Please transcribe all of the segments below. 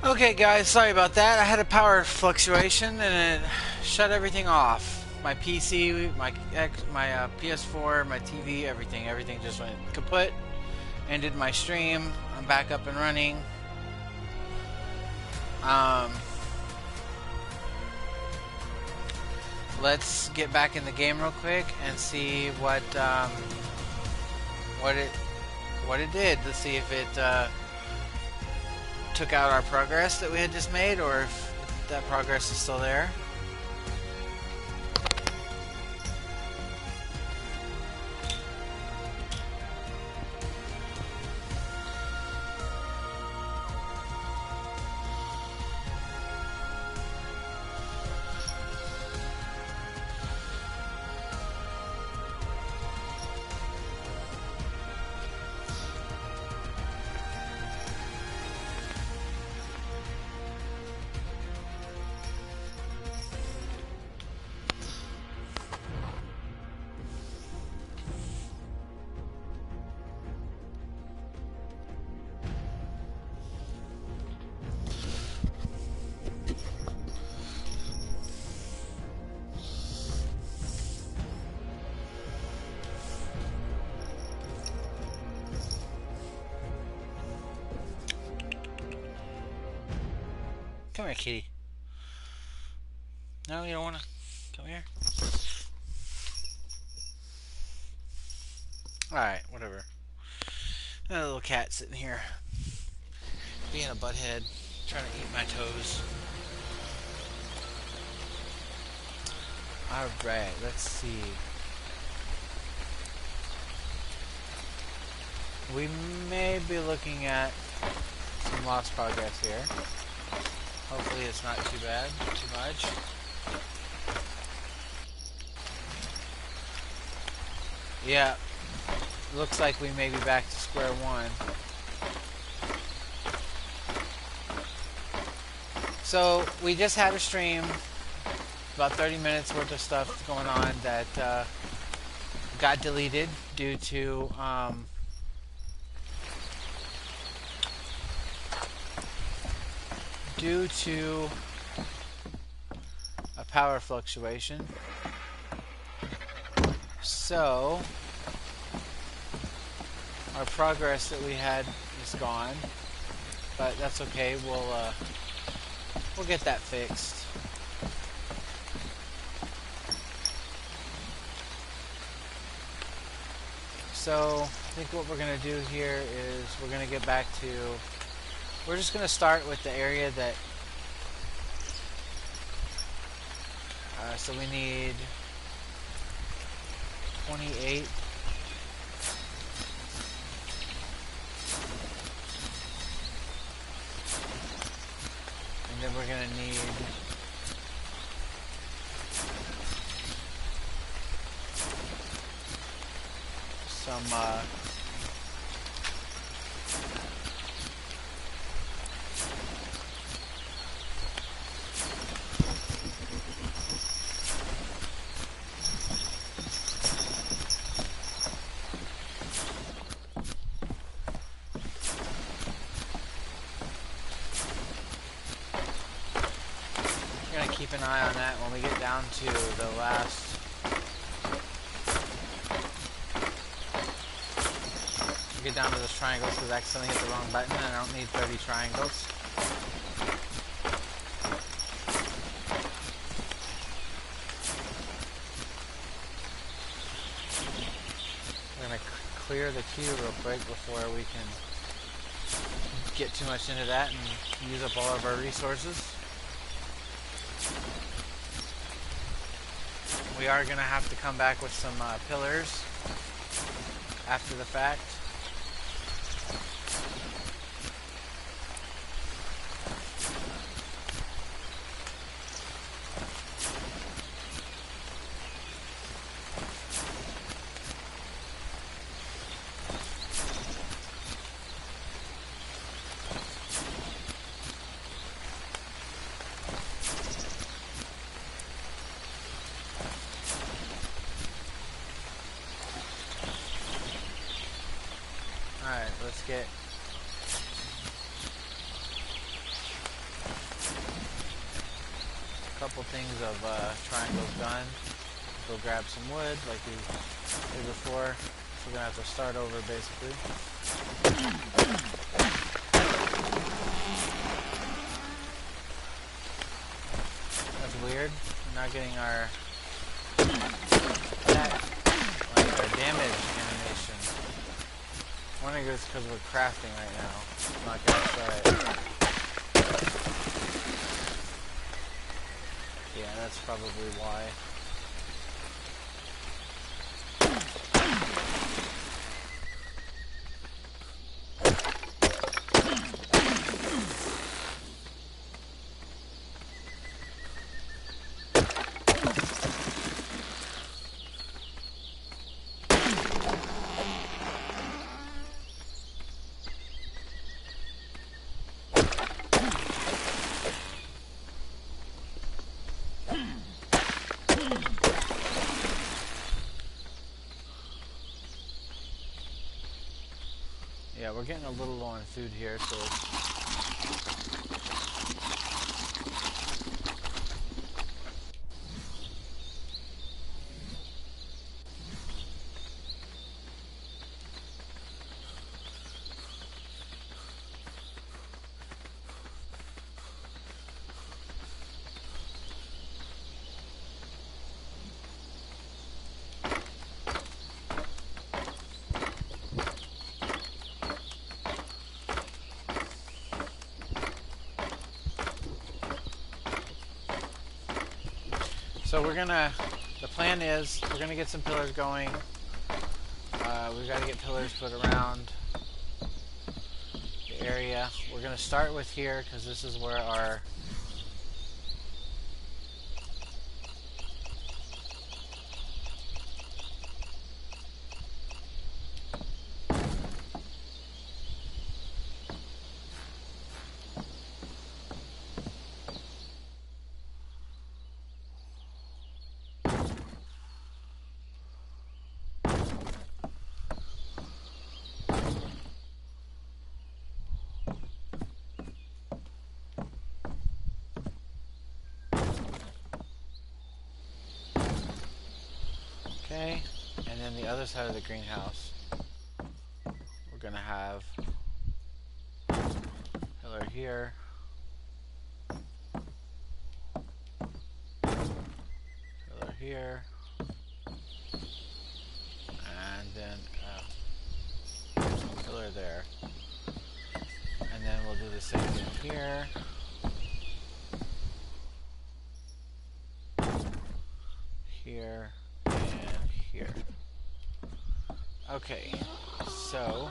Okay, guys, sorry about that. I had a power fluctuation and it shut everything off. My PC, my PS4, my TV, everything just went kaput. Ended my stream. I'm back up and running. Um, let's get back in the game real quick and see what it did. Let's see if it took out our progress that we had just made, or if that progress is still there. Come here, kitty. No, you don't want to come here? Alright, whatever. Got a little cat sitting here, being a butthead, trying to eat my toes. Alright, let's see. We may be looking at some lost progress here. Hopefully it's not too bad, too much. Yeah, looks like we may be back to square one. So, we just had a stream, about 30 minutes worth of stuff going on that got deleted due to a power fluctuation. So our progress that we had is gone, but that's okay. We'll get that fixed. So I think what we're gonna do here is we're gonna get back to. We're just gonna start with the area that. So we need 28. And then we're gonna need some keep an eye on that when we get down to the last. Get down to those triangles because I accidentally hit the wrong button and I don't need 30 triangles. We're going to clear the queue real quick before we can get too much into that and use up all of our resources. We are going to have to come back with some pillars after the fact. Alright, let's get couple things of triangles done. Go grab some wood like we did before. So we're gonna have to start over basically. That's weird. We're not getting our our damage animation. I'm wondering if it's because we're crafting right now. I'm not gonna try it. Yeah, that's probably why. Yeah, we're getting a little low on food here, so the plan is, we're gonna get some pillars going. We've got to get pillars put around the area. We're gonna start with here, because this is where our okay, and then the other side of the greenhouse, we're gonna have pillar here, pillar here, and then pillar there, and then we'll do the same thing here. Here and here. Okay, so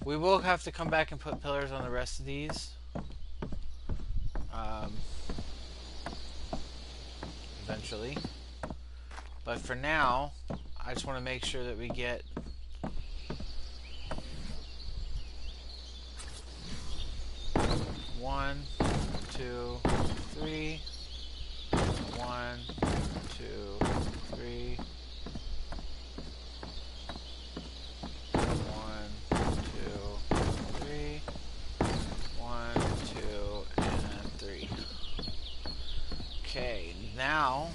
we will have to come back and put pillars on the rest of these eventually, but for now I just want to make sure that we get one, two, three. 1, 2, 3. 1, 2, 3. 1, 2, and 3. Okay, now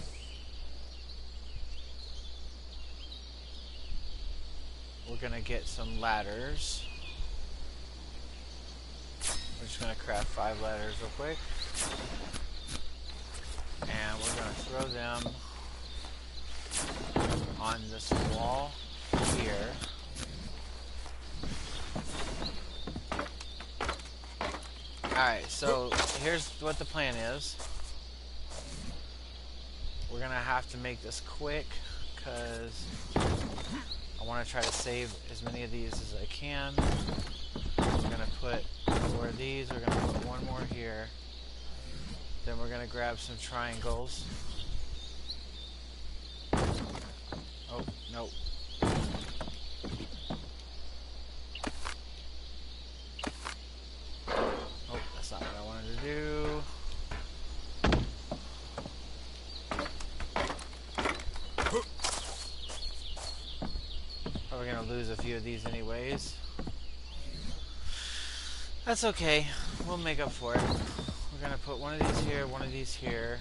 we're gonna get some ladders. We're just gonna craft 5 ladders real quick. And we're going to throw them on this wall here. Alright, so here's what the plan is. We're going to have to make this quick because I want to try to save as many of these as I can. We're going to put 4 of these. We're going to put 1 more here. Then we're going to grab some triangles. Oh, no. Oh, that's not what I wanted to do. Probably going to lose a few of these anyways. That's okay. We'll make up for it. we're going to put one of these here, one of these here.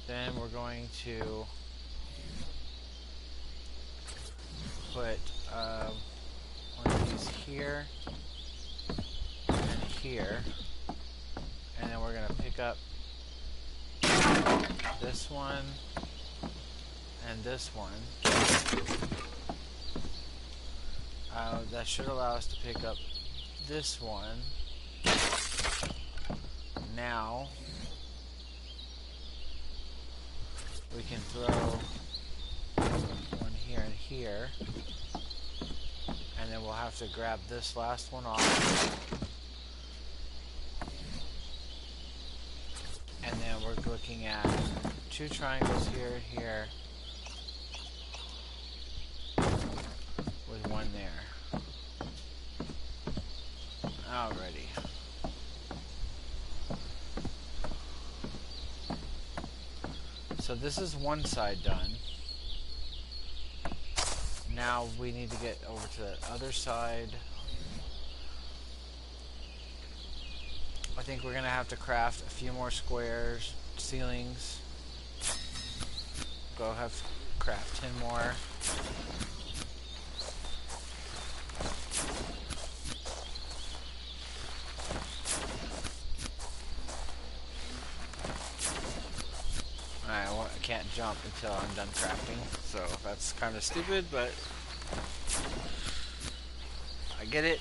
Then we're going to put one of these here and here. And then we're going to pick up this one and this one. That should allow us to pick up this one. Now we can throw one here and here, and then we'll have to grab this last one off, and then we're looking at 2 triangles here and here with one there. Alrighty. So this is one side done. Now we need to get over to the other side. I think we're going to have to craft a few more squares, ceilings. Go have to craft 10 more. Alright, well, I can't jump until I'm done crafting, so that's kind of stupid, but I get it.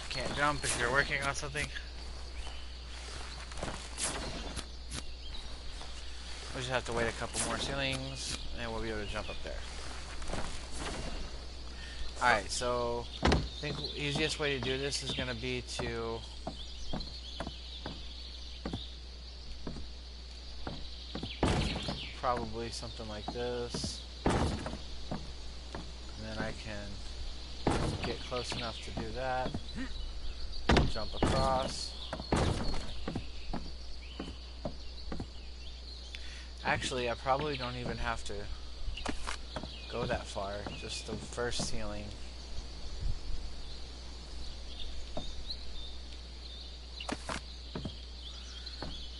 Can't jump if you're working on something. We just have to wait a couple more ceilings, and we'll be able to jump up there. Alright, so I think the easiest way to do this is going to be to probably something like this, and then I can get close enough to do that, jump across. Actually, I probably don't even have to go that far, just the first ceiling.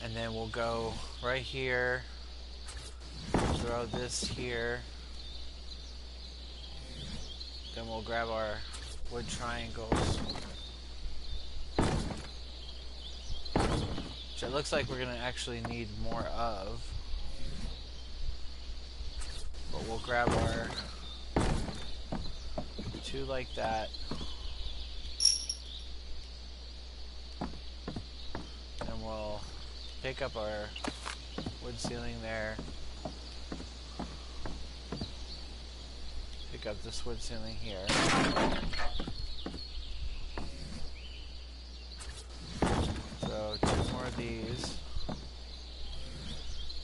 And then we'll go right here, throw this here, then we'll grab our wood triangles, which it looks like we're going to actually need more of. But we'll grab our 2 like that, and we'll pick up our wood ceiling there, pick up this wood ceiling here, so 2 more of these,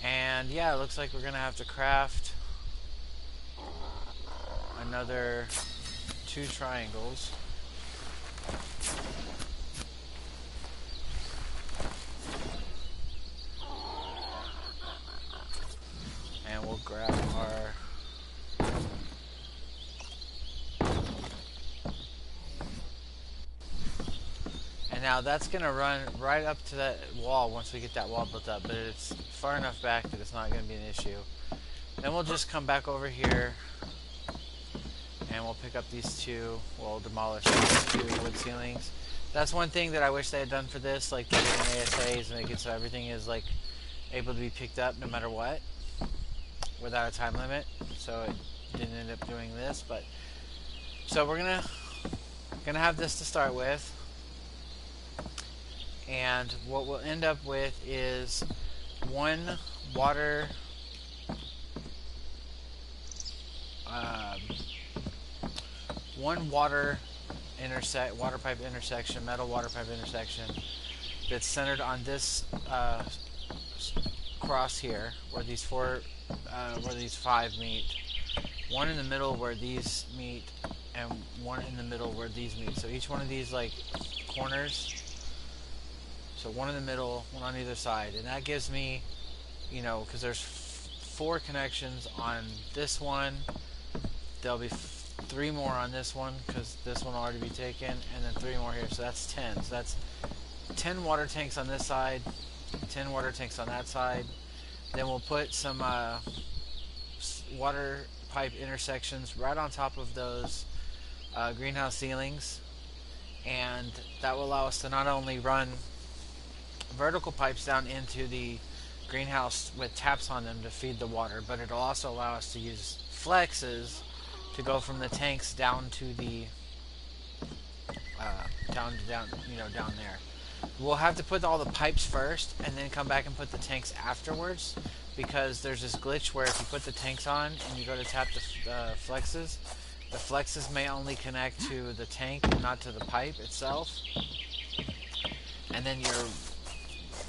and yeah, it looks like we're gonna have to craft another 2 triangles. And we'll grab our and now that's gonna run right up to that wall once we get that wall built up, but it's far enough back that it's not gonna be an issue. Then we'll just come back over here and we'll pick up these 2, we'll demolish these 2 wood ceilings. That's one thing that I wish they had done for this, like they did in ASAs, make it so everything is like able to be picked up no matter what, without a time limit. So it didn't end up doing this, but so we're gonna have this to start with, and what we'll end up with is one water pipe intersection, metal water pipe intersection that's centered on this cross here, where these 5 meet. One in the middle where these meet, and one in the middle where these meet. So each one of these like corners. So one in the middle, one on either side, and that gives me, you know, because there's 4 connections on this one. There'll be 3 more on this one because this one will already be taken, and then 3 more here, so that's 10. So that's 10 water tanks on this side, 10 water tanks on that side. Then we'll put some water pipe intersections right on top of those greenhouse ceilings, and that will allow us to not only run vertical pipes down into the greenhouse with taps on them to feed the water, but it'll also allow us to use flexes to go from the tanks down to the down there. We'll have to put all the pipes first and then come back and put the tanks afterwards, because there's this glitch where if you put the tanks on and you go to tap the flexes may only connect to the tank and not to the pipe itself, and then your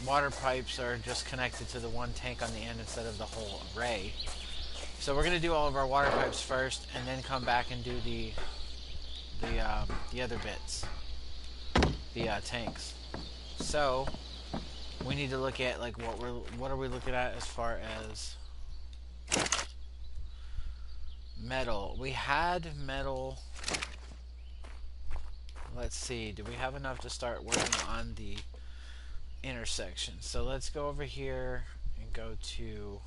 water pipes are just connected to the one tank on the end instead of the whole array. So we're going to do all of our water pipes first and then come back and do the other bits, the tanks. So we need to look at like what are we looking at as far as metal. We had metal. Let's see, do we have enough to start working on the intersection? So let's go over here and go to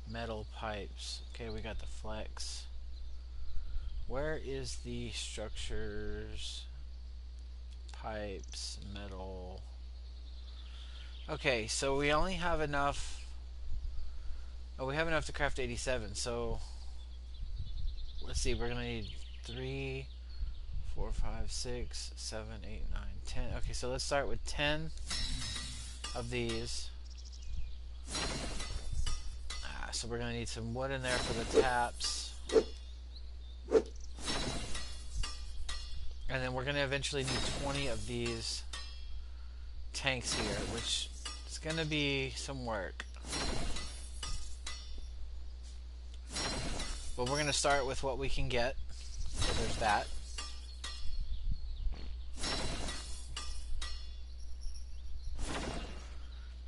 metal pipes. Okay, we got the flex. Where is the structures? Pipes, metal. Okay, so we only have enough. Oh, we have enough to craft 87. So let's see, we're gonna need 3, 4, 5, 6, 7, 8, 9, 10. Okay, so let's start with 10 of these. So we're gonna need some wood in there for the taps. And then we're going to eventually need 20 of these tanks here, which is going to be some work. But we're going to start with what we can get. So there's that.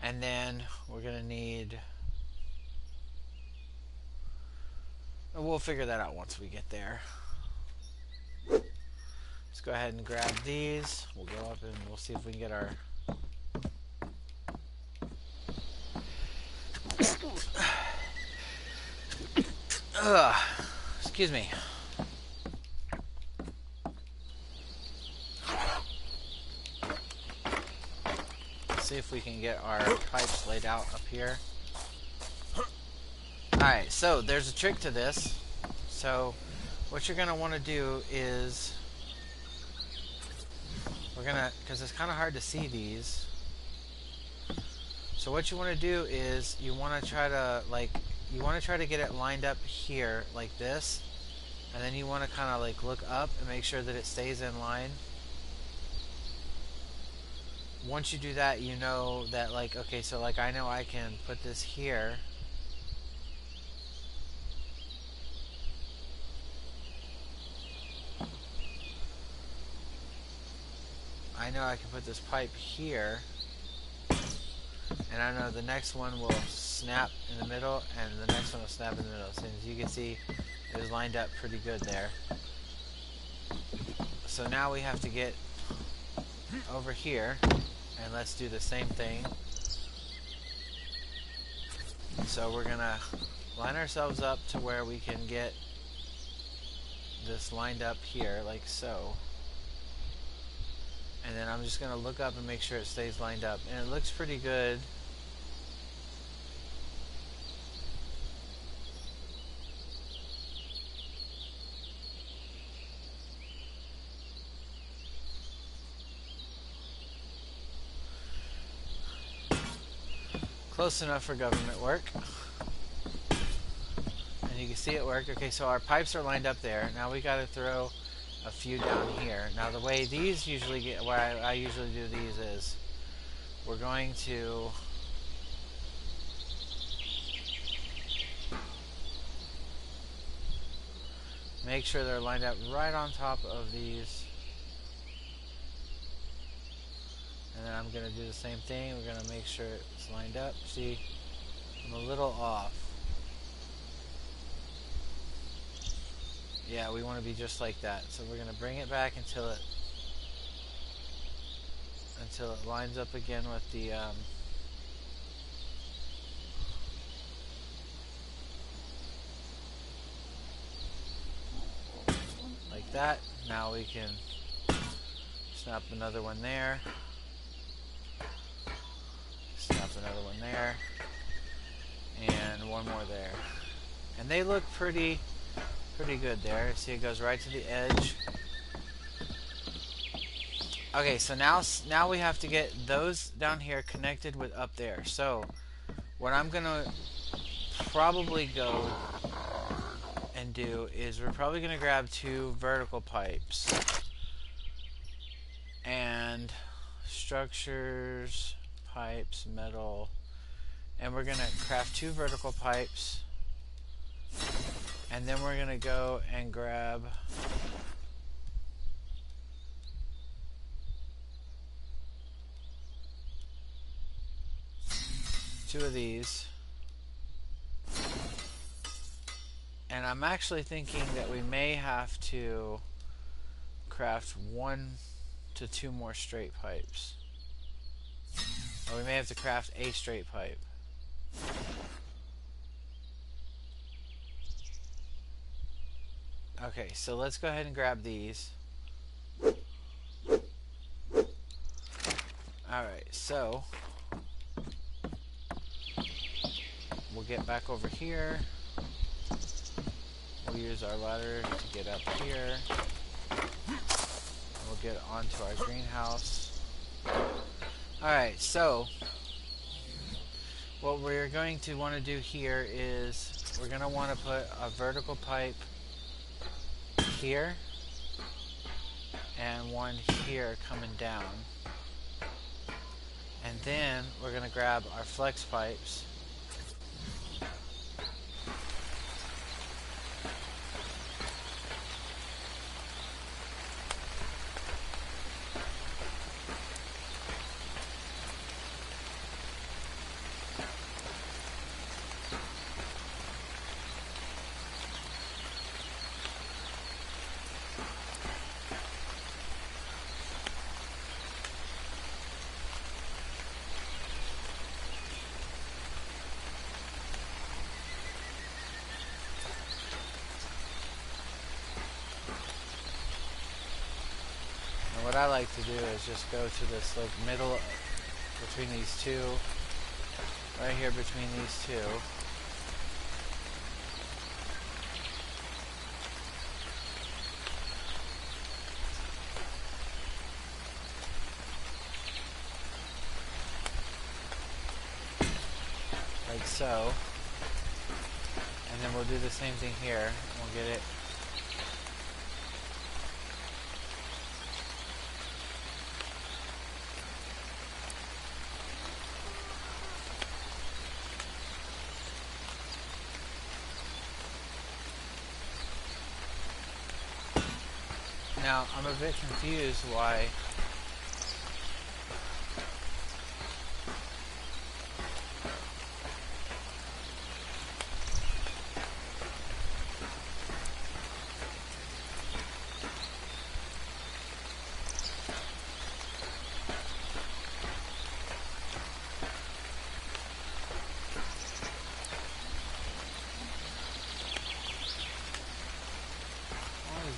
And then we're going to need... We'll figure that out once we get there. Let's go ahead and grab these. We'll go up and we'll see if we can get our... Excuse me. Let's see if we can get our pipes laid out up here. Alright, so there's a trick to this. So what you're going to want to do is... because it's kind of hard to see these. So what you want to do is you want to try to get it lined up here like this, and then you want to kind of like look up and make sure that it stays in line. Once you do that, you know that like, okay, so like I know I can put this here. I know I can put this pipe here, and I know the next one will snap in the middle, and the next one will snap in the middle. So as you can see, it was lined up pretty good there. So now we have to get over here, and let's do the same thing. So we're gonna line ourselves up to where we can get this lined up here, like so. And then I'm just going to look up and make sure it stays lined up. And it looks pretty good. Close enough for government work. And you can see it worked. Okay, so our pipes are lined up there. Now we got to throw a few down here. Now the way these usually get, where I usually do these is, we're going to make sure they're lined up right on top of these, and then I'm going to do the same thing. We're going to make sure it's lined up. See, I'm a little off. Yeah, we want to be just like that. So we're going to bring it back until until it lines up again with the like that. Now we can snap another one there, snap another one there, and one more there. And they look pretty good there. See, it goes right to the edge. Okay, so now we have to get those down here connected with up there. So what I'm gonna probably go and do is we're probably gonna grab 2 vertical pipes and structures, pipes, metal, and we're gonna craft 2 vertical pipes, and then we're gonna go and grab two of these. And I'm actually thinking that we may have to craft 1 to 2 more straight pipes. Or we may have to craft a straight pipe. Okay, so let's go ahead and grab these. Alright, so we'll get back over here. We'll use our ladder to get up here. We'll get onto our greenhouse. Alright, so what we're going to want to do here is we're going to want to put a vertical pipe here and one here coming down. And then we're going to grab our flex pipes . What I like to do is just go to this like middle between these two, right here between these two. Like so. And then we'll do the same thing here. We'll get it . Now, I'm a bit confused why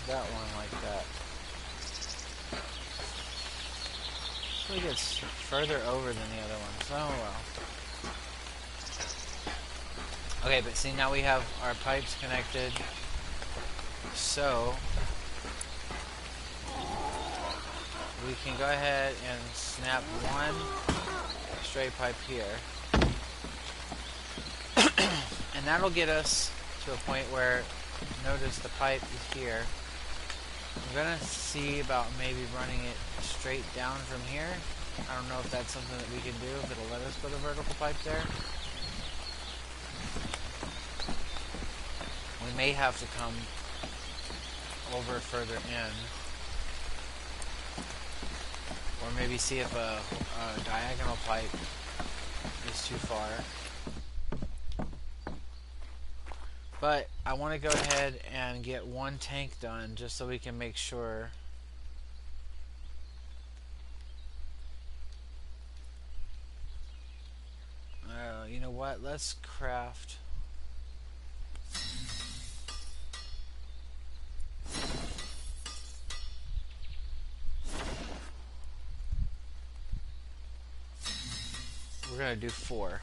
that one like that. I think it's further over than the other ones. Oh well. Okay, but see, now we have our pipes connected. So we can go ahead and snap one straight pipe here. And that'll get us to a point where, notice the pipe is here. I'm gonna see about maybe running it straight down from here. I don't know if that's something that we can do, if it'll let us put a vertical pipe there. We may have to come over further in. Or maybe see if a diagonal pipe is too far. But I want to go ahead and get one tank done just so we can make sure what? Let's craft. We're gonna do 4.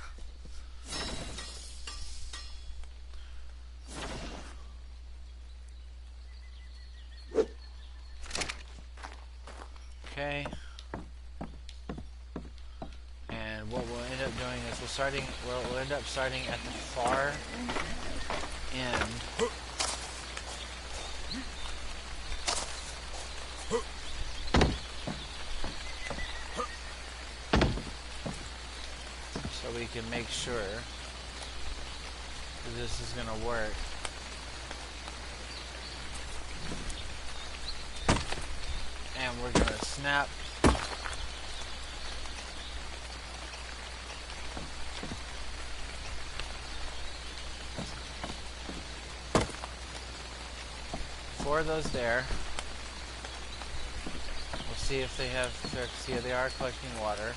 Okay. And what we'll end up doing is we'll end up starting at the far end. So we can make sure that this is gonna work. And we're gonna snap four of those there. We'll see if they have, see if they are collecting water.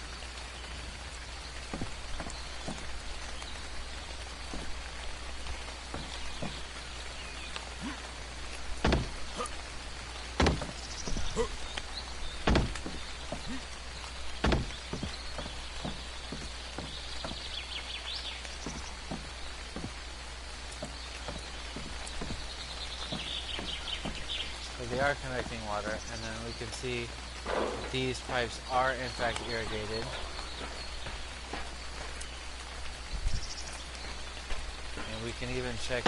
They are connecting water, and then we can see these pipes are in fact irrigated. And we can even check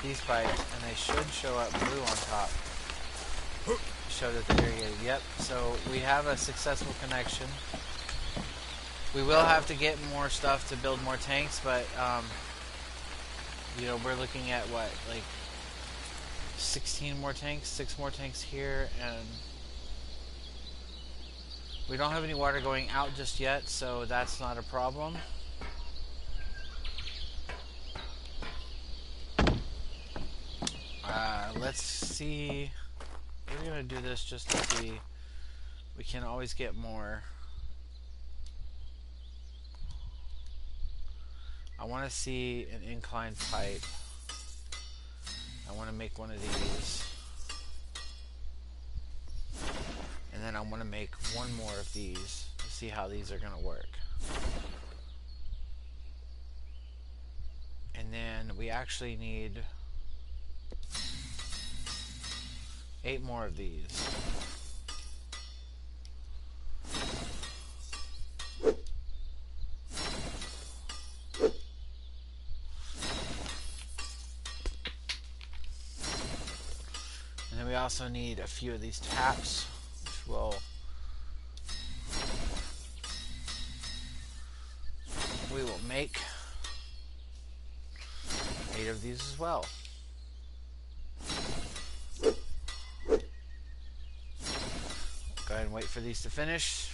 these pipes, and they should show up blue on top. Show that they're irrigated. Yep, so we have a successful connection. We will have to get more stuff to build more tanks, but you know, we're looking at what, like 16 more tanks, 6 more tanks here, and we don't have any water going out just yet, so that's not a problem. Let's see. We're gonna do this just to see. We can always get more. I want to see an inclined pipe. I want to make one of these. And then I want to make one more of these to see how these are going to work. And then we actually need 8 more of these. And then we also need a few of these taps, which we will make 8 of these as well. Go ahead and wait for these to finish.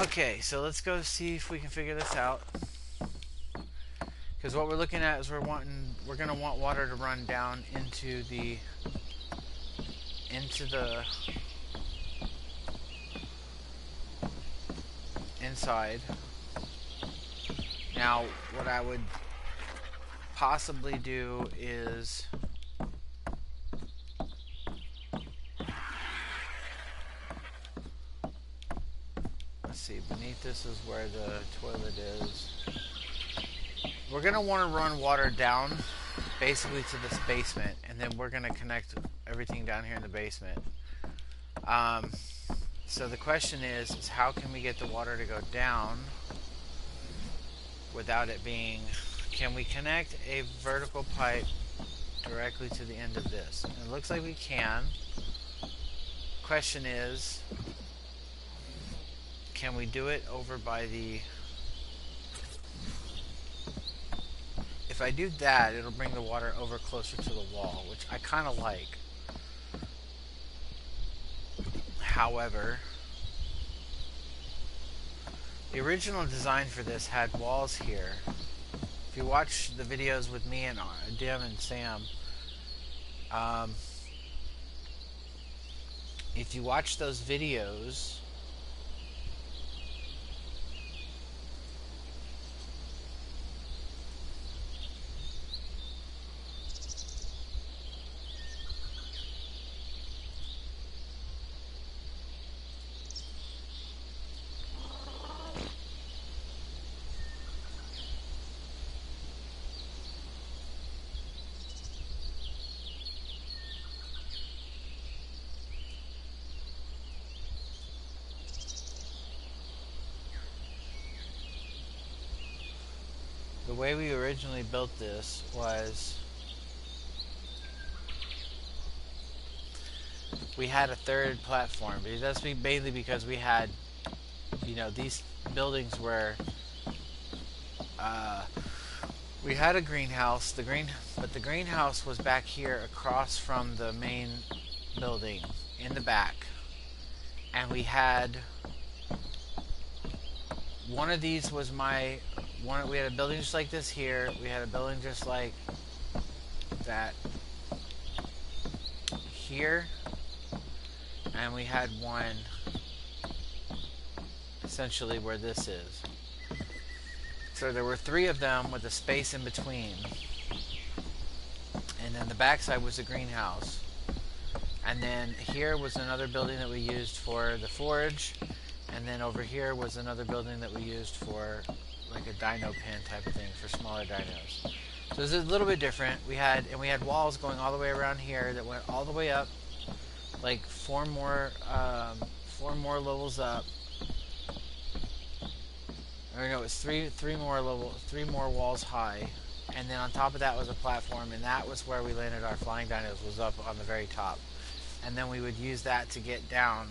Okay, so let's go see if we can figure this out. Because what we're looking at is we're gonna want water to run down into the inside. Now, what I would possibly do is let's see, beneath this is where the toilet is. We're going to want to run water down basically to this basement, and then we're going to connect everything down here in the basement. So the question is how can we get the water to go down without it being... Can we connect a vertical pipe directly to the end of this? And it looks like we can. Question is, can we do it over by the... If I do that, it'll bring the water over closer to the wall, which I kind of like. However, The original design for this had walls here. If you watch the videos with me and Dim and Sam, um, if you watch those videos, the way we originally built this was we had a third platform. That's mainly because we had, these buildings were, we had a greenhouse. But the greenhouse was back here across from the main building in the back, and we had one of these was my one. We had a building just like this here. We had a building just like that here, and we had one essentially where this is. So there were three of them with a space in between, and then the backside was a greenhouse, and then here was another building that we used for the forge, and then over here was another building that we used for like a dino pen type of thing for smaller dinos. So this is a little bit different. We had walls going all the way around here that went all the way up, like four more levels up. Or no, it's three more walls high, and then on top of that was a platform, and that was where we landed our flying dinos, was up on the very top, and then we would use that to get down.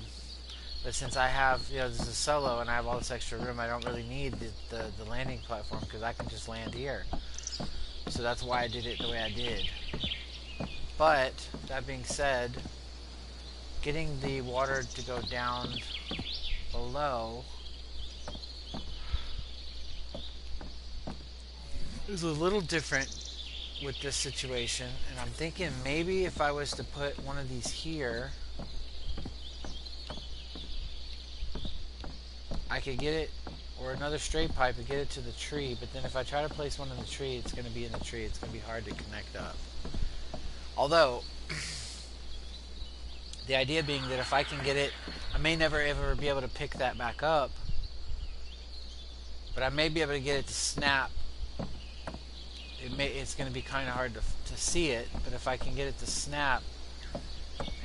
But since I have, this is solo and I have all this extra room, I don't really need the landing platform because I can just land here. So that's why I did it the way I did. But that being said, getting the water to go down below is a little different with this situation, and I'm thinking maybe if I was to put one of these here, I could get it, or another straight pipe and get it to the tree, but then if I try to place one in the tree, it's going to be in the tree. It's going to be hard to connect up. Although, the idea being that if I can get it, I may never ever be able to pick that back up, but I may be able to get it to snap. It's going to be kind of hard to see it, but if I can get it to snap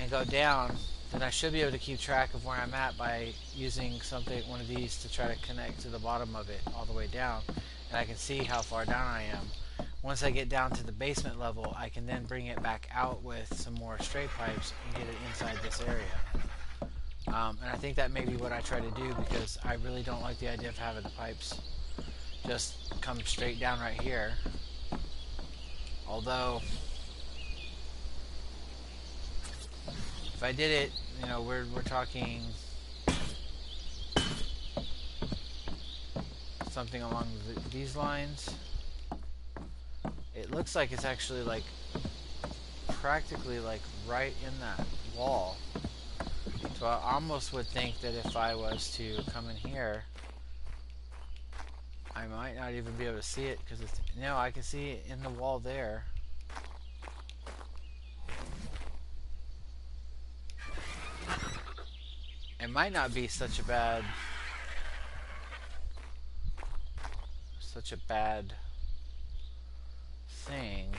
and go down, then I should be able to keep track of where I'm at by using one of these to try to connect to the bottom of it all the way down, and I can see how far down I am. Once I get down to the basement level, I can then bring it back out with some more straight pipes and get it inside this area. And I think that may be what I try to do, because I really don't like the idea of having the pipes just come straight down right here. Although, if I did it, we're talking something along these lines. It looks like it's actually like practically like right in that wall. So I almost would think that if I was to come in here, I might not even be able to see it, because I can see it in the wall there. It might not be such a bad thing.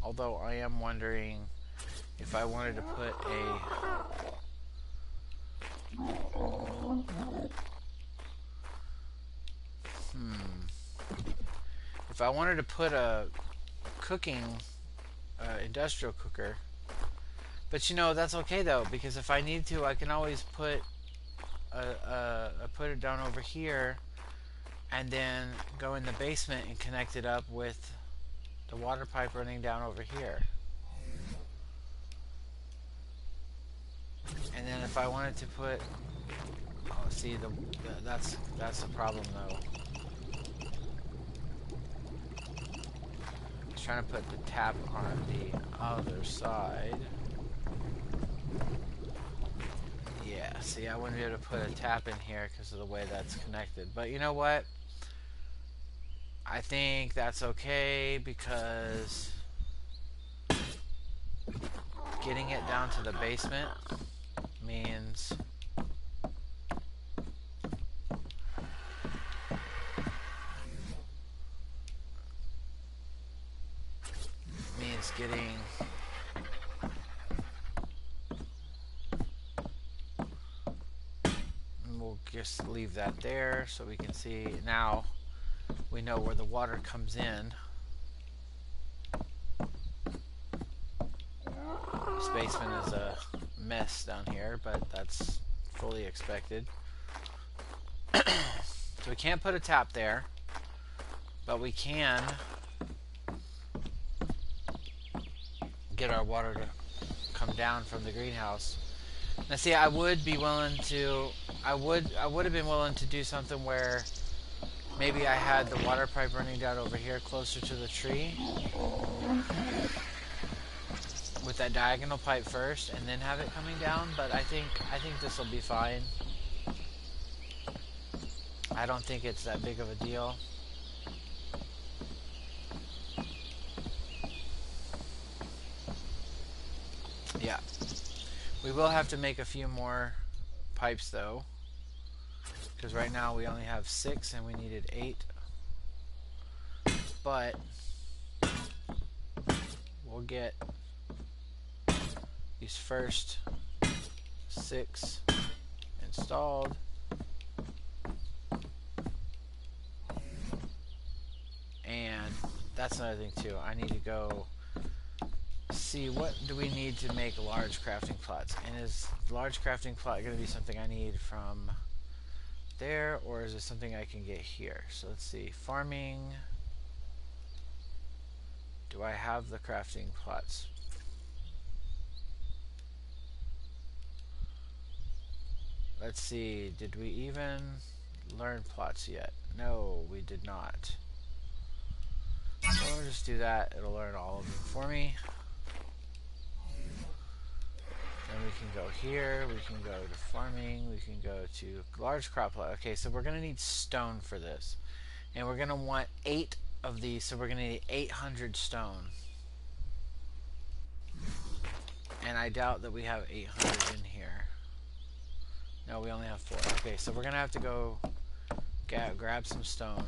Although I am wondering if I wanted to put if I wanted to put a cooking industrial cooker, but that's okay though, because if I need to, I can always put put it down over here and then go in the basement and connect it up with the water pipe running down over here. And then if I wanted to put, oh, see that's the problem though. I was trying to put the tap on the other side. Yeah, see, I wouldn't be able to put a tap in here because of the way that's connected. But you know what? I think that's okay because getting it down to the basement means getting we'll just leave that there so we can see now we know where the water comes in. This basement is a mess down here, but that's fully expected. So we can't put a tap there, but we can get our water to come down from the greenhouse. Now see, I would be willing to, I would have been willing to do something where maybe I had the water pipe running down over here closer to the tree with that diagonal pipe first and then have it coming down, but I think this will be fine. I don't think it's that big of a deal. Yeah. We will have to make a few more pipes though, because right now we only have 6 and we needed 8. But we'll get these first 6 installed. And that's another thing too. I need to go see what do we need to make large crafting plots, and is large crafting plot going to be something I need from there, or is it something I can get here? So let's see, farming, do I have the crafting plots? Let's see, did we even learn plots yet? No, we did not. So we'll just do that, it'll learn all of them for me. Then we can go here, we can go to farming, we can go to large crop plot. Okay, so we're going to need stone for this. And we're going to want 8 of these, so we're going to need 800 stone. And I doubt that we have 800 in here. No, we only have 4. Okay, so we're going to have to go grab some stone.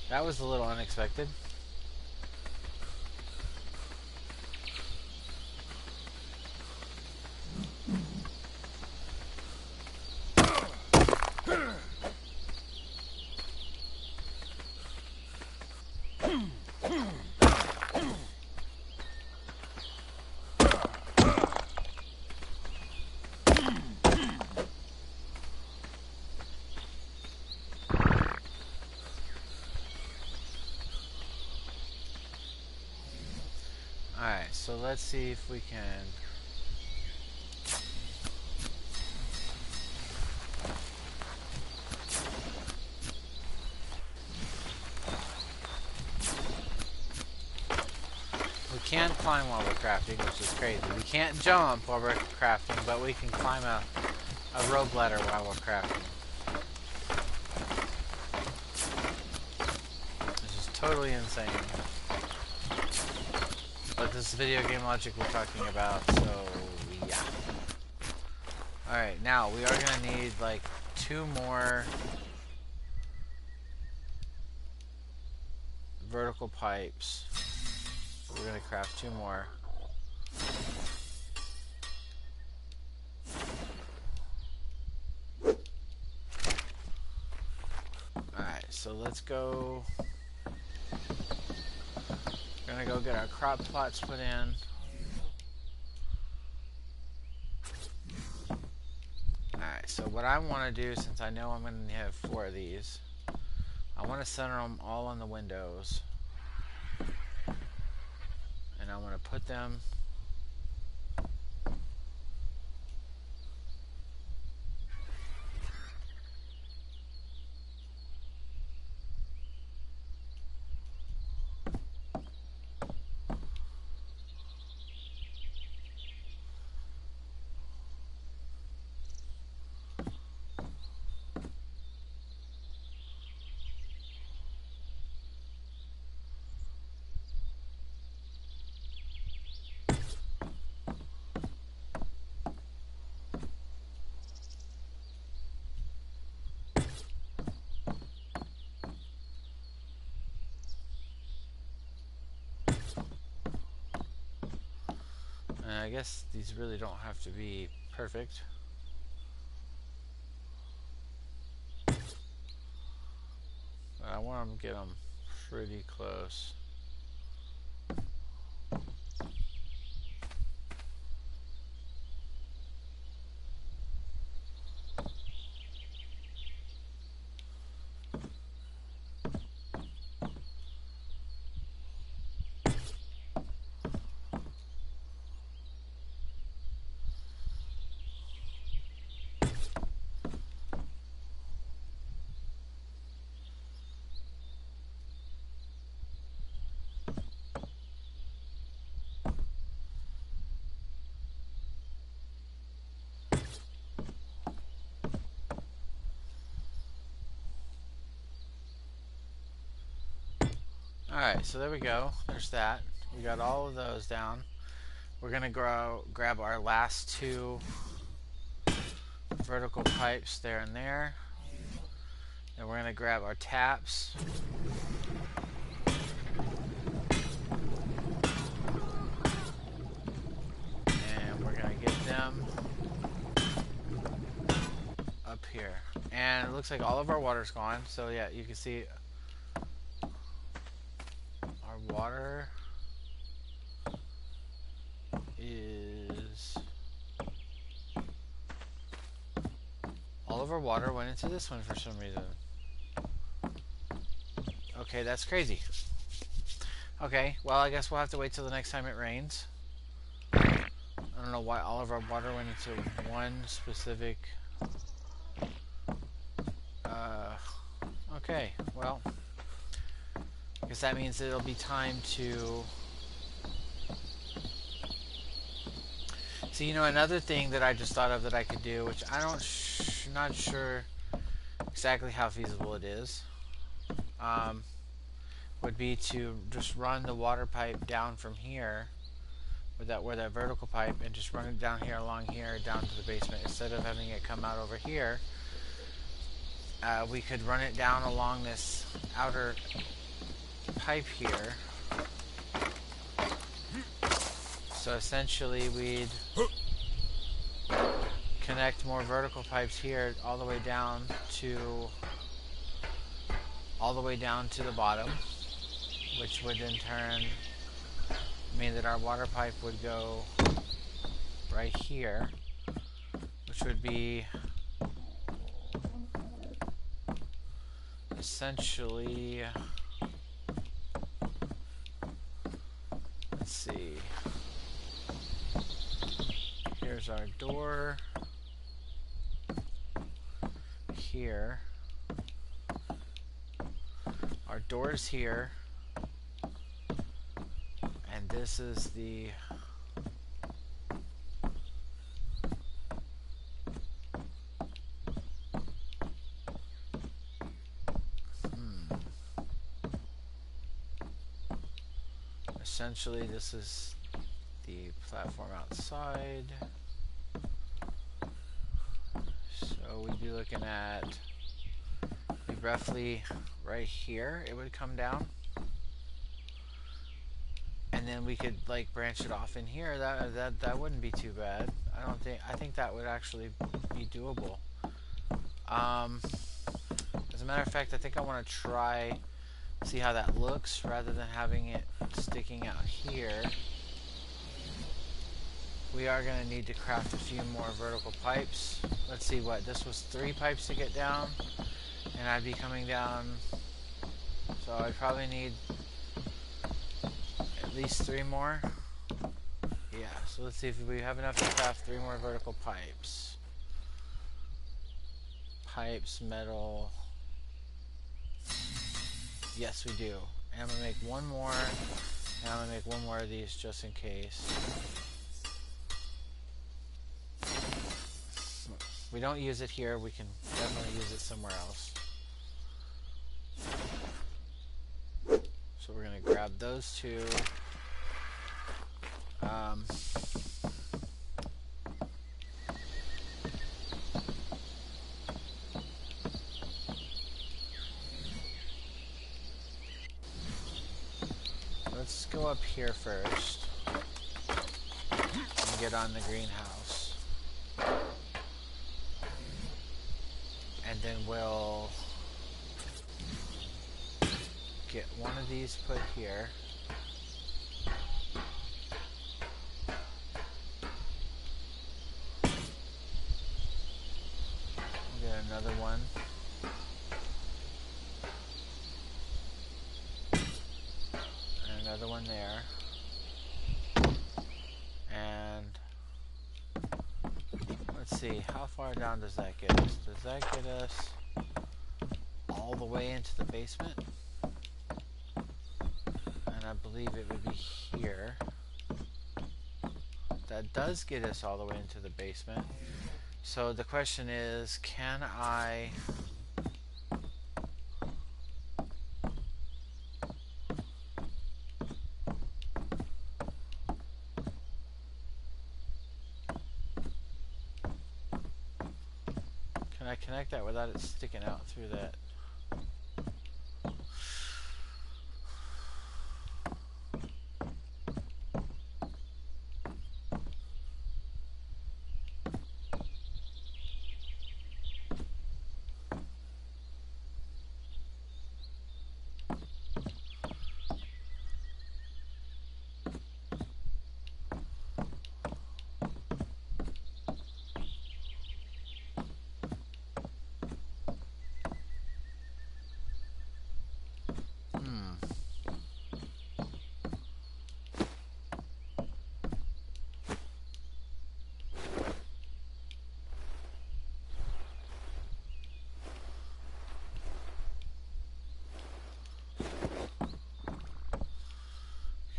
That was a little unexpected. Alright, so let's see if we can... We can't climb while we're crafting, which is crazy. We can't jump while we're crafting, but we can climb a rope ladder while we're crafting. Which is totally insane. But this is video game logic we're talking about, so yeah. Alright, now we are going to need like 2 more vertical pipes. We're going to craft 2 more. Alright, so let's go. We're going to go get our crop plots put in. Alright, so what I want to do, since I know I'm going to have 4 of these, I want to center them all on the windows. And I want to put them I guess these really don't have to be perfect. But I want to get them pretty close. Alright, so there we go. There's that. We got all of those down. We're going to grab our last 2 vertical pipes there and there. And we're going to grab our taps. And we're going to get them up here. And it looks like all of our water's gone. So yeah, you can see water is... all of our water went into this one for some reason. Okay, that's crazy. Okay, well I guess we'll have to wait till the next time it rains. I don't know why all of our water went into one specific... okay, well... because that means it'll be time to... See, you know, another thing that I just thought of that I could do, which I not sure exactly how feasible it is, would be to just run the water pipe down from here, where that vertical pipe, and just run it down here, along here, down to the basement. Instead of having it come out over here, we could run it down along this outer pipe here. So essentially we'd connect more vertical pipes here all the way down to the bottom, which would in turn mean that our water pipe would go right here, which would be essentially, let's see, there's our door here. Our door's here. And this is the essentially this is the platform outside. So we'd be looking at roughly right here. It would come down, and then we could like branch it off in here. That wouldn't be too bad. I think that would actually be doable. As a matter of fact, I think I want to try see how that looks rather than having it sticking out here. We are going to need to craft a few more vertical pipes. Let's see what, this was 3 pipes to get down, and I'd be coming down, so I'd probably need at least 3 more. Yeah, so let's see if we have enough to craft 3 more vertical pipes. Pipes, metal. Yes, we do. And I'm going to make 1 more, and I'm going to make 1 more of these just in case. We don't use it here, we can definitely use it somewhere else. So we're going to grab those 2. Let's go up here first and get on the greenhouse. And then we'll get one of these put here. We'll get another one. And another one there. And let's see, how far down does that get us? Does that get us all the way into the basement? And I believe it would be here. That does get us all the way into the basement. So the question is, can I... Can I connect that without it sticking out through that?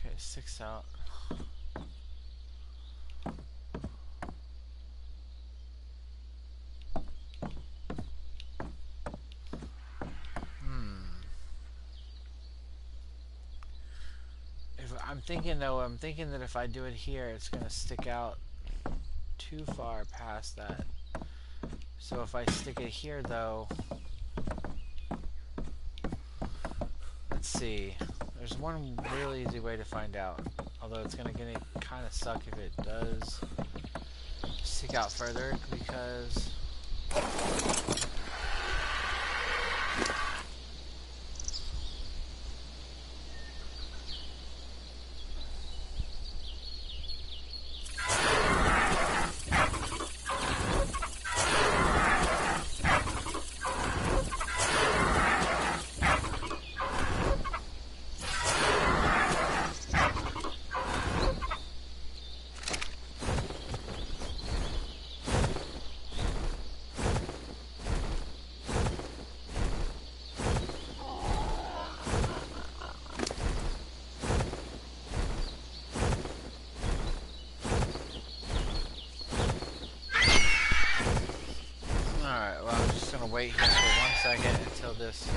Okay, 6 out. I'm thinking that if I do it here, it's going to stick out too far past that. So if I stick it here, though, let's see. There's one really easy way to find out. Although it's going to kind of suck if it does stick out further, because... wait here for 1 second until this.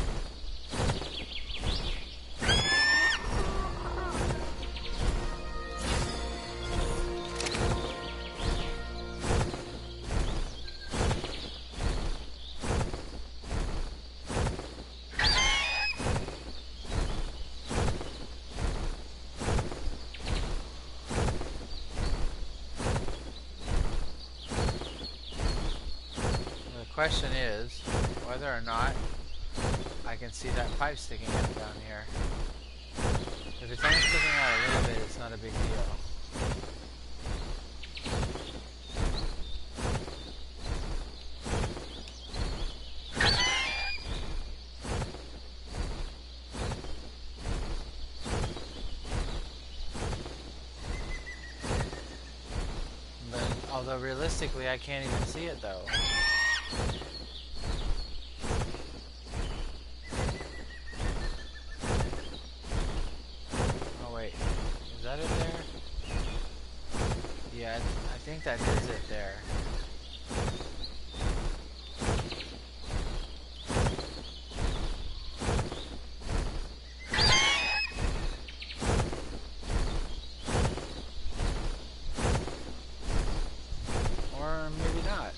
The question is whether or not I can see that pipe sticking out down here. If it's only sticking out a little bit, it's not a big deal. But although realistically I can't even see it though. Is that it there? Yeah, I think that is it there. Or maybe not.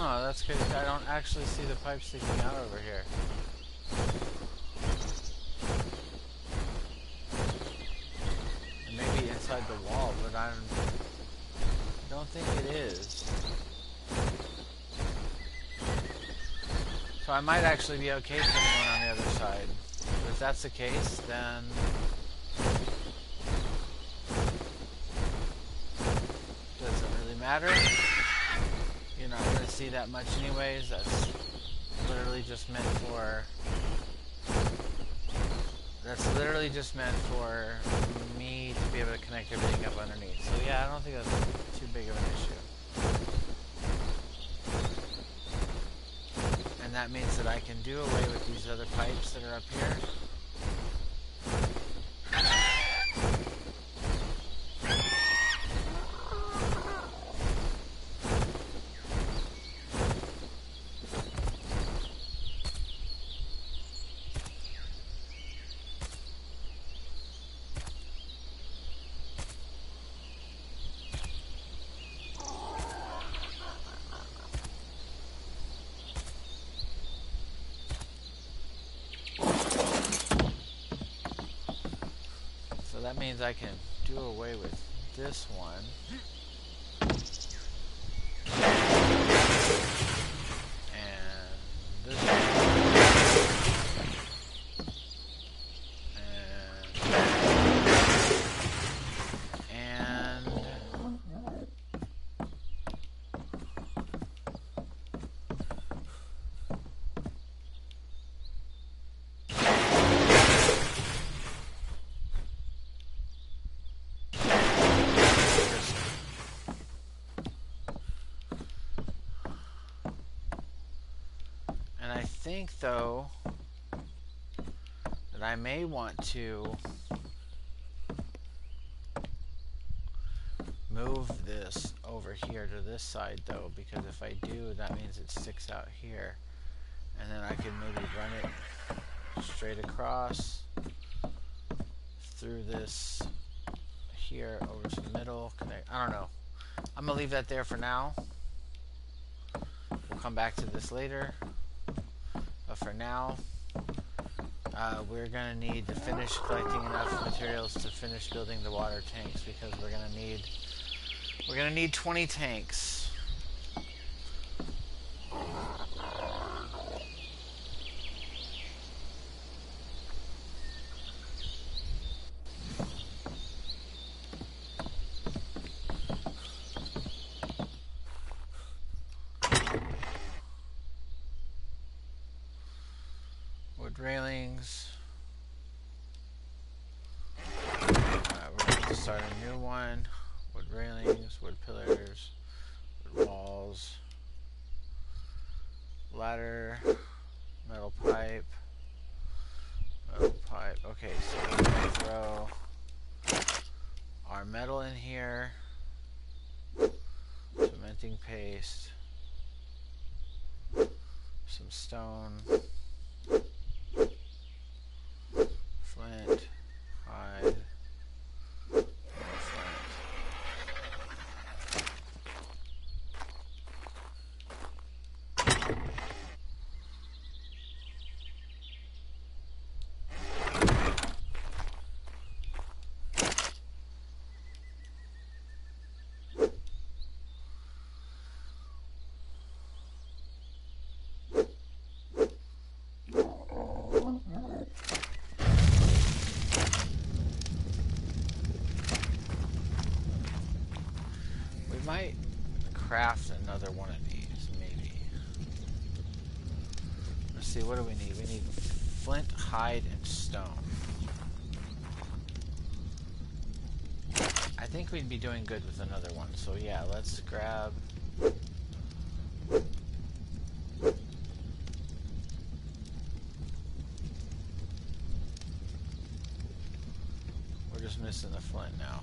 Oh, that's crazy. I don't actually see the pipe sticking out over here. It may be inside the wall, but I don't think it is. So I might actually be okay putting one on the other side. But if that's the case, then it doesn't really matter. You're not going to see that much anyways. That's literally just meant for me to be able to connect everything up underneath. So yeah, I don't think that's too big of an issue. And that means that I can do away with these other pipes that are up here. So that means I can do away with this one. And this one. And I think, though, that I may want to move this over here to this side, though, because if I do, that means it sticks out here. And then I can maybe run it straight across through this here over to the middle. Connect. I don't know. I'm going to leave that there for now. We'll come back to this later. But for now, we're going to need to finish collecting enough materials to finish building the water tanks, because we're going to need 20 tanks. Wood railings. We're going to start a new one. Wood railings, wood pillars, wood walls, ladder, metal pipe, metal pipe. Okay, so we're going to throw our metal in here, cementing paste, some stone, flint, hide, more flint. We might craft another one of these, maybe. Let's see, what do we need? We need flint, hide, and stone. I think we'd be doing good with another one, so yeah, let's grab... We're just missing the flint now.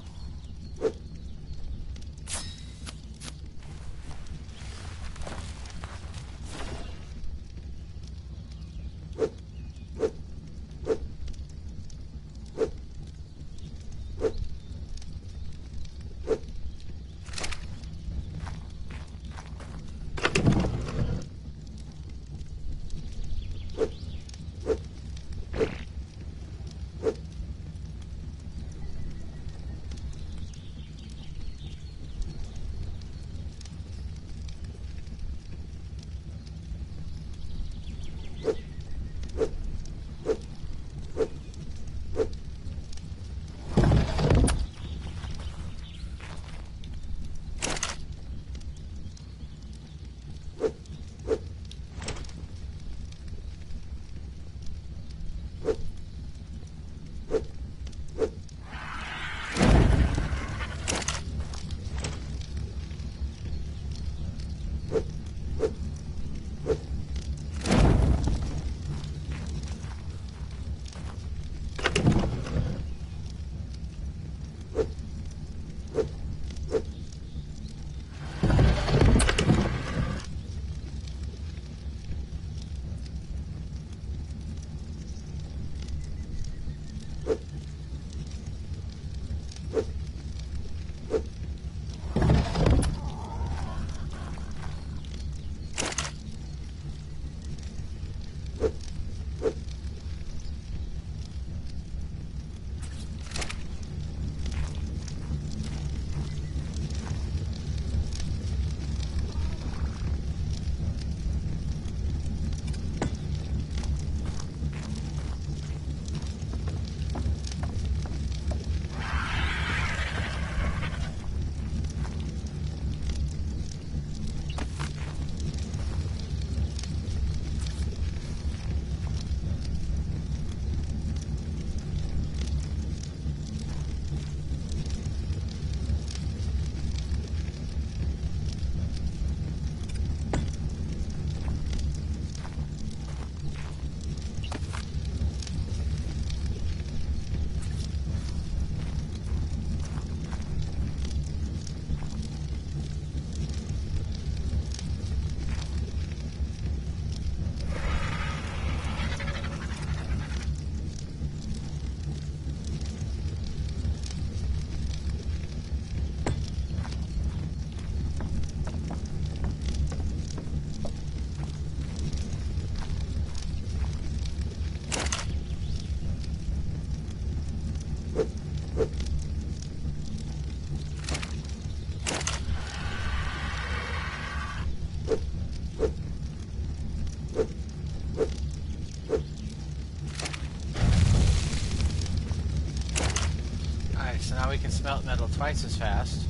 Now we can smelt metal twice as fast.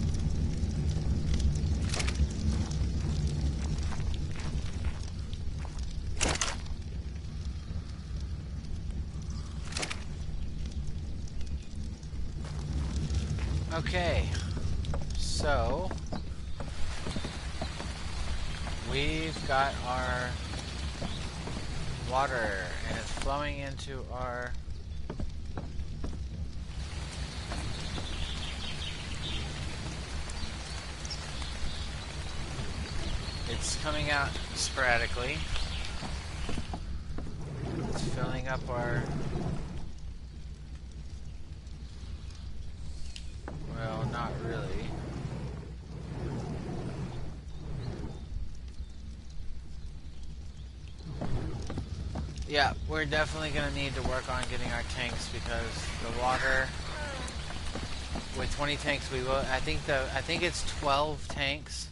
Okay, so we've got our water and it's flowing into our it's coming out sporadically. It's filling up our, well, not really. Yeah, we're definitely going to need to work on getting our tanks because the water, with 20 tanks we will, I think it's 12 tanks.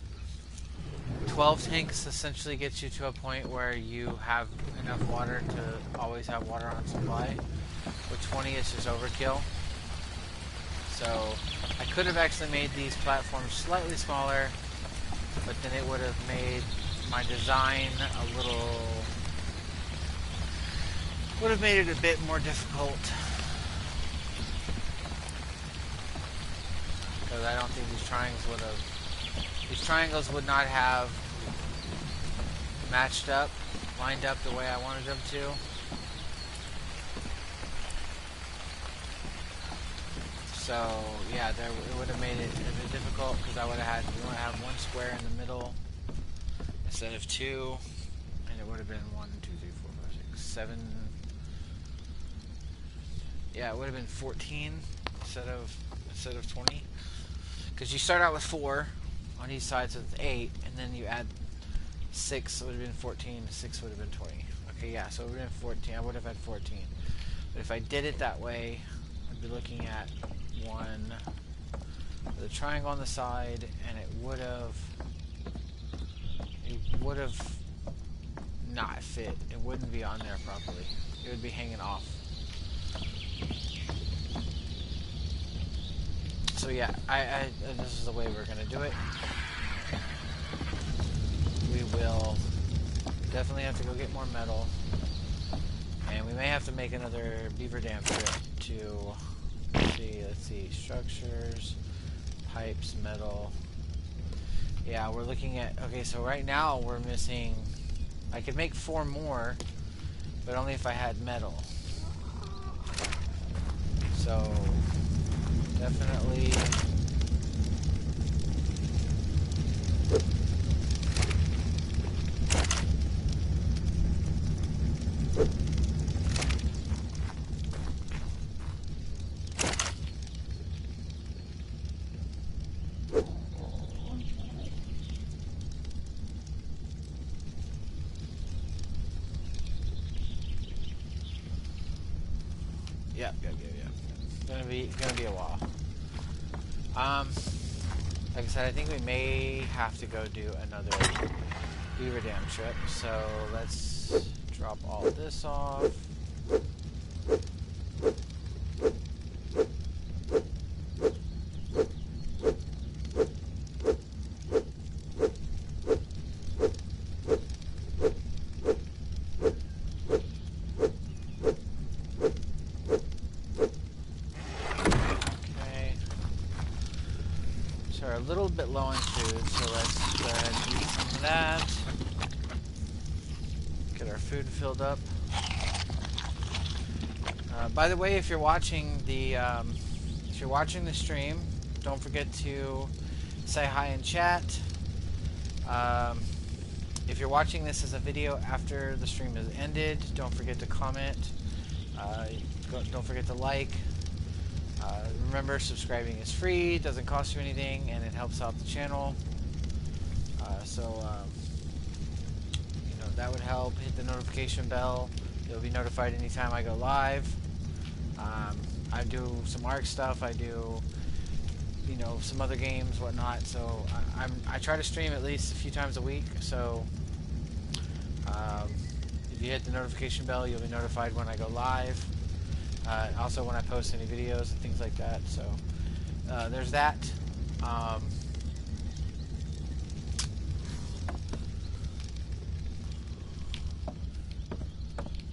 12 tanks essentially gets you to a point where you have enough water to always have water on supply. With 20 it's just overkill. So I could have actually made these platforms slightly smaller, but then it would have made my design a little, would have made it a bit more difficult. Because I don't think these triangles would not have matched up, lined up the way I wanted them to. So yeah, it would have made it a bit difficult because we would have one square in the middle instead of two, and it would have been 1, 2, 3, 4, 5, 6, 7. Yeah, it would have been 14 instead of 20. Because you start out with 4 on each side, so it's 8, and then you add 6, so it would have been 14, 6 would have been 20. Okay, yeah, so it would have been 14, I would have had 14. But if I did it that way, I'd be looking at one with a triangle on the side, and it would have not fit. It wouldn't be on there properly. It would be hanging off. So yeah, this is the way we're gonna do it. We will definitely have to go get more metal, and we may have to make another beaver dam trip to let's see, structures, pipes, metal. Yeah, we're looking at, okay, so right now we're missing, I could make 4 more, but only if I had metal. So definitely yeah. Gonna be a while. Like I said, I think we may have to go do another beaver dam trip. So let's drop all this off. A little bit low on food, so let's go ahead and eat some of that. Get our food filled up. By the way, if you're watching the stream, don't forget to say hi in chat. If you're watching this as a video after the stream has ended, don't forget to comment. Don't forget to like. Remember, subscribing is free, doesn't cost you anything, and it helps out the channel. That would help. Hit the notification bell. You'll be notified anytime I go live. I do some ARK stuff. I do, some other games, whatnot. So I try to stream at least a few times a week. So if you hit the notification bell, you'll be notified when I go live. Also when I post any videos and things like that. So there's that.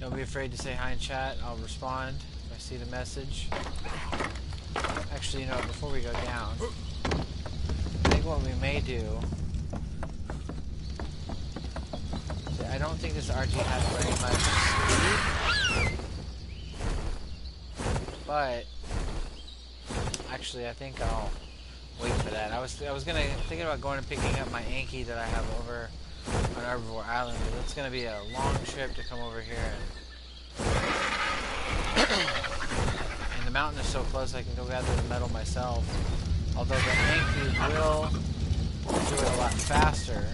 Don't be afraid to say hi in chat. I'll respond if I see the message. Actually, you know, before we go down, I think what we may do... See, I don't think this RG has very much speed. But... Actually, I think I'll wait for that. I was thinking about going and picking up my Anki that I have over on Herbivore Island, but it's gonna be a long trip to come over here, and the mountain is so close I can go gather the metal myself. Although the Anki will do it a lot faster.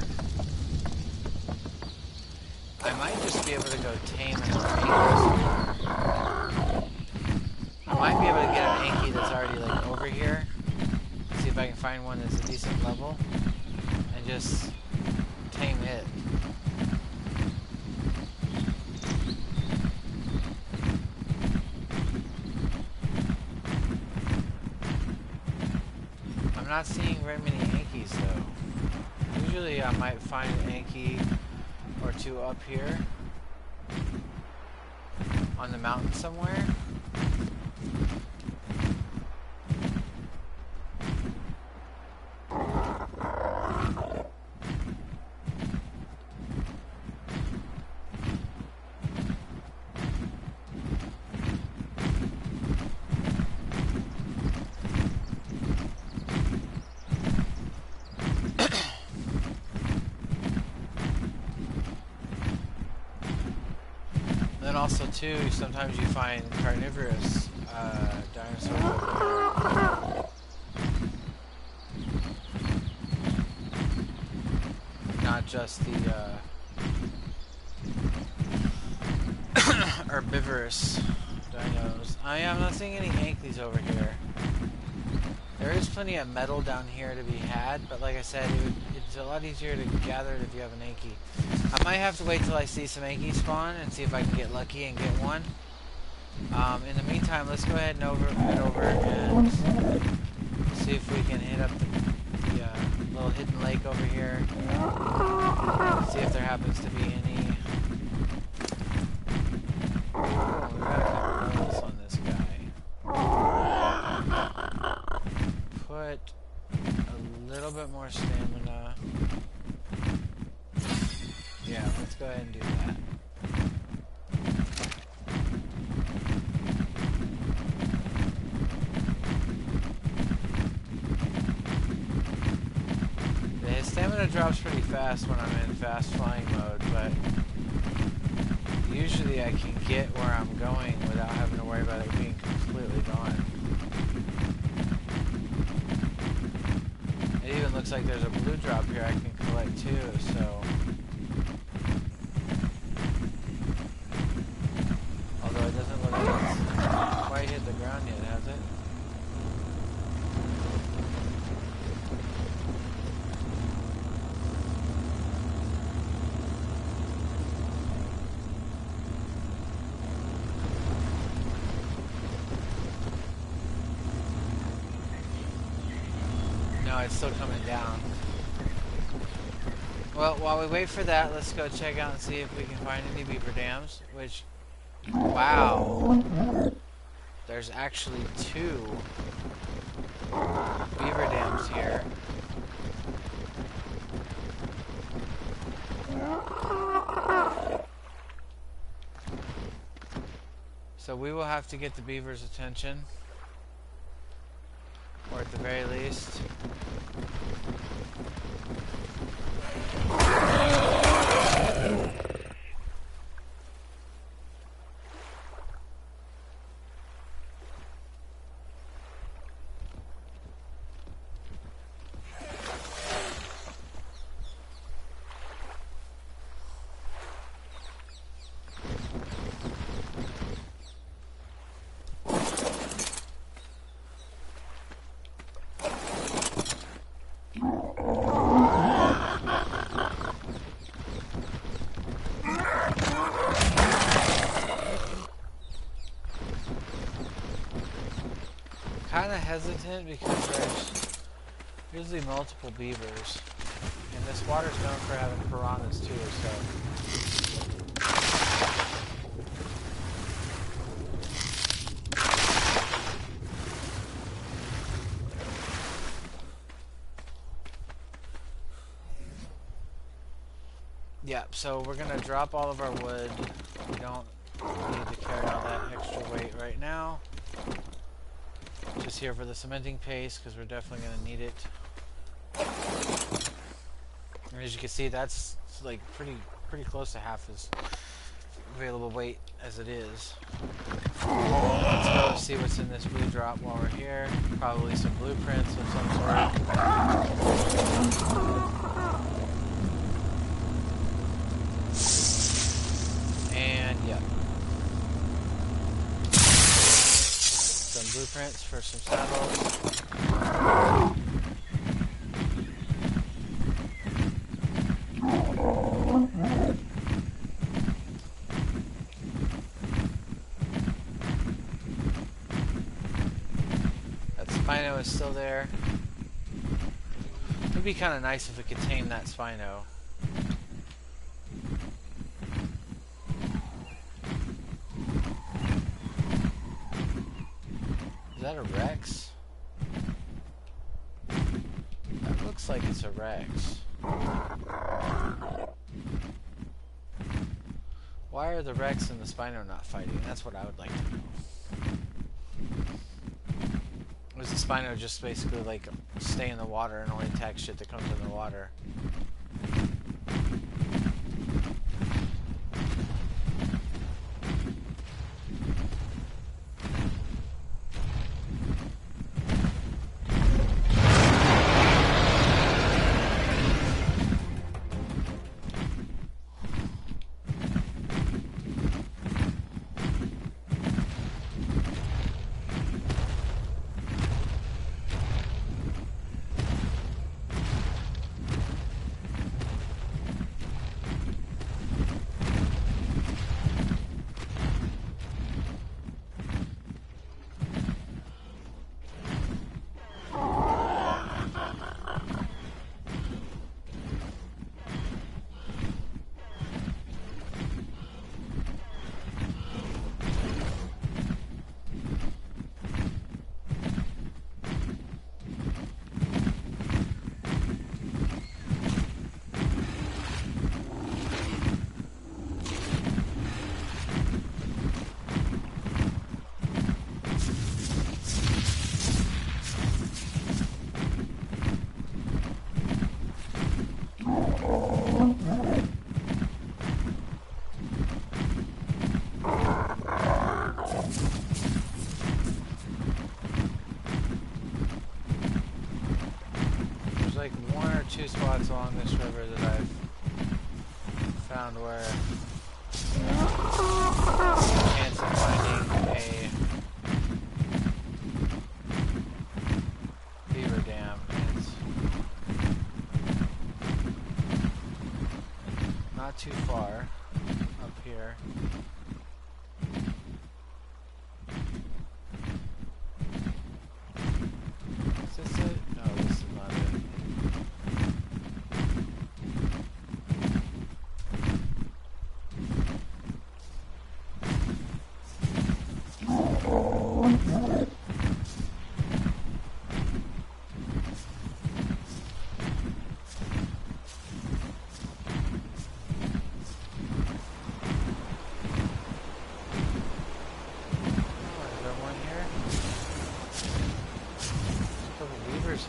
I might just be able to go tame another Anki. I might be able to get an Anki that's already like over here. See if I can find one that's a decent level and just tame it. I'm not seeing very many Ankis though. Usually I might find an Anki or two up here on the mountain somewhere. Also, too, sometimes you find carnivorous dinosaurs over here. Not just the herbivorous dinos. I'm not seeing any Ankies over here. There is plenty of metal down here to be had, but like I said, it's a lot easier to gather it if you have an Anki. I might have to wait till I see some Anki spawn and see if I can get lucky and get one. In the meantime, let's go ahead and head over and see if we can hit up the little hidden lake over here. See if there happens to be any... Oh, we got a couple levels on this guy. Put a little bit more stamina. Yeah, let's go ahead and do that. The stamina drops pretty fast when I'm in fast flying mode, but usually I can get where I'm going without having to worry about it being completely gone. It even looks like there's a blue drop here I can collect too, so... Although it doesn't look like it's quite hit the ground yet, has it? No, it's still coming down. Well, while we wait for that, let's go check out and see if we can find any beaver dams, which... Wow. There's actually 2 beaver dams here. So we will have to get the beaver's attention. Or at the very least... kind of hesitant because there's usually multiple beavers, and this water's known for having piranhas too, so... Yeah, so we're gonna drop all of our wood. We don't need to carry all that extra weight right now. Just here for the cementing paste because we're definitely gonna need it. And as you can see, that's like pretty close to half as available weight as it is. Let's go see what's in this blue drop while we're here. Probably some blueprints of some sort. And yeah. Some blueprints for some saddles. Spino is still there. It'd be kind of nice if it could tame that Spino. Is that a Rex? That looks like it's a Rex. Why are the Rex and the Spino not fighting? That's what I would like to know. Was the Spino just basically like stay in the water and only attack shit that comes in the water? Two spots along this river that I've found where chance of finding a beaver dam, and it's not too far up here. Is this it? No, this is not it.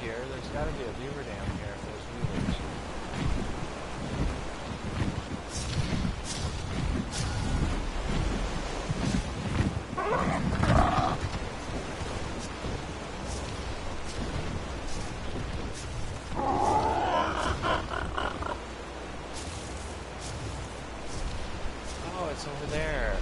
Here. There's got to be a beaver dam here if there's beavers. Oh, it's over there.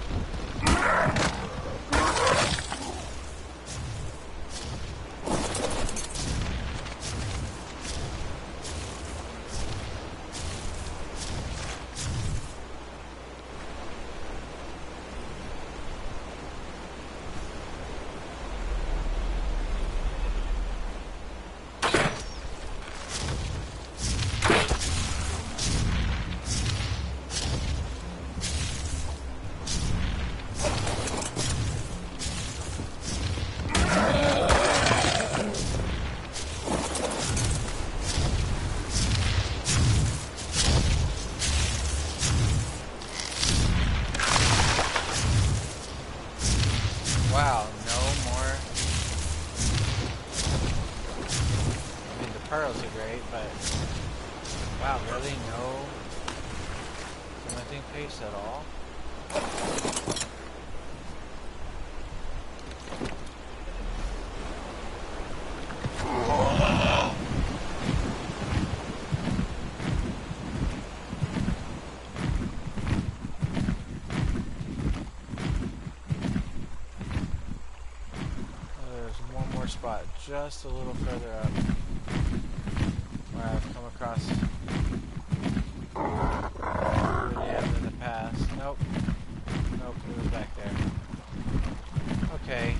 Wow, no more. I mean, the pearls are great, but wow, really no cementing paste at all? Spot just a little further up where I've come across blue dams in the past. Nope. Nope, it was back there. Okay.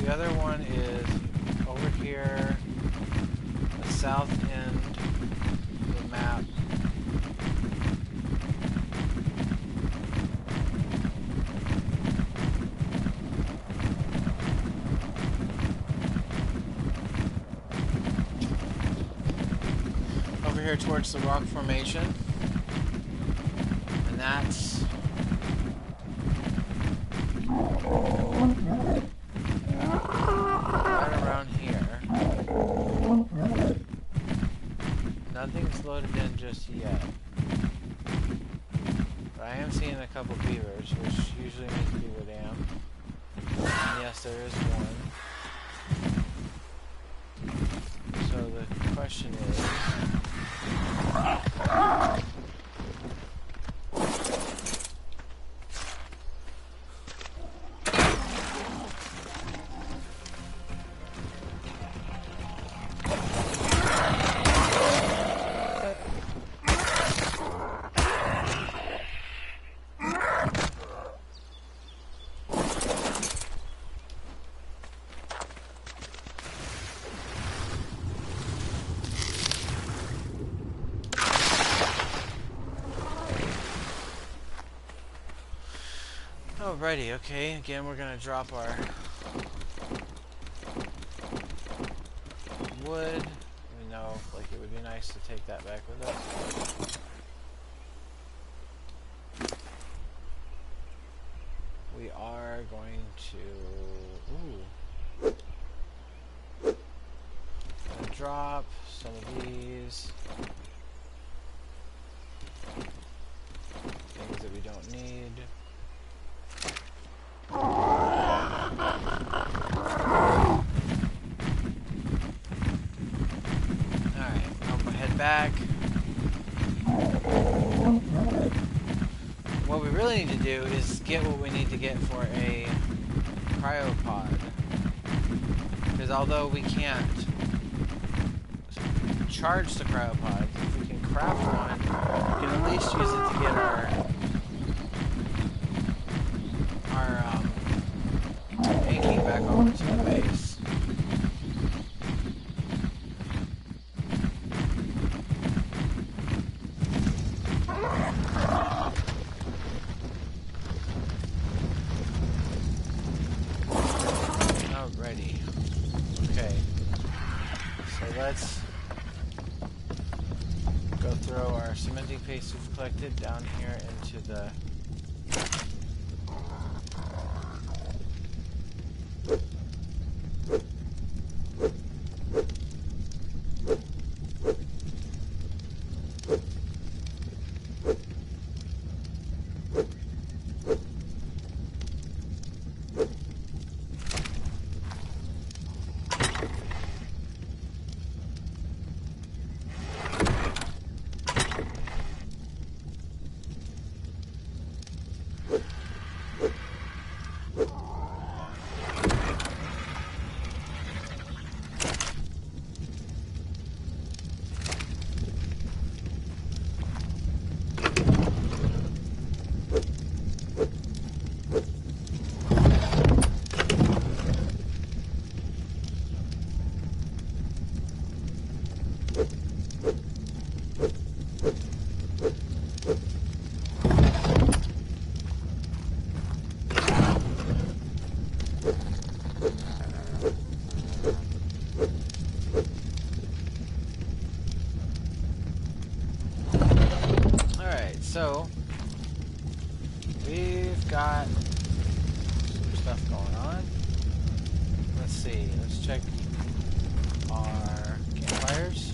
The other one is over here, the south end of the map. Here towards the rock formation, and that's right around here. Nothing's loaded in just yet, but I am seeing a couple beavers, which usually means beaver dam. And yes, there is one. So the question is, alrighty, okay, again we're gonna drop our wood. We know, like, it would be nice to take that back with us. We are going to gonna drop some of these things that we don't need. Back. What we really need to do is get what we need to get for a cryopod. Because although we can't charge the cryopod, if we can craft one, we can at least use it to get our tanking back over to the base. Let's go throw our cementing paste we've collected down here into the so we've got some stuff going on. Let's see. Let's check our campfires.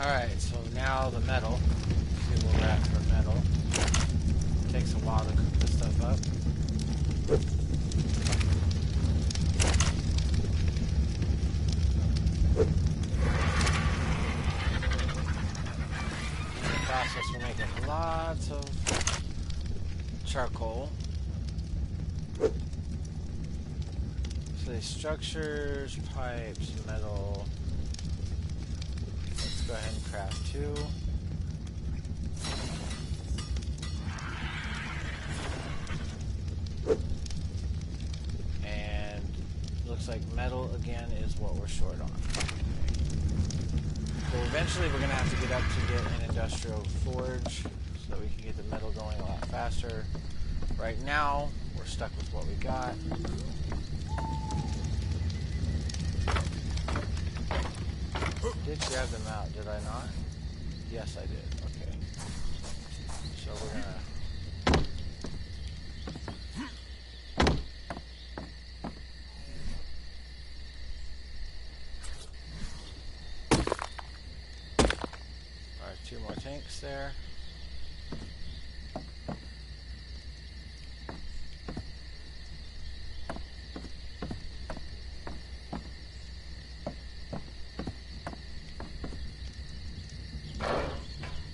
Alright, so now the metal. See where we're at for metal. Takes a while to cook this stuff up. In the process, we're making lots of charcoal. So these structures, pipes, metal. Let's go ahead and craft 2. And looks like metal again is what we're short on. So eventually we're going to have to get up to get an industrial forge so that we can get the metal going a lot faster. Right now, we're stuck with what we got. Did grab them out, did I not? Yes, I did. Okay. So we're gonna... Alright, 2 more tanks there.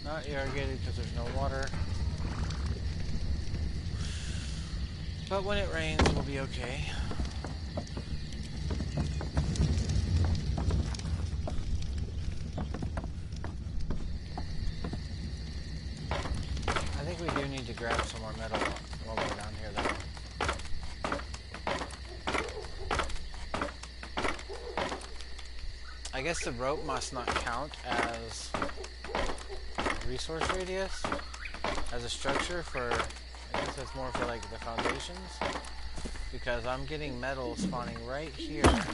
Not irrigated because there's no water. But when it rains, we'll be okay. I think we do need to grab some more metal while we're down here, though. I guess the rope must not count as resource radius as a structure for, I guess that's more for like the foundations, because I'm getting metal spawning right here at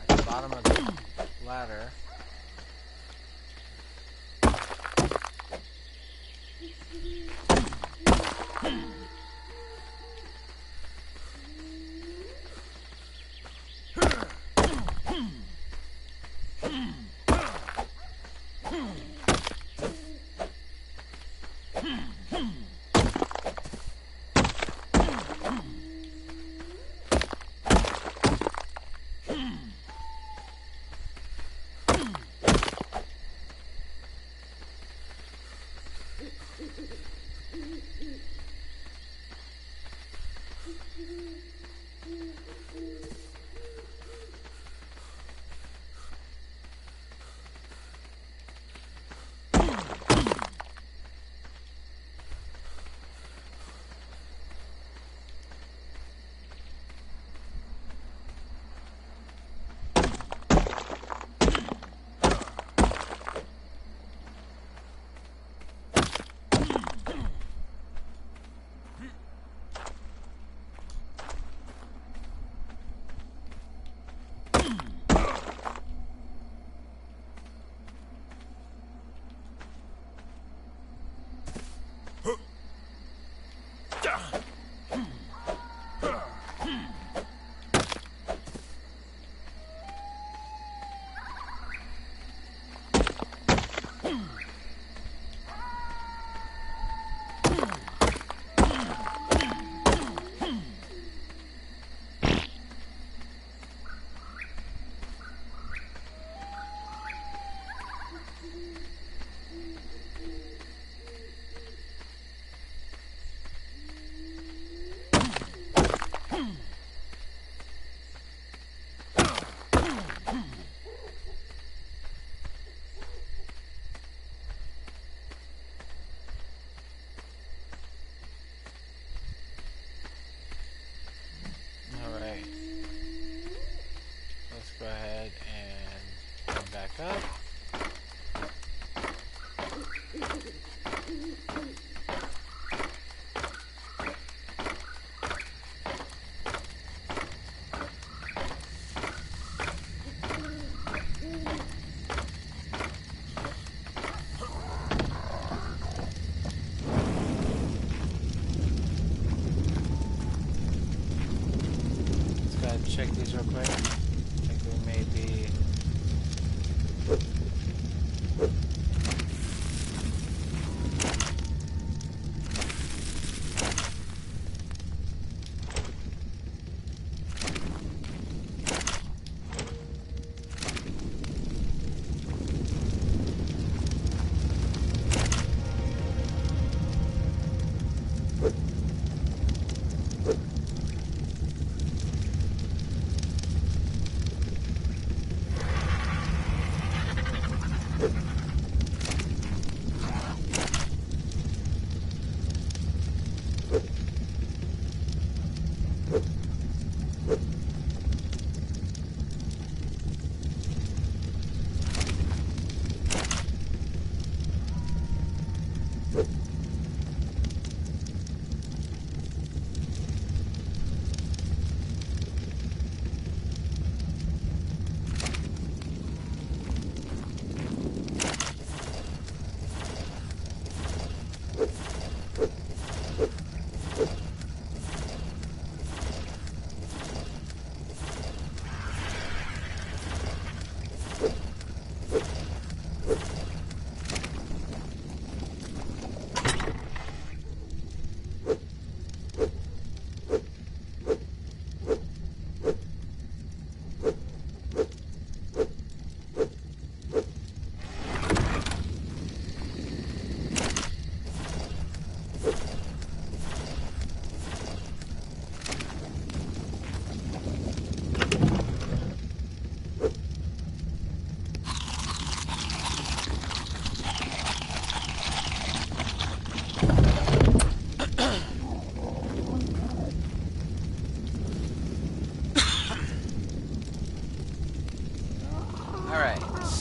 the bottom of the ladder. Alright. Let's go ahead and come back up. Check these real quick. I think we may be...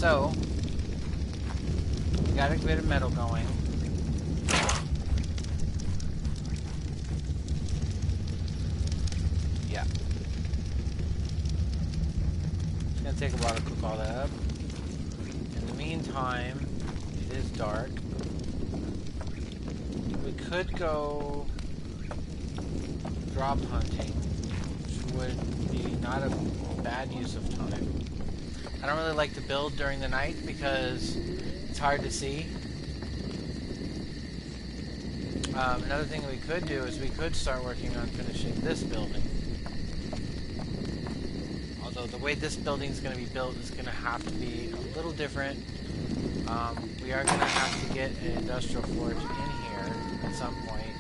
So, we got a bit of metal going. Yeah. It's gonna take a while to cook all that up. In the meantime, it is dark. We could go drop hunting, which would be not a bad use of time. I don't really like to build during the night because it's hard to see. Another thing we could do is we could start working on finishing this building. Although the way this building is going to be built is going to have to be a little different. We are going to have to get an industrial forge in here at some point.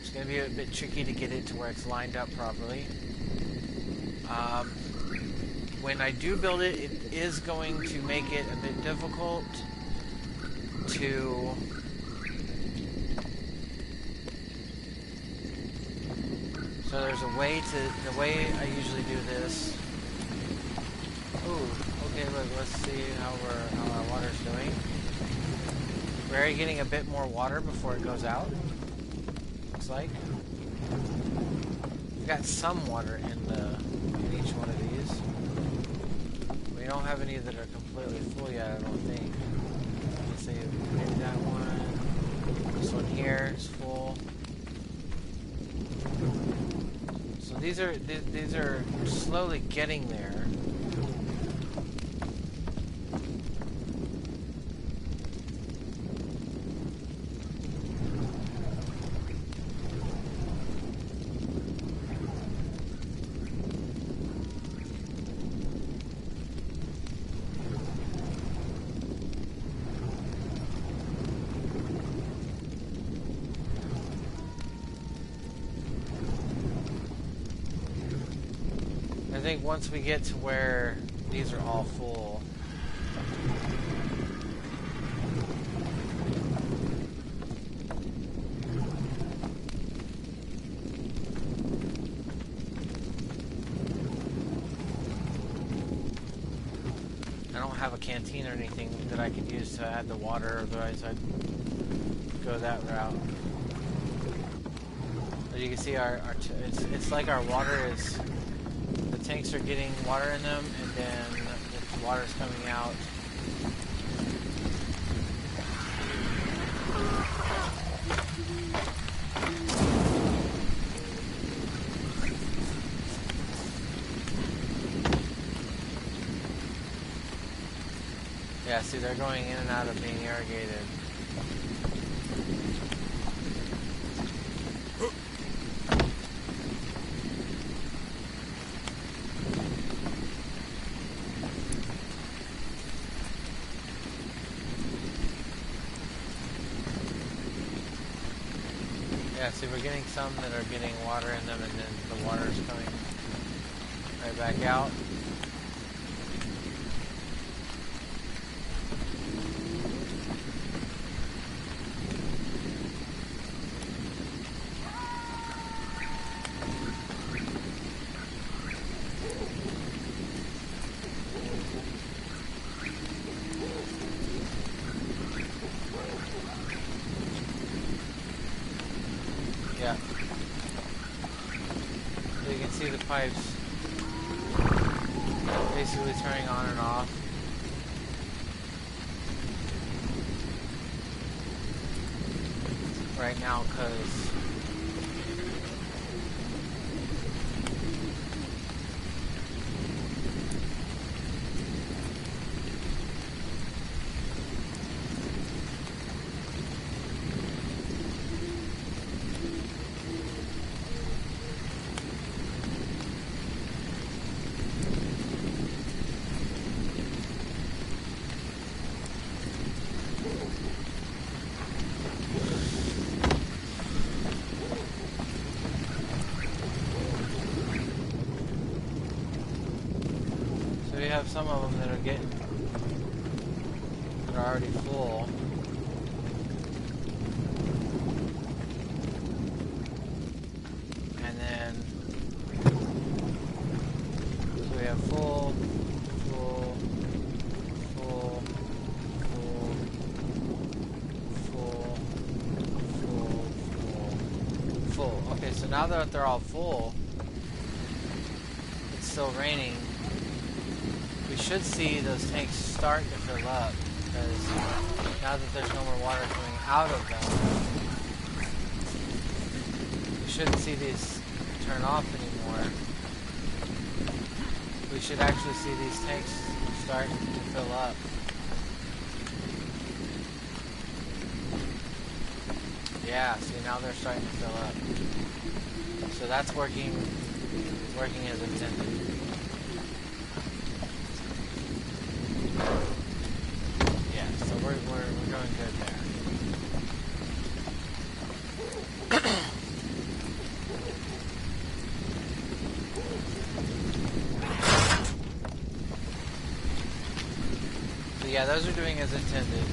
It's going to be a bit tricky to get it to where it's lined up properly. When I do build it, it is going to make it a bit difficult to so there's a way to, the way I usually do this. Ooh, okay, look, let's see how our water's doing. We're already getting a bit more water before it goes out, looks like. We've got some water in each one of these. We don't have any that are completely full yet, I don't think. Let's see, maybe that one. This one here is full. So these are slowly getting there. I think once we get to where these are all full, I don't have a canteen or anything that I could use to add the water, otherwise I'd go that route. As you can see, it's like our water is, the tanks are getting water in them, and then the water's coming out. Yeah, see, they're going in and out of being irrigated. Yeah, see, we're getting some that are getting water in them, and then the water's coming right back out. Yeah. So you can see the pipes basically turning on and off. Right now, because we have some of them that are already full. And then so we have full, full, full, full, full, full, full, full. Okay, so now that they're all full, it's still raining. We should see those tanks start to fill up, because now that there's no more water coming out of them, we shouldn't see these turn off anymore. We should actually see these tanks start to fill up. Yeah, see, now they're starting to fill up. So that's working as intended. We're doing good there. Yeah, those are doing as intended.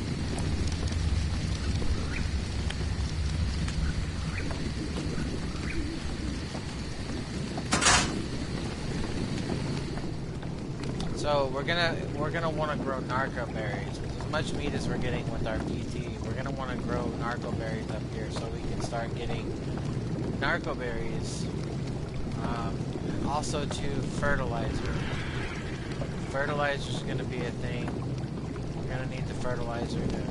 So we're gonna want to grow narco berries. With as much meat as we're getting with our PT, we're gonna want to grow narco berries up here so we can start getting narco berries. Also to fertilizer. Fertilizer is gonna be a thing. We're gonna need the fertilizer to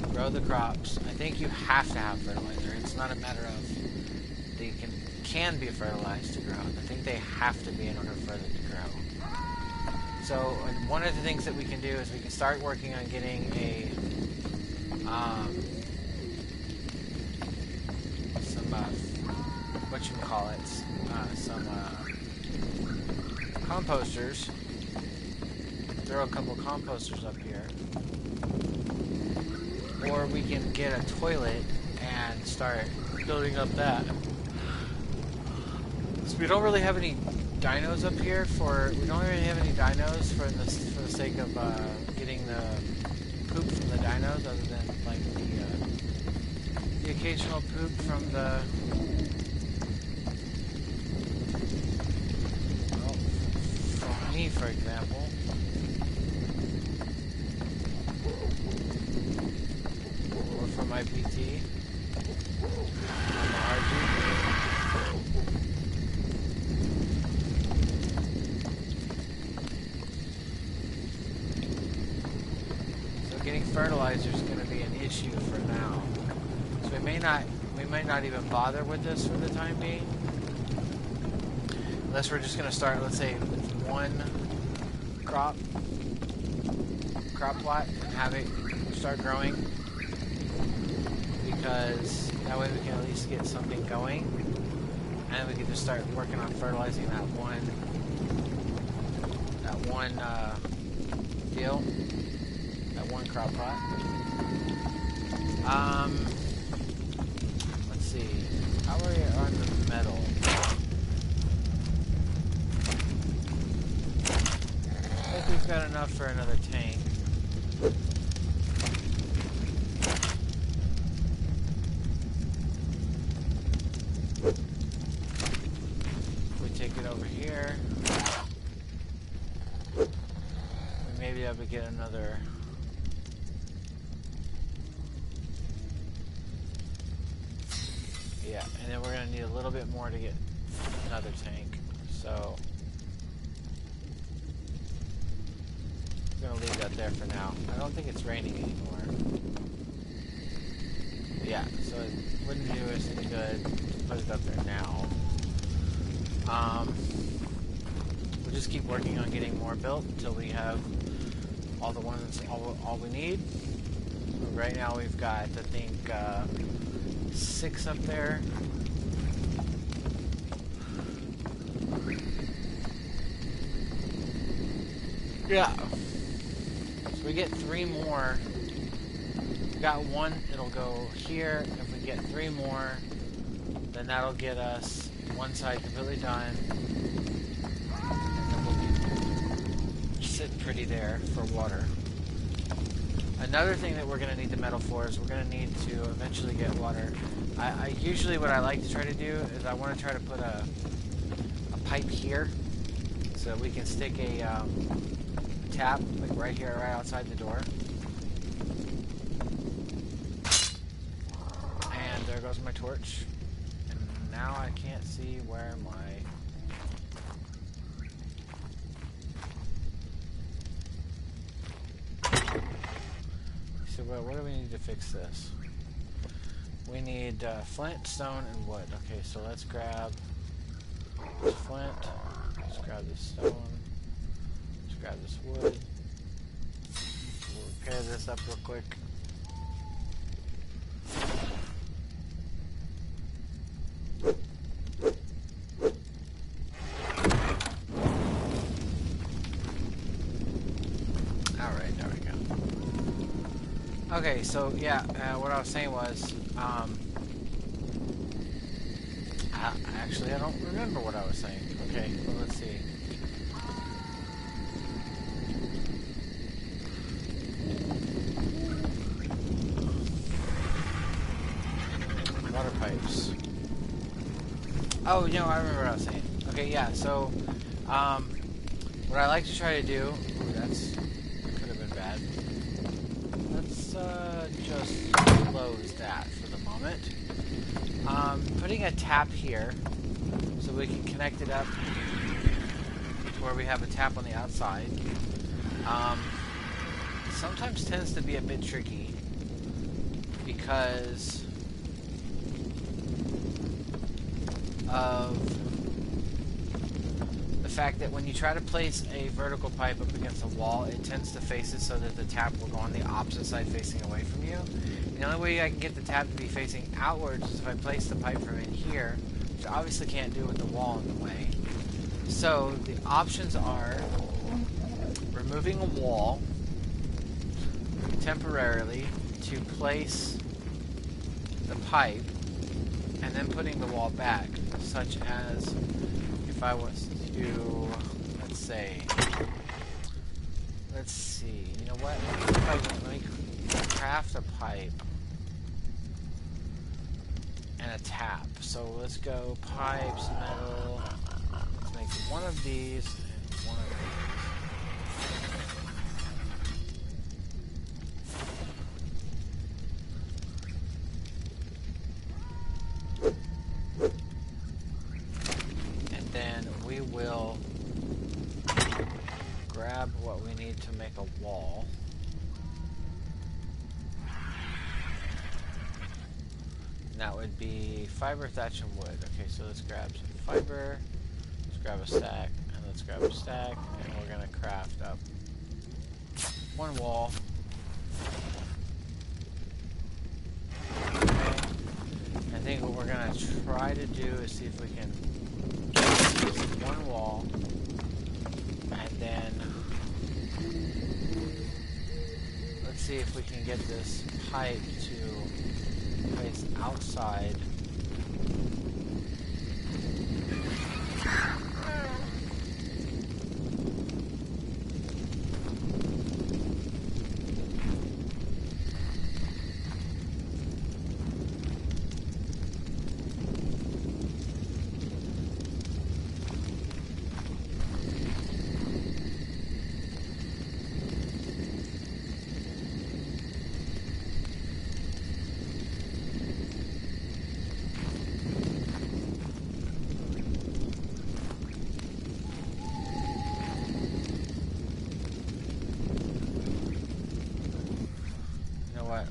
grow the crops. I think you have to have fertilizer. It's not a matter of they can be fertilized to grow. I think they have to be in order for them to grow. So one of the things that we can do is we can start working on getting a some composters. Throw a couple composters up here, or we can get a toilet and start building up that. So we don't really have any dinos up here we don't really have any dinos for the sake of getting the poop from the dinos, other than like the occasional poop from the from me, for example. Or from my PT. From the RG. Getting fertilizer is going to be an issue for now, so we might not even bother with this for the time being, unless we're just going to start, let's say, with one crop plot and have it start growing, because that way we can at least get something going, and we can just start working on fertilizing that one deal. One crop pot. Let's see. How are we on the metal? I think we've got enough for another tank. We take it over here. We may be able to get another. Yeah, and then we're going to need a little bit more to get another tank. So I'm going to leave that there for now. I don't think it's raining anymore. Yeah, so it wouldn't do us any good to put it up there now. We'll just keep working on getting more built until we have all the ones, all we need. Right now we've got, I think, 6 up there. Yeah. So we get 3 more. We got 1, it'll go here. If we get 3 more, then that'll get us one side completely done. And then we'll be sitting pretty there for water. Another thing that we're going to need the metal for is we're going to need to eventually get water. I usually what I like to try to do is I want to try to put a pipe here so we can stick a tap like right here, right outside the door. And there goes my torch. And now I can't see where my... So what do we need to fix this? We need flint, stone, and wood. Okay, so let's grab this flint. Let's grab this stone. Let's grab this wood. We'll repair this up real quick. Alright, there we go. Okay, so yeah, what I was saying was, actually I don't remember what I was saying. Okay, well let's see. Oh, you know, I remember what I was saying. Okay, yeah, so, what I like to try to do... Ooh, that could have been bad. Let's, just close that for the moment. Putting a tap here, so we can connect it up to where we have a tap on the outside. Sometimes tends to be a bit tricky, because of the fact that when you try to place a vertical pipe up against a wall, it tends to face it so that the tap will go on the opposite side facing away from you. And the only way I can get the tap to be facing outwards is if I place the pipe from in here, which I obviously can't do with the wall in the way. So the options are removing a wall temporarily to place the pipe and then putting the wall back, such as if I was to, let's see, you know what, let me craft a pipe and a tap. So let's go pipes, metal, let's make one of these and one of these. Will grab what we need to make a wall. And that would be fiber, thatch, and wood. Okay, so let's grab some fiber, let's grab a stack, and let's grab a stack, and we're going to craft up one wall. Okay. I think what we're going to try to do is see if we can one wall, and then let's see if we can get this pipe to place outside.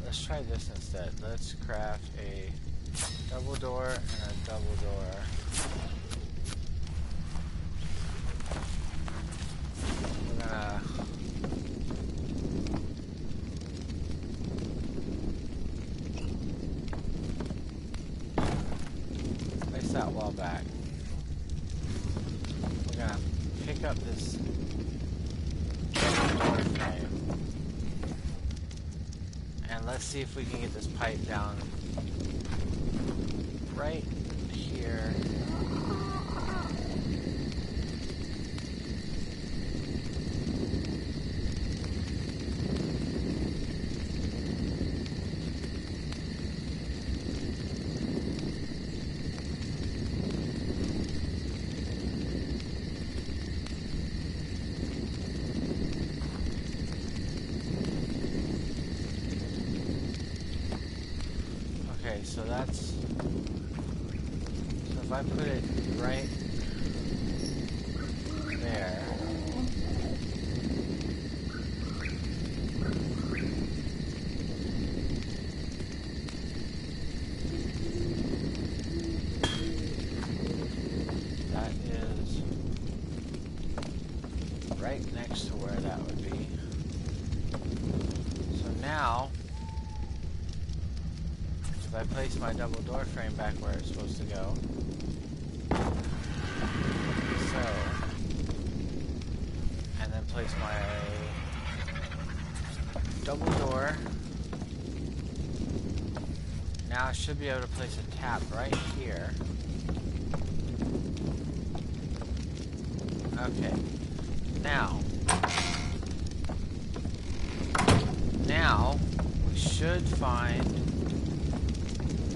Let's try this instead. Let's craft a double door and a double door. We're gonna place that wall back. We're gonna pick up this double door frame. And let's see if we can get this pipe down right here. So that's, so if I put it right there, that is right next to where that would be. So now, if I place my double door frame back where it's supposed to go, so, and then place my double door, now I should be able to place a tap right here. Okay, now we should find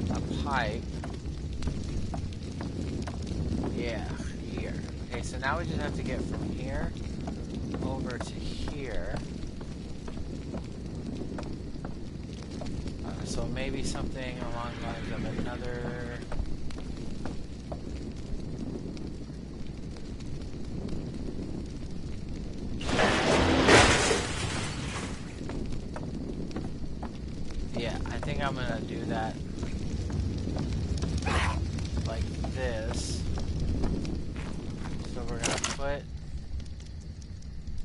a pipe Yeah, here. Okay, so now we just have to get from here over to here. So maybe something along the lines of another... Yeah, I think I'm gonna do that like this. So we're gonna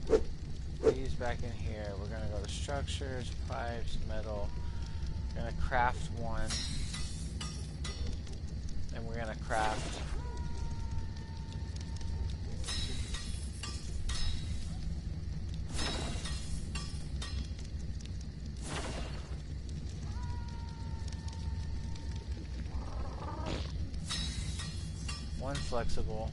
put these back in here. We're gonna go to structures, pipes, metal. We're gonna craft one. And we're gonna craft one flexible.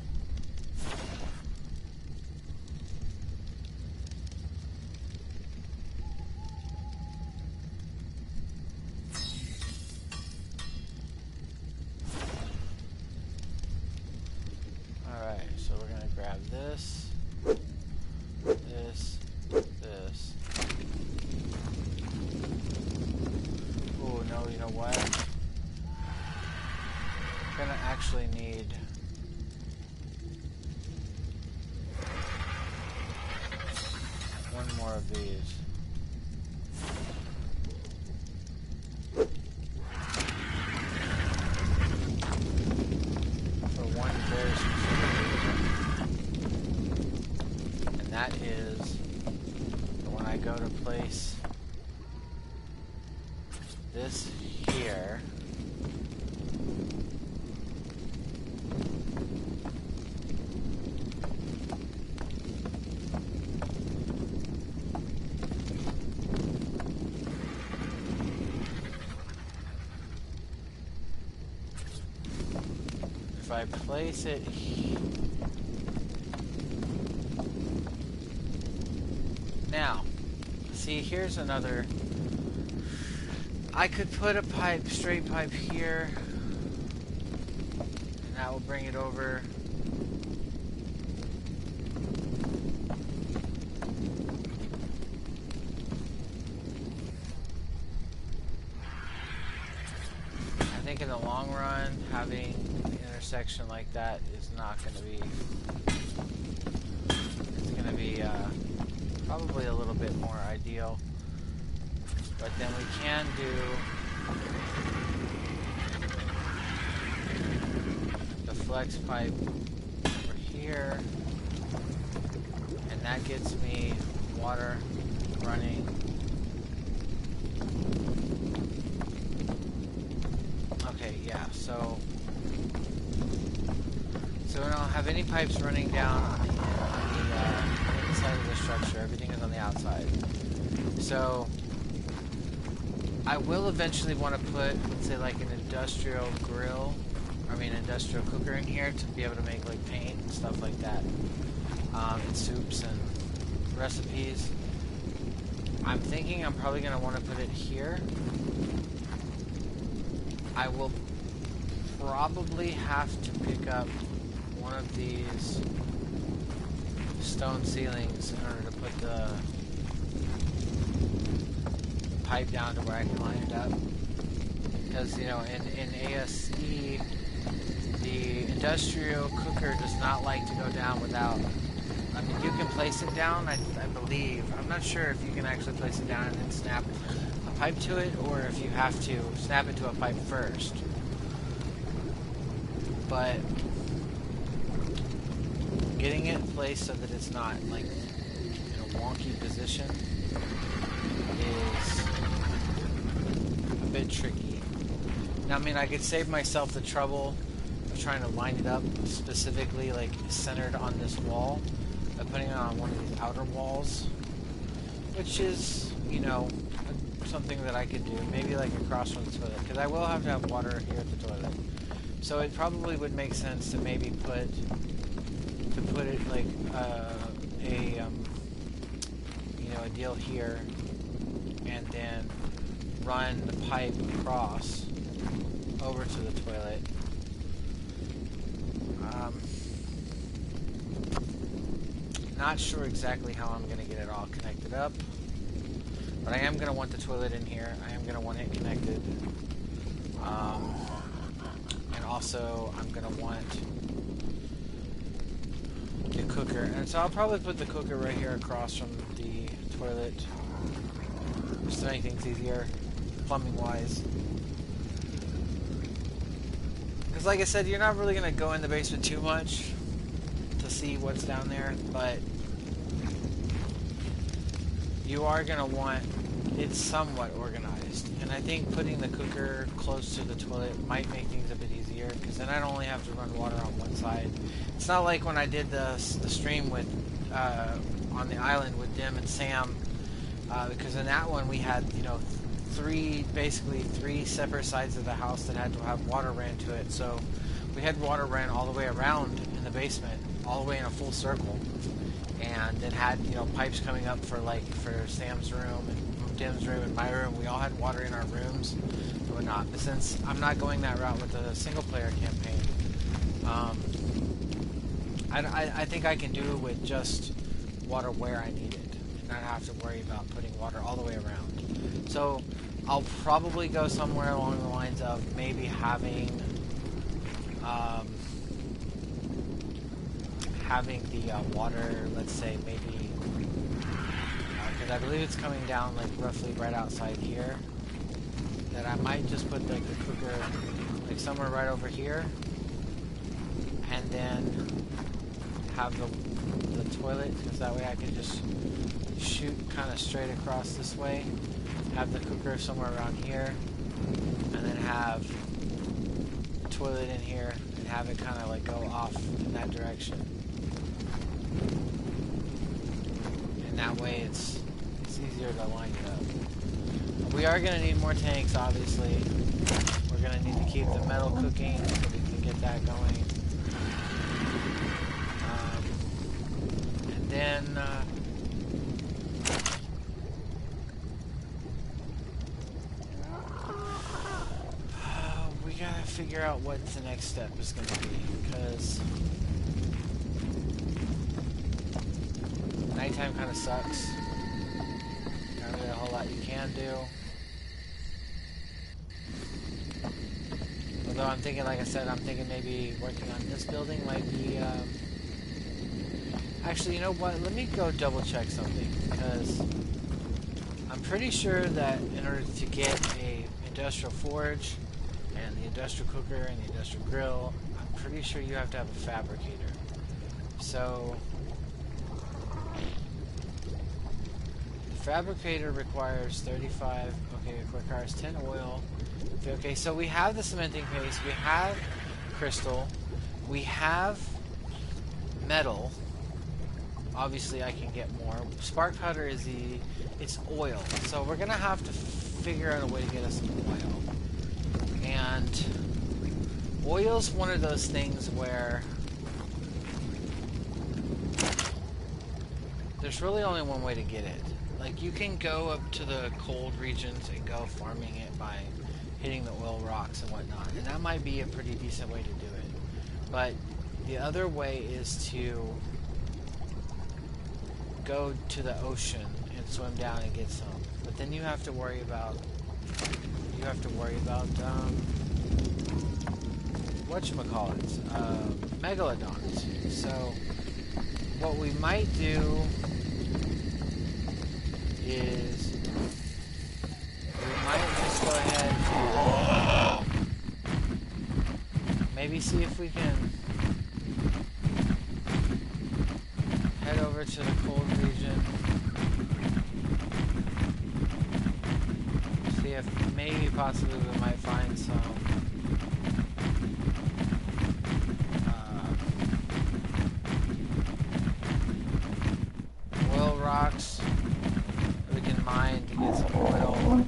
Alright, so we're gonna grab this, this, this. Oh no, you know what? I'm gonna actually need one more of these. For one very specific reason. And that is when I go to place this here, if I place it here. Now, see, here's another. I could put a pipe, straight pipe here, and that will bring it over. I think in the long run, having an intersection like that is not going to be. It's going to be probably a little bit more ideal. But then we can do the flex pipe over here, and that gets me water running. Okay, yeah, so we don't have any pipes running down on the inside of the structure. Everything is on the outside. So I will eventually want to put, let's say, like an industrial grill, industrial cooker in here to be able to make like paint and stuff like that, and soups and recipes. I'm thinking I'm probably going to want to put it here. I will probably have to pick up one of these stone ceilings in order to put the pipe down to where I can line it up, because in ASE the industrial cooker does not like to go down without, you can place it down, I believe. I'm not sure if you can actually place it down and then snap a pipe to it, or if you have to snap it to a pipe first. But getting it placed so that it's not like in a wonky position is a bit tricky. Now, I could save myself the trouble of trying to line it up specifically, like centered on this wall, by putting it on one of these outer walls, which is, something that I could do, maybe like across from the toilet, because I will have to have water here at the toilet. So it probably would make sense to maybe put it like a deal here, and then run the pipe across over to the toilet. Not sure exactly how I'm going to get it all connected up, but I am going to want the toilet in here. I am going to want it connected. And also, I'm going to want the cooker. And so I'll probably put the cooker right here across from the toilet, just to make things easier, plumbing-wise. Because like I said, you're not really going to go in the basement too much to see what's down there, but you are going to want it somewhat organized. And I think putting the cooker close to the toilet might make things a bit easier, because then I don't only have to run water on one side. It's not like when I did the stream with on the island with Dim and Sam, because in that one we had, you know, basically three separate sides of the house that had to have water ran to it. So we had water ran all the way around in the basement, all the way in a full circle, and then had, you know, pipes coming up for Sam's room and Dim's room and my room. We all had water in our rooms and whatnot. But since I'm not going that route with the single player campaign, I think I can do it with just water where I need it and not have to worry about putting water all the way around. So I'll probably go somewhere along the lines of maybe having the water, let's say maybe, because I believe it's coming down like roughly right outside here, that I might just put like the cooker like somewhere right over here, and then have the toilet, because that way I can just shoot kind of straight across this way, have the cooker somewhere around here, and then have the toilet in here, and have it kind of like go off in that direction. And that way it's easier to line it up. We are going to need more tanks, obviously. We're going to need to keep the metal cooking so we can get that going. And then we got to figure out what the next step is going to be, because nighttime kind of sucks. Not really a whole lot you can do. Although I'm thinking, like I said, I'm thinking maybe working on this building might be... Actually, you know what? Let me go double check something, because I'm pretty sure that in order to get a industrial forge and the industrial cooker and the industrial grill, I'm pretty sure you have to have a fabricator. So fabricator requires 35, okay, it requires 10 oil. Okay, so we have the cementing paste, we have crystal, we have metal. Obviously I can get more. Spark powder is it's oil. So we're gonna have to figure out a way to get us some oil. And oil's one of those things where there's really only one way to get it. Like, you can go up to the cold regions and go farming it by hitting the oil rocks and whatnot, and that might be a pretty decent way to do it. But the other way is to go to the ocean and swim down and get some. But then you have to worry about whatchamacallits, megalodons. So what we might do is we might just go ahead and maybe see if we can head over to the cold region, see if maybe possibly we might find some oil rocks we can mine to get some oil.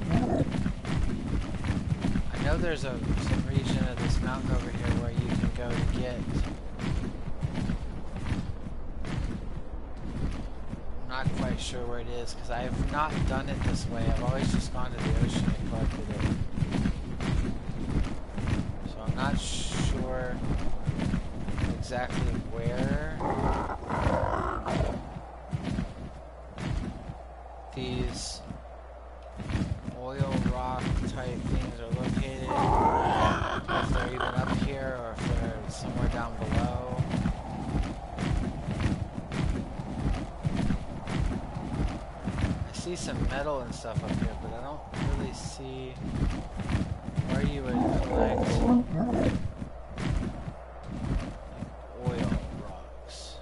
I know there's some region of this mountain over here where you can go to get. I'm not quite sure where it is because I have not done it this way. I've always just gone to the ocean and collected it. So I'm not sure exactly where these oil rock type things are located, if they're even up here or if they're somewhere down below. I see some metal and stuff up here, but I don't really see where you would collect oil rocks.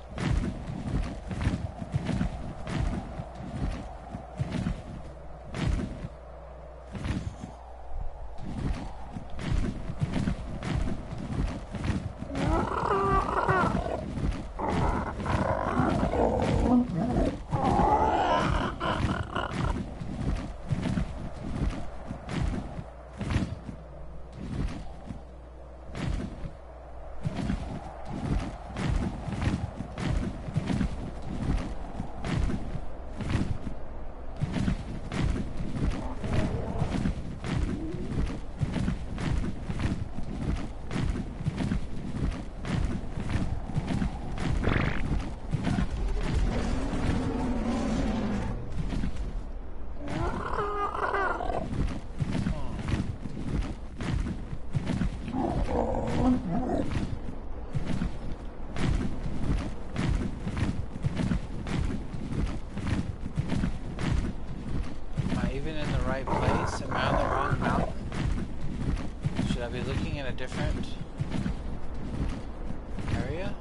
Right place? Am I on the wrong mountain? Should I be looking at a different area?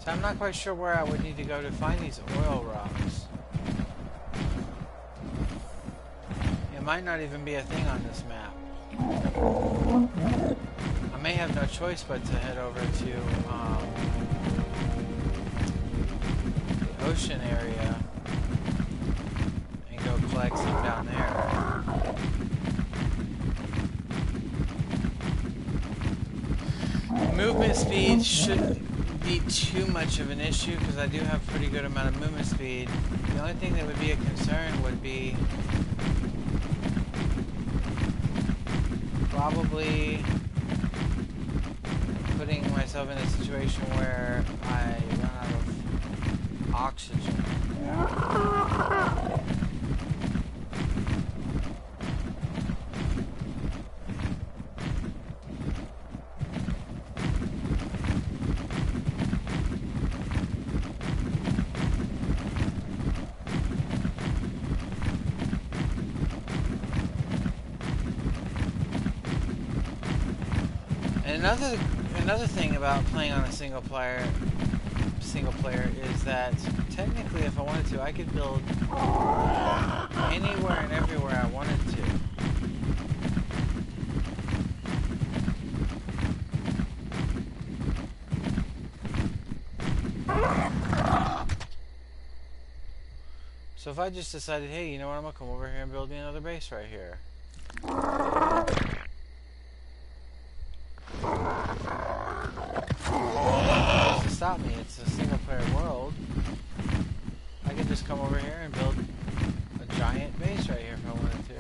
So I'm not quite sure where I would need to go to find these oil rocks. It might not even be a thing on this map. I may have no choice but to head over to the ocean area and go collect some down there. Movement speed shouldn't be too much of an issue because I do have a pretty good amount of movement speed. The only thing that would be a concern would be probably putting myself in a situation where I run out of oxygen. Another thing about playing on a single player is that technically, if I wanted to, I could build anywhere and everywhere I wanted to. So if I just decided, hey, you know what, I'm going to come over here and build me another base right here. To stop me, it's a single player world. I could just come over here and build a giant base right here if I wanted to.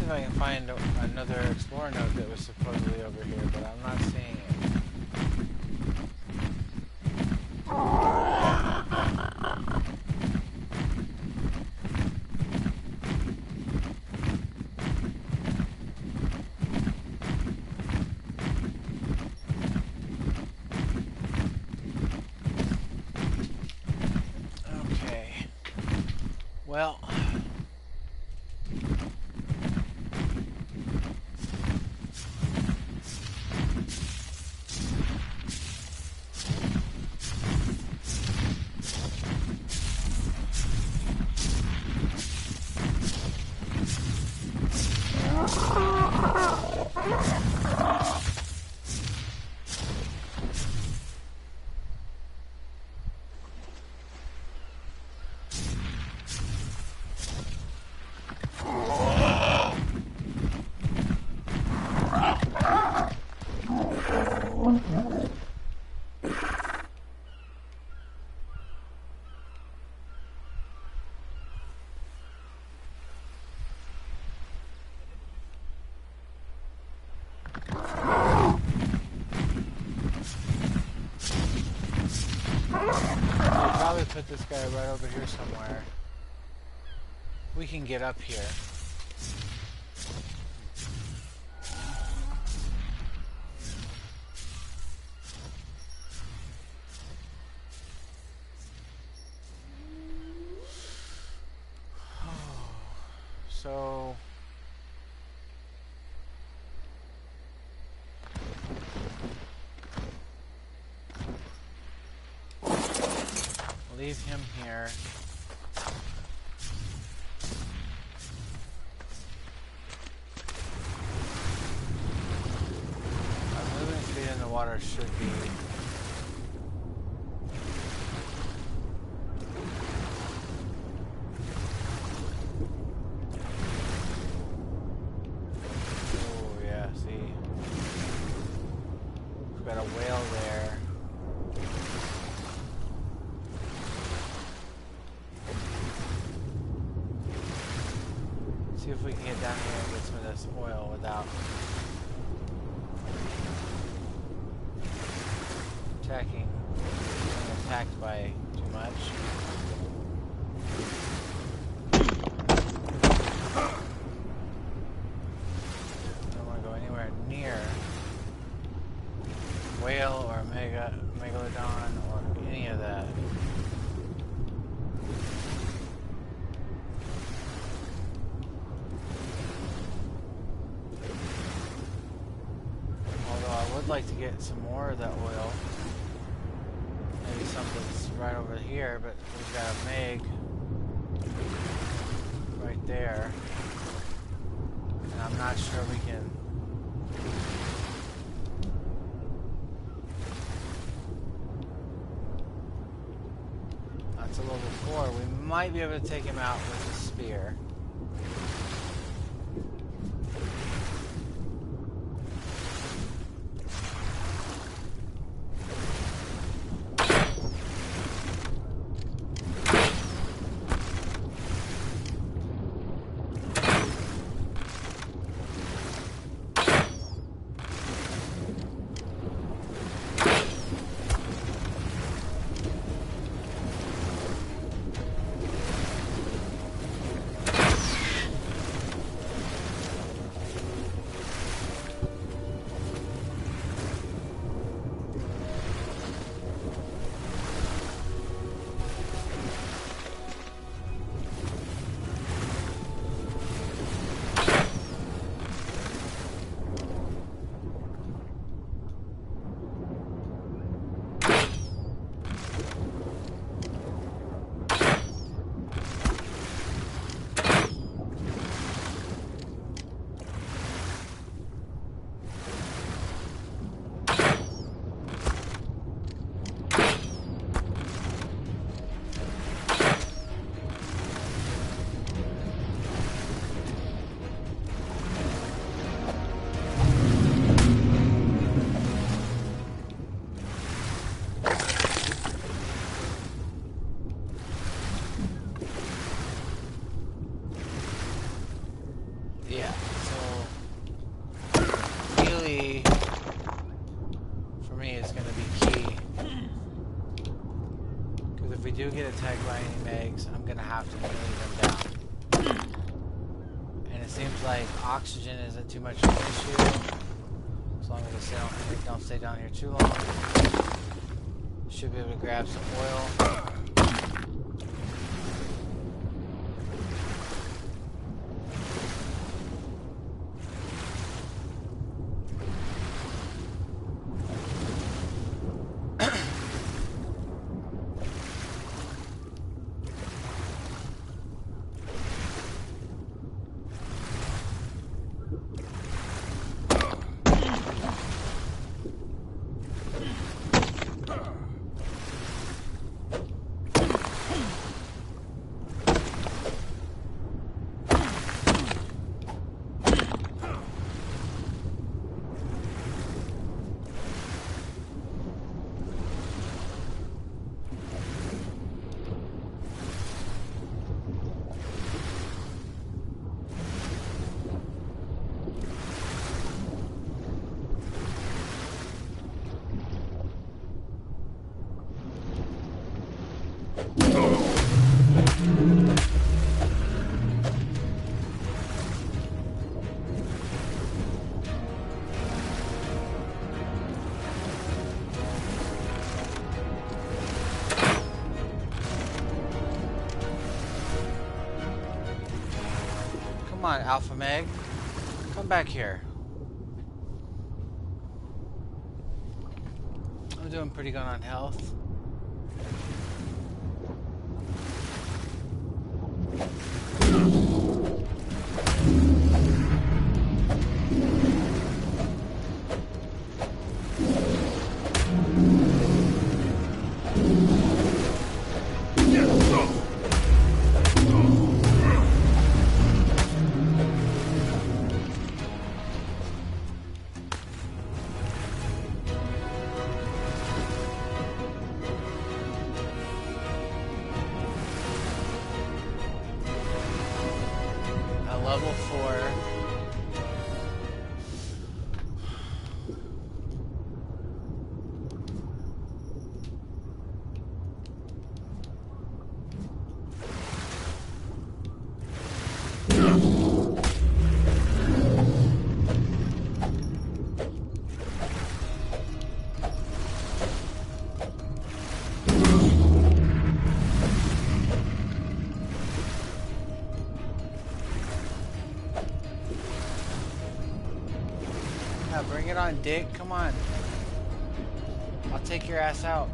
I can find another explorer node that was supposedly over here, but I'm not seeing it. Okay. Well... probably put this guy right over here somewhere. We can get up here. So leave him here. Our moving speed in the water should be if we can get down here and get some of this oil without being attacked by too much. I don't want to go anywhere near whale or megalodon or any of that. I'd like to get some more of that oil. Maybe something's right over here, but we've got a Meg right there. And I'm not sure we can. That's a level 4. We might be able to take him out with a spear. Get attacked by any Megs, I'm gonna have to melee them down. And it seems like oxygen isn't too much of an issue. As long as they don't stay down here too long. Should be able to grab some oil. Come on, Alpha Meg. Come back here. I'm doing pretty good on health. Level 4. Yeah, bring it on, Dick. Come on. I'll take your ass out.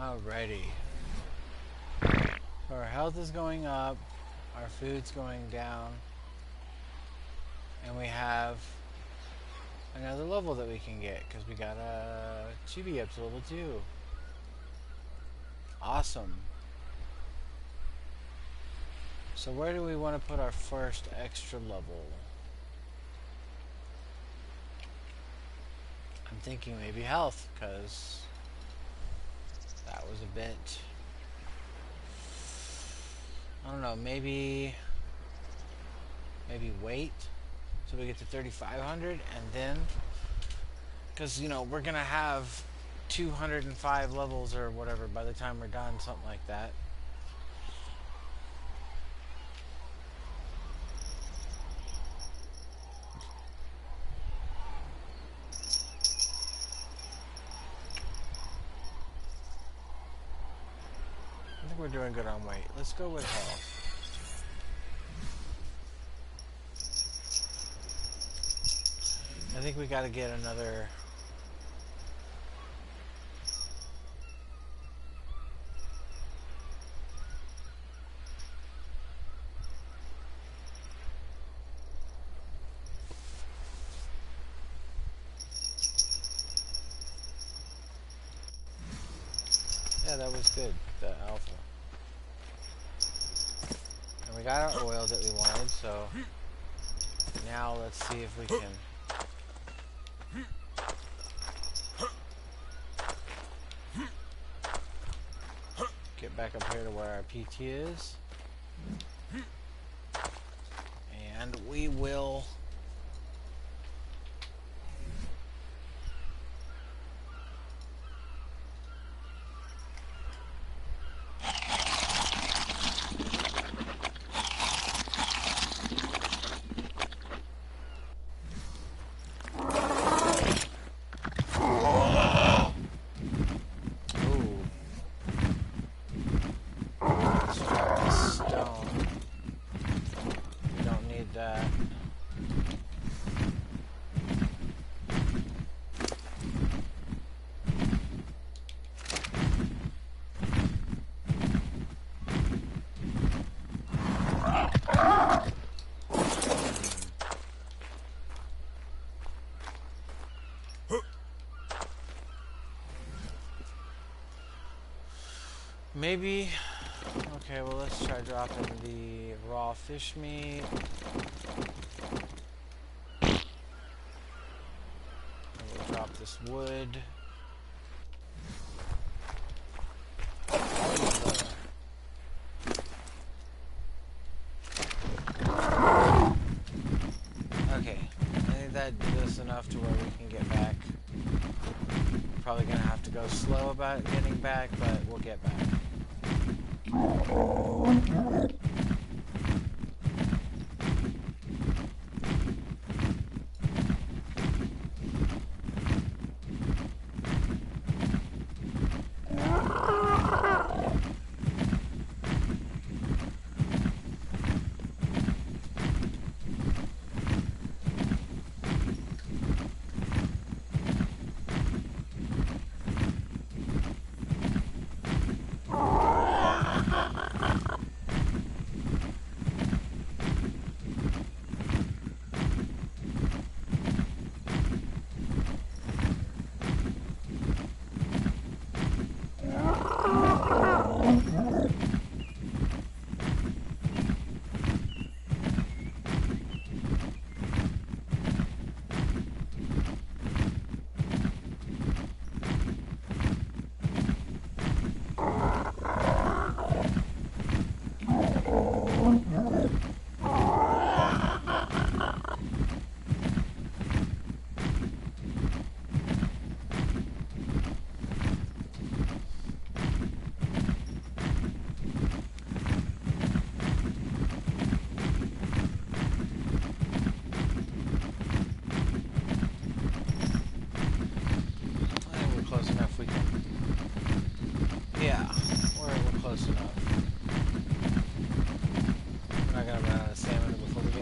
Alrighty. So our health is going up, our food's going down, and we have another level that we can get because we got a chibi up to level 2. Awesome. So where do we want to put our first extra level? I'm thinking maybe health, because that was a bit, I don't know, maybe weight, so we get to 3,500, and then, because, you know, we're gonna have 205 levels or whatever by the time we're done, something like that. I think we're doing good on weight. Let's go with health. I think we got to get another. Yeah, that was good, the alpha. And we got our oil that we wanted, so now let's see if we can get back up here to where our PT is. And we will Maybe. Okay, well, let's try dropping the raw fish meat. And we'll drop this wood. Okay, I think that did us enough to where we can get back. Probably gonna have to go slow about getting back, but we'll get back.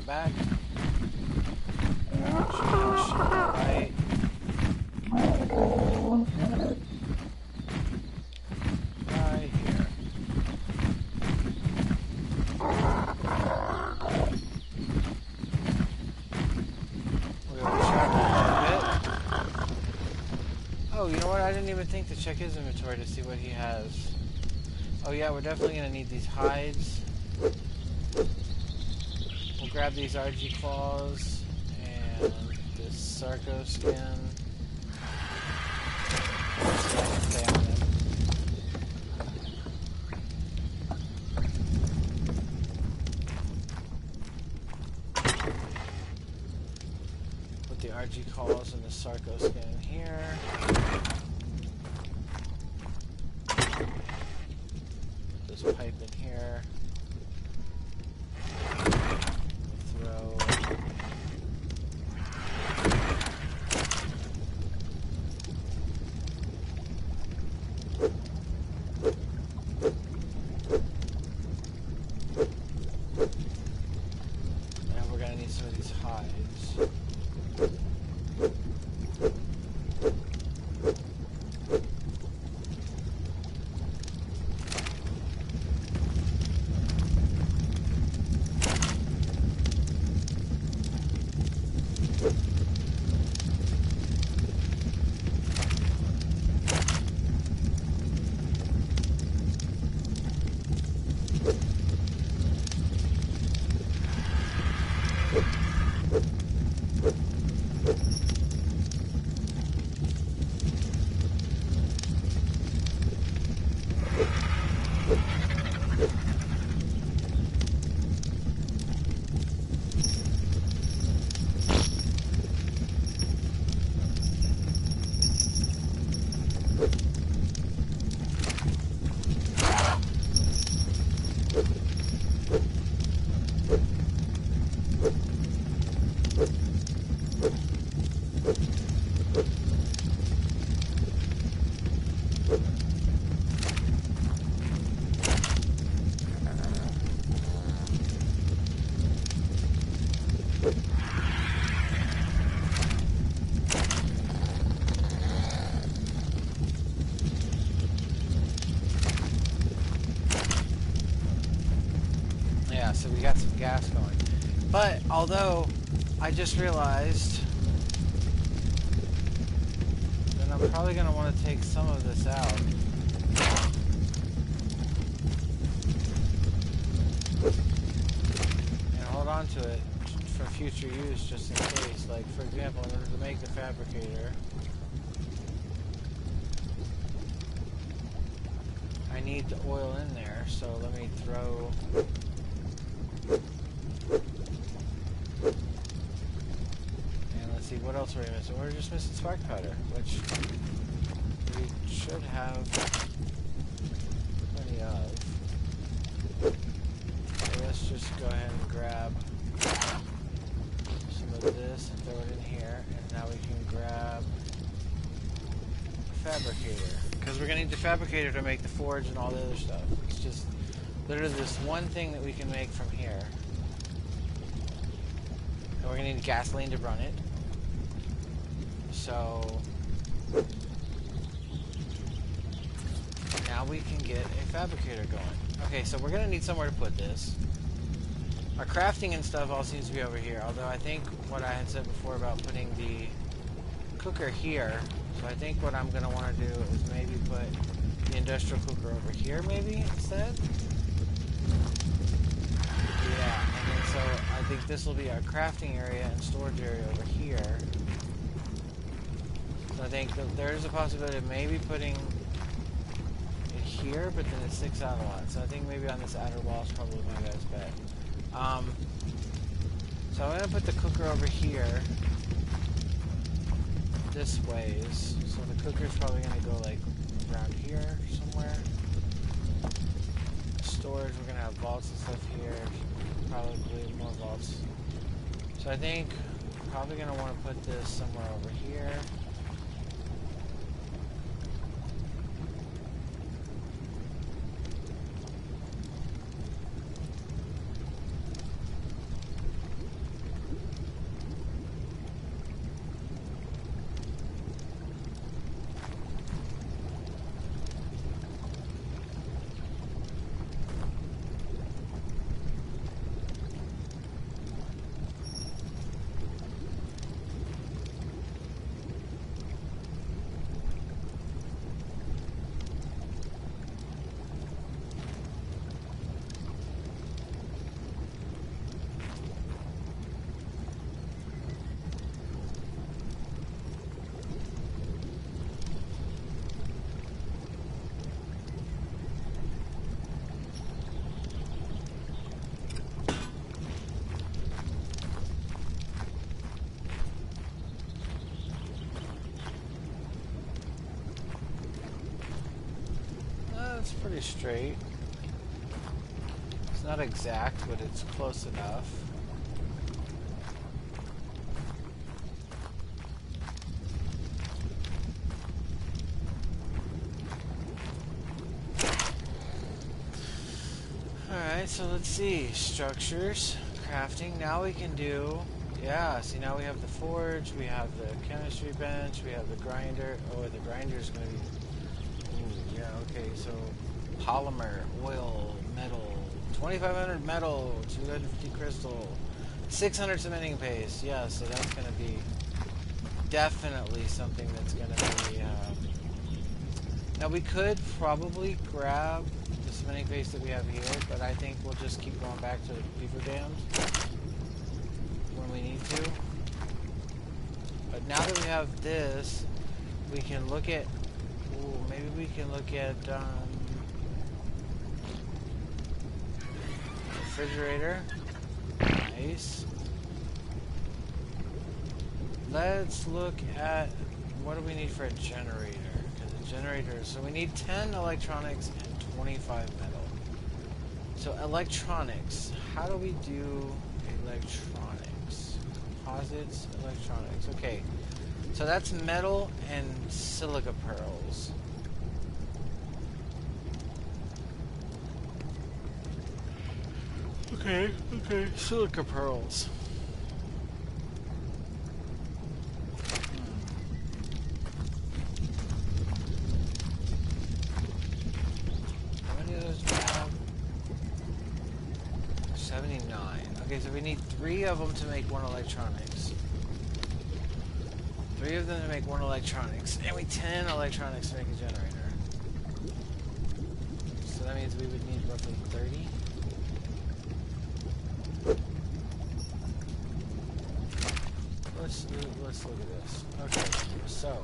Back. Right. Right here. We're going to check a bit. Oh, you know what? I didn't even think to check his inventory to see what he has. Oh yeah, we're definitely going to need these hides. We'll grab these RG claws and this Sarco skin. Stay on them. Put the RG claws and the Sarco skin here. Put this pipe in here. So we got some gas going. But, although, I just realized that I'm probably going to want to take some of this out. hold on to it for future use, just in case. Like, for example, in order to make the fabricator, I need the oil in there, so let me throw... And let's see, what else are we missing? We're just missing spark powder, which we should have plenty of. So let's just go ahead and grab some of this and throw it in here, and now we can grab a fabricator, because we're going to need the fabricator to make the forge and all the other stuff. It's just literally this one thing that we can make from here, and we're going to need gasoline to run it. So now we can get a fabricator going. Okay, so we're going to need somewhere to put this. Our crafting and stuff all seems to be over here, although I think what I had said before about putting the cooker here, so I think what I'm going to want to do is maybe put the industrial cooker over here maybe instead. Yeah, and then so I think this will be our crafting area and storage area over here. So I think that there is a possibility of maybe putting it here, but then it sticks out a lot. So I think maybe on this outer wall is probably my best bet. So I'm going to put the cooker over here this ways. So the cooker's probably going to go like around here somewhere. Storage, we're going to have vaults and stuff here. Probably more vaults. So I think probably going to want to put this somewhere over here. It's pretty straight. It's not exact, but it's close enough. Alright, so let's see. Structures, crafting. Now we can do... Yeah, see, now we have the forge, we have the chemistry bench, we have the grinder. Oh, the grinder's going to be... Ooh, yeah, okay, so polymer, oil, metal, 2,500 metal, 250 crystal, 600 cementing paste. Yeah, so that's going to be definitely something that's going to be... Now, we could probably grab the cementing paste that we have here, but I think we'll just keep going back to the beaver dams when we need to. But now that we have this, we can look at... Ooh, maybe we can look at refrigerator. Nice. Let's look at what do we need for a generator. Because a generator, so we need 10 electronics and 25 metal. So electronics, how do we do electronics? Composites, electronics. Okay. So that's metal and silica pearls. Okay, silica pearls. How many of those do we have? 79. Okay, so we need 3 of them to make 1 electronics. 3 of them to make 1 electronics, and we 10 electronics to make a generator. So that means we would need roughly 30. let's look at this. Okay, so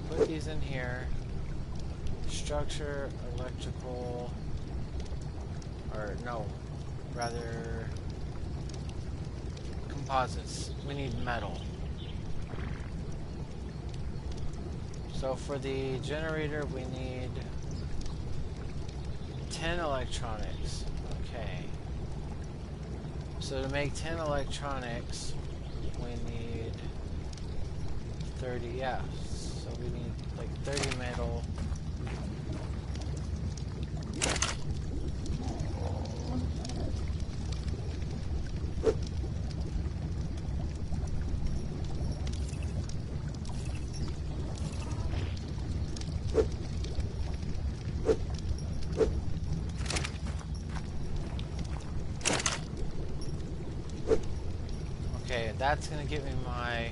put these in here. Structure, electrical, or no, rather composites. We need metal. So for the generator, we need 10 electronics. Okay. So to make 10 electronics, we need 30, yeah. So we need like 30 metal. Okay, that's gonna give me my...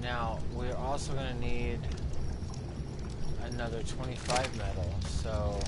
Now, we're also gonna need another 25 metal, so...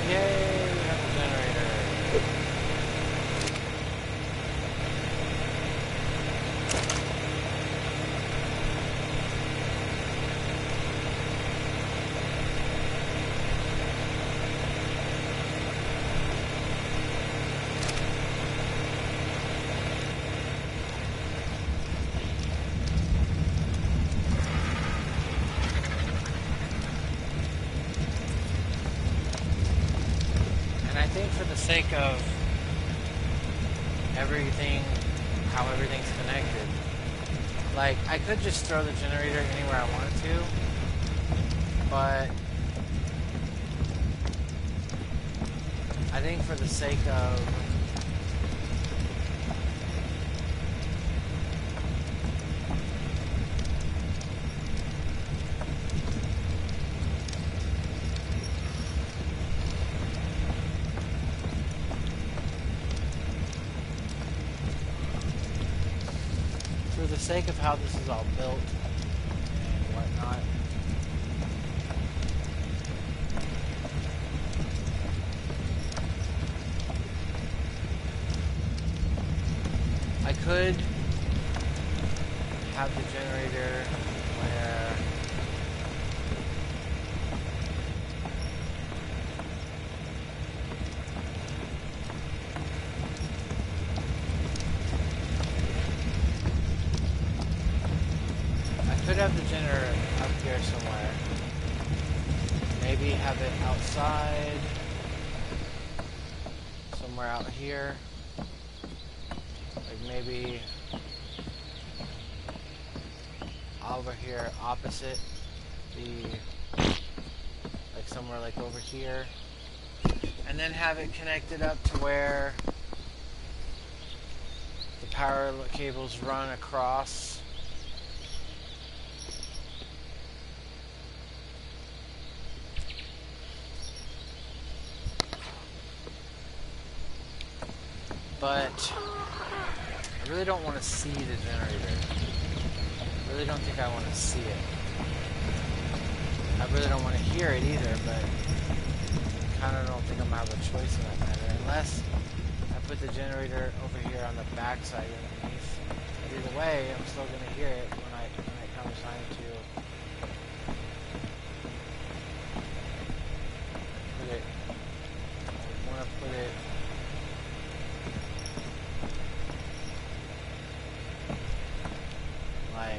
Yay, we have a generator. And I think for the sake of everything, how everything's connected, like, I could just throw the generator anywhere I wanted to, but I think for the sake of how this is all built and whatnot, I could have the generator where have the generator up here somewhere. Maybe have it outside, somewhere out here. Like maybe over here opposite the, like somewhere like over here. and then have it connected up to where the power cables run across. But I really don't want to see the generator. I really don't think I want to see it. I really don't want to hear it either, but I kind of don't think I'm going to have a choice in that matter. Unless I put the generator over here on the back side underneath. But either way, I'm still going to hear it when it comes time to put it. I want to put it like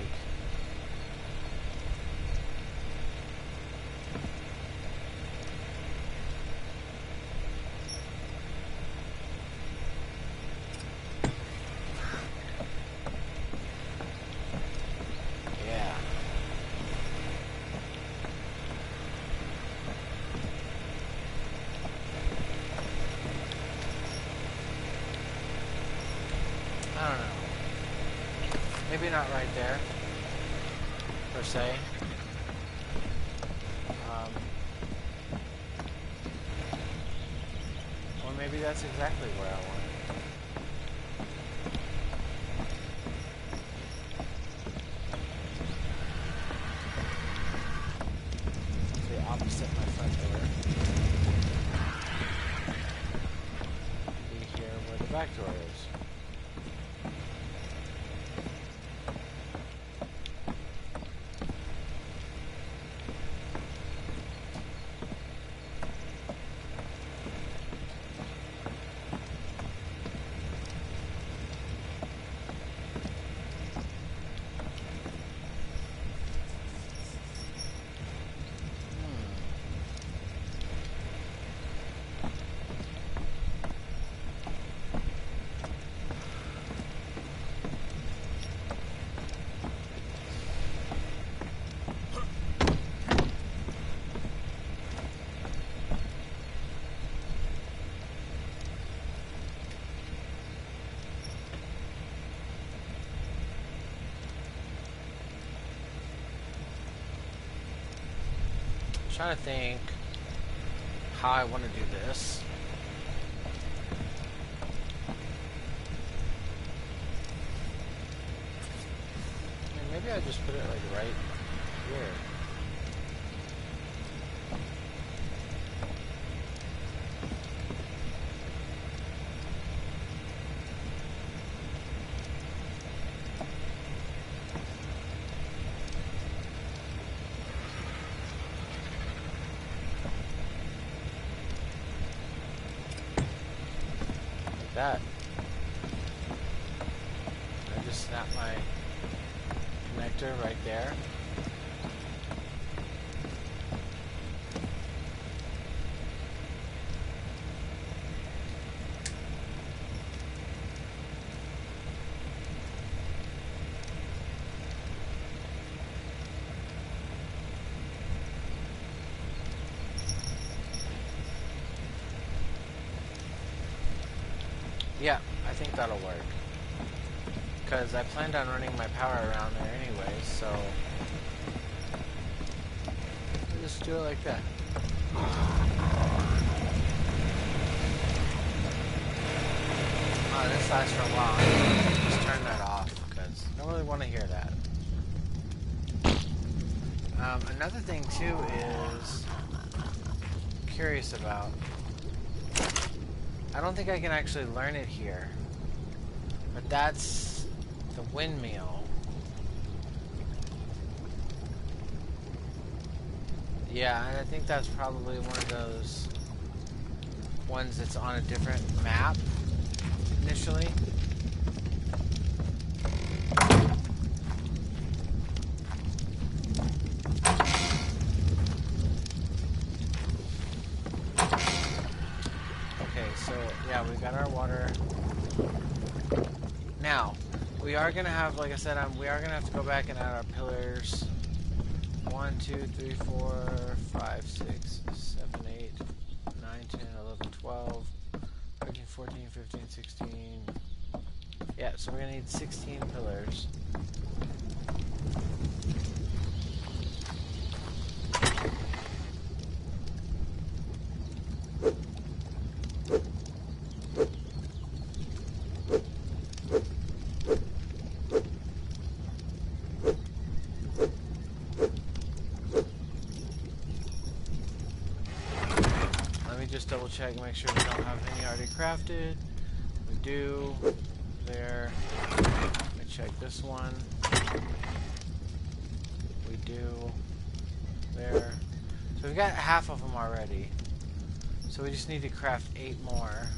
I don't know. Maybe not right there, per se. Or maybe that's exactly where I want it. It's the opposite my front door. Be here where the back door is. Trying to think how I want to do this. I mean, maybe I just put it like right here. That. I just snap my connector right there. Yeah, I think that'll work. Because I planned on running my power around there anyway, so I'll just do it like that. Oh, this lasts for a while. Just turn that off, because I don't really want to hear that. Another thing, too, is I'm curious about. I don't think I can actually learn it here, but that's the windmill. Yeah, and I think that's probably one of those ones that's on a different map initially. Yeah, we got our water. Now, we are gonna have, like I said, we are gonna have to go back and add our pillars. 1, 2, 3, 4, 5, 6, 7, 8, 9, 10, 11, 12, 13, 14, 15, 16. Yeah, so we're going to need 16 pillars. Just double check and make sure we don't have any already crafted. We do. There. Let me check this one. We do. There. So we've got half of them already. So we just need to craft 8 more.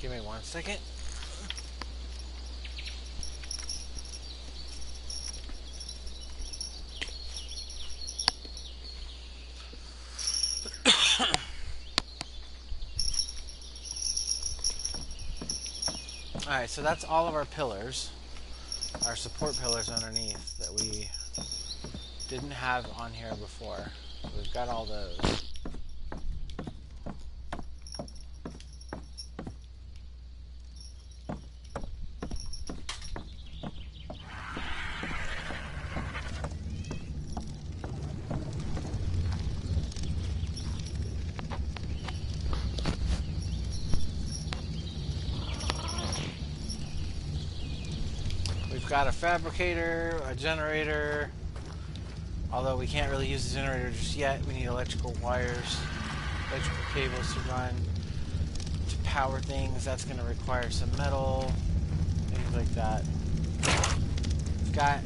Give me 1 second. Alright, so that's all of our pillars. Our support pillars underneath that we didn't have on here before. So we've got all those. We've got a fabricator, a generator, although we can't really use the generator just yet. We need electrical wires, electrical cables to run, to power things. That's going to require some metal, things like that. We've got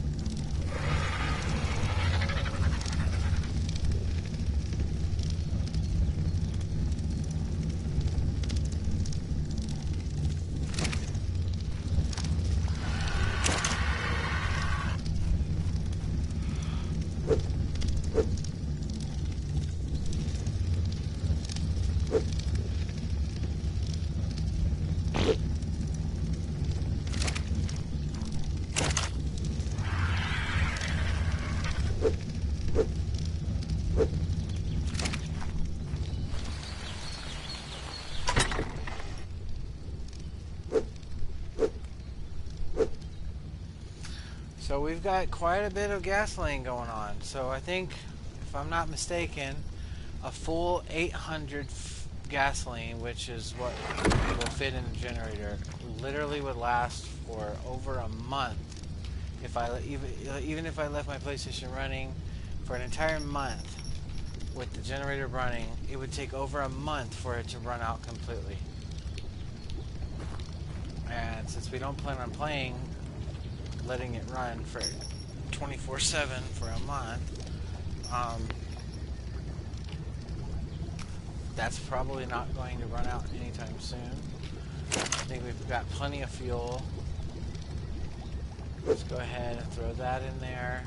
So we've got quite a bit of gasoline going on. So I think, if I'm not mistaken, a full 800 gasoline, which is what will fit in the generator, literally would last for over a month. If I even if I left my PlayStation running for an entire month with the generator running, it would take over a month for it to run out completely. And since we don't plan on letting it run for 24/7 for a month, that's probably not going to run out anytime soon. I think we've got plenty of fuel. Let's go ahead and throw that in there.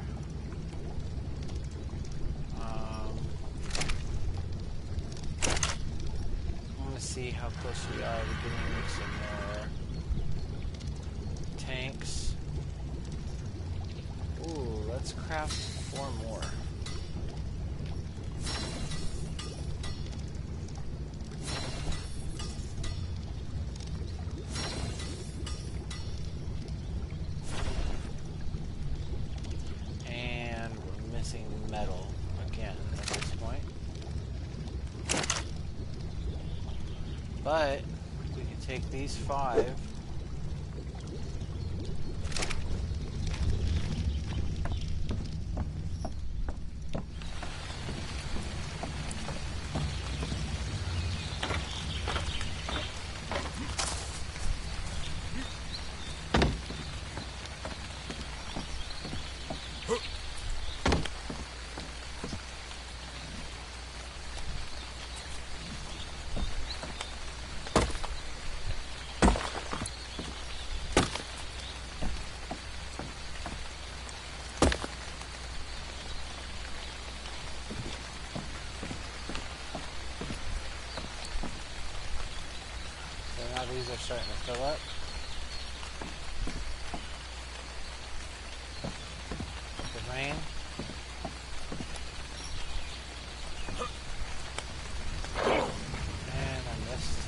I want to see how close we are to getting some more tanks. Ooh, let's craft 4 more. And we're missing metal again at this point. But we can take these 5. These are starting to fill up. The rain. And I missed.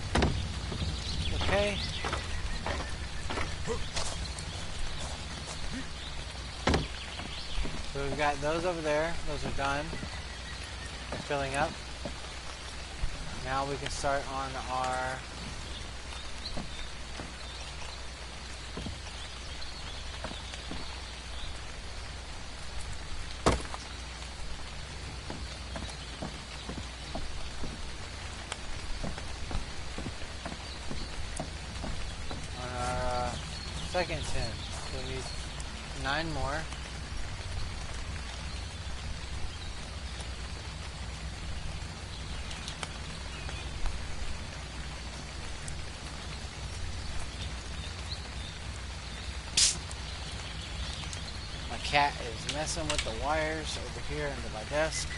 Okay. So we've got those over there. Those are done. They're filling up. Now we can start on our second 10. So we need 9 more. My cat is messing with the wires over here under my desk.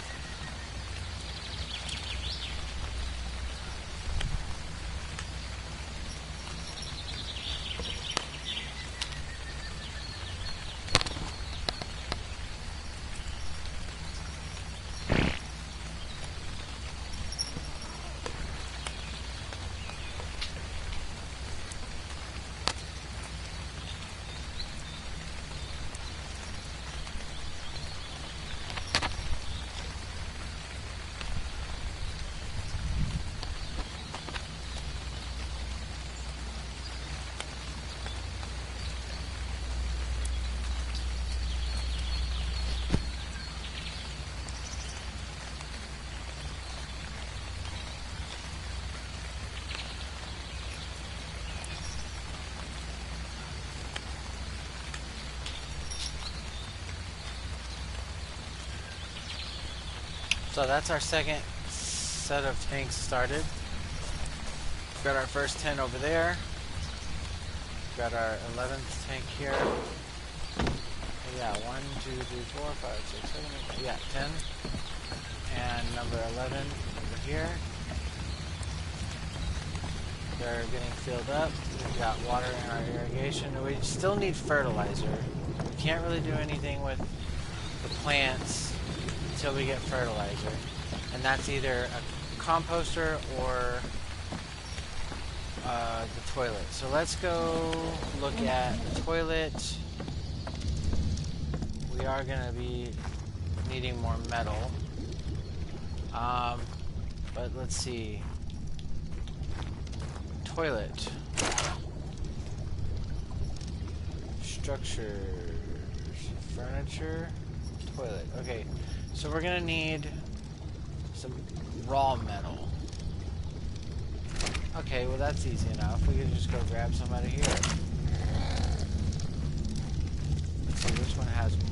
So that's our second set of tanks started. Got our first 10 over there. Got our 11th tank here. Yeah, 1, 2, 3, 4, 5, 6, 7, 8, yeah, 10. And number 11 over here. They're getting filled up. We've got water in our irrigation. We still need fertilizer. We can't really do anything with the plants until we get fertilizer. And that's either a composter or the toilet. So let's go look at the toilet. We are going to be needing more metal. But let's see. Toilet. Structures. Furniture. Toilet. Okay. So we're going to need some raw metal. Okay, well that's easy enough. We can just go grab some out of here. Let's see which one has more.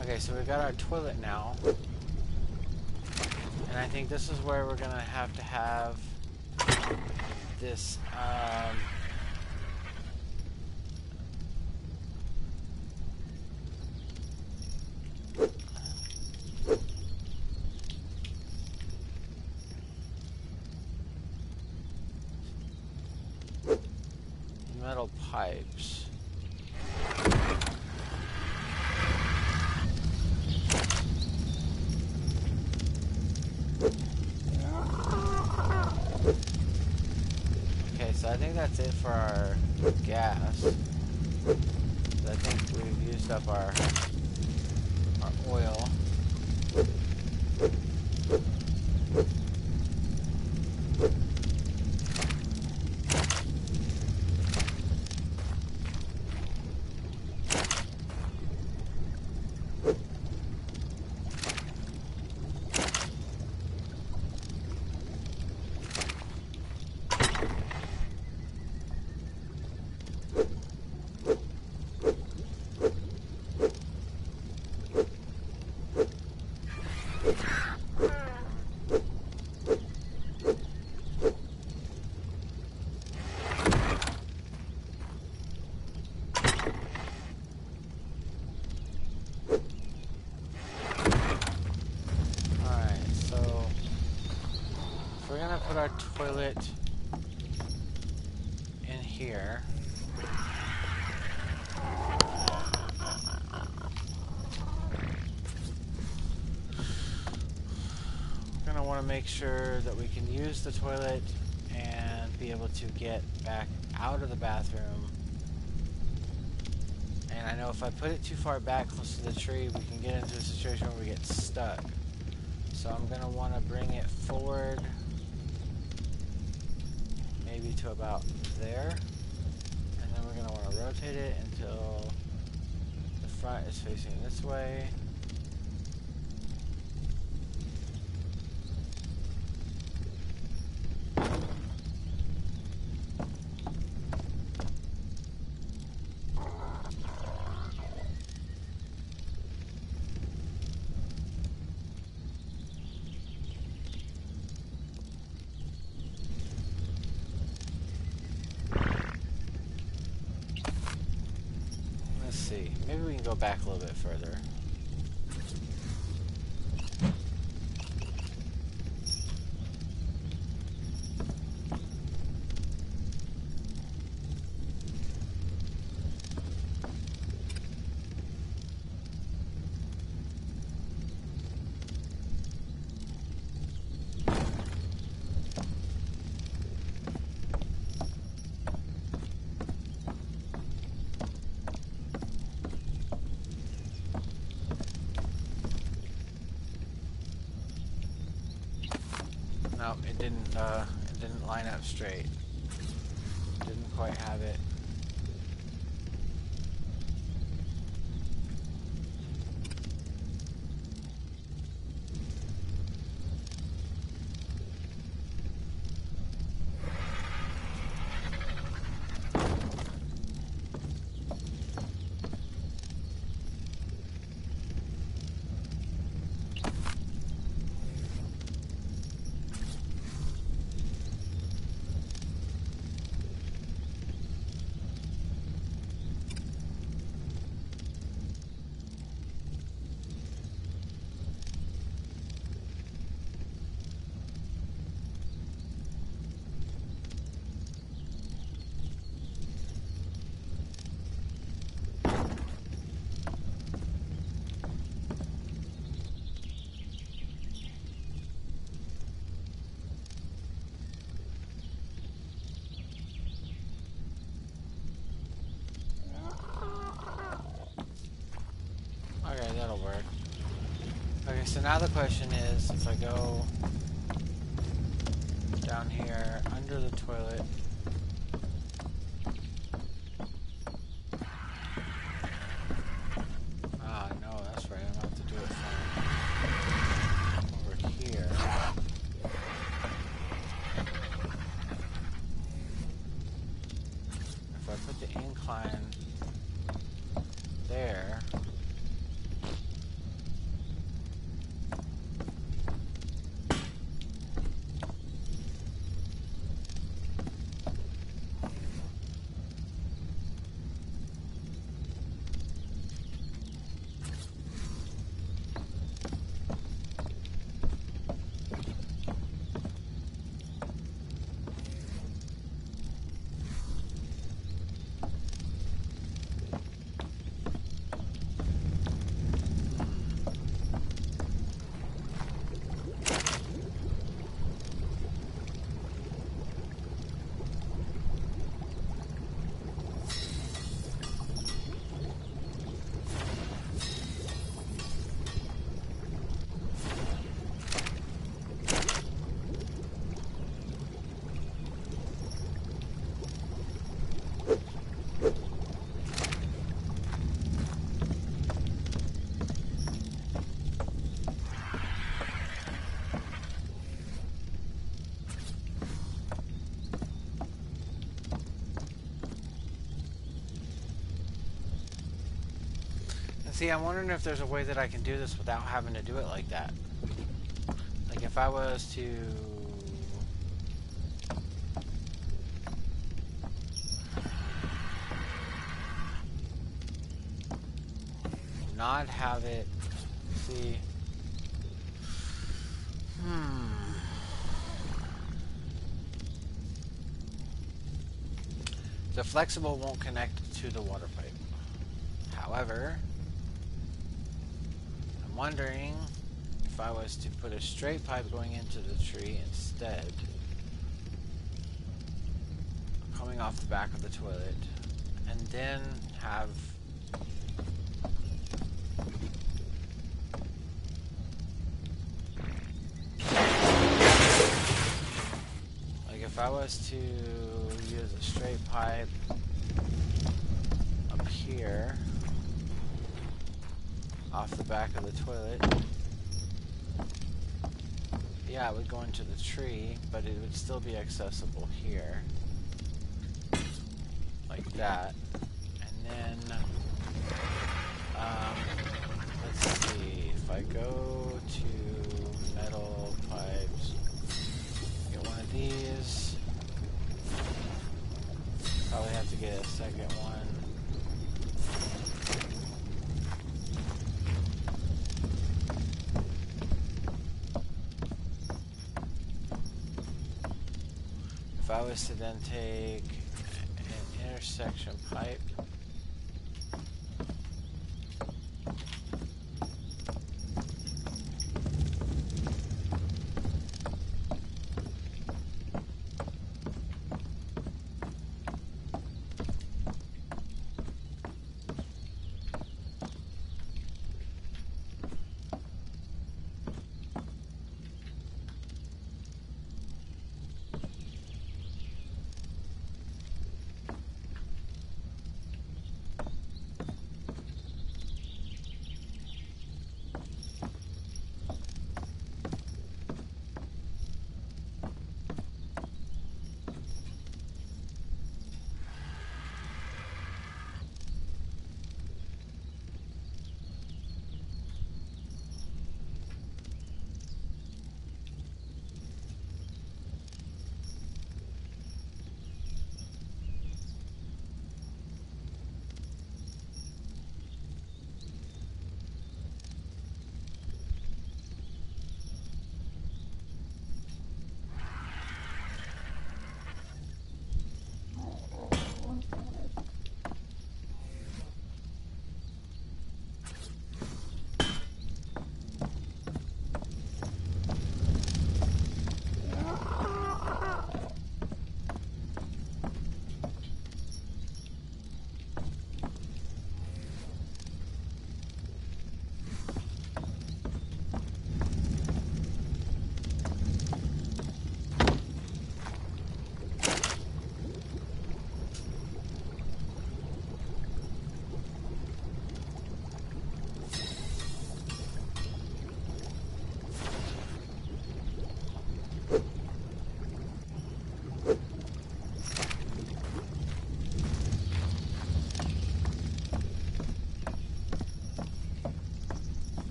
Okay, so we got our toilet now. And I think this is where we're going to have this, metal pipes. Okay, so I think that's it for our gas. I think we've used up our oil. Put our toilet in here. We're going to want to make sure that we can use the toilet and be able to get back out of the bathroom. And I know if I put it too far back close to the tree, we can get into a situation where we get stuck. So I'm going to want to bring it forward. Maybe to about there, and then we're going to want to rotate it until the front is facing this way. Maybe we can go back a little bit further. No, it didn't line up straight. Didn't quite have it. that'll work. Okay, so now the question is, if I go down here under the toilet, no, that's right, I'm gonna have to do it from over here. If I put the incline there, see, I'm wondering if there's a way that I can do this without having to do it like that. Like if I was to not have it, see, the flexible won't connect to the water pipe. However, I'm wondering if I was to put a straight pipe going into the tree instead, coming off the back of the toilet, and then have if I was to use a straight pipe up here off the back of the toilet, yeah, it would go into the tree, but it would still be accessible here, like that. And then, let's see, if I go to metal pipes, get one of these. Probably have to get a second one. If I was to then take an intersection pipe,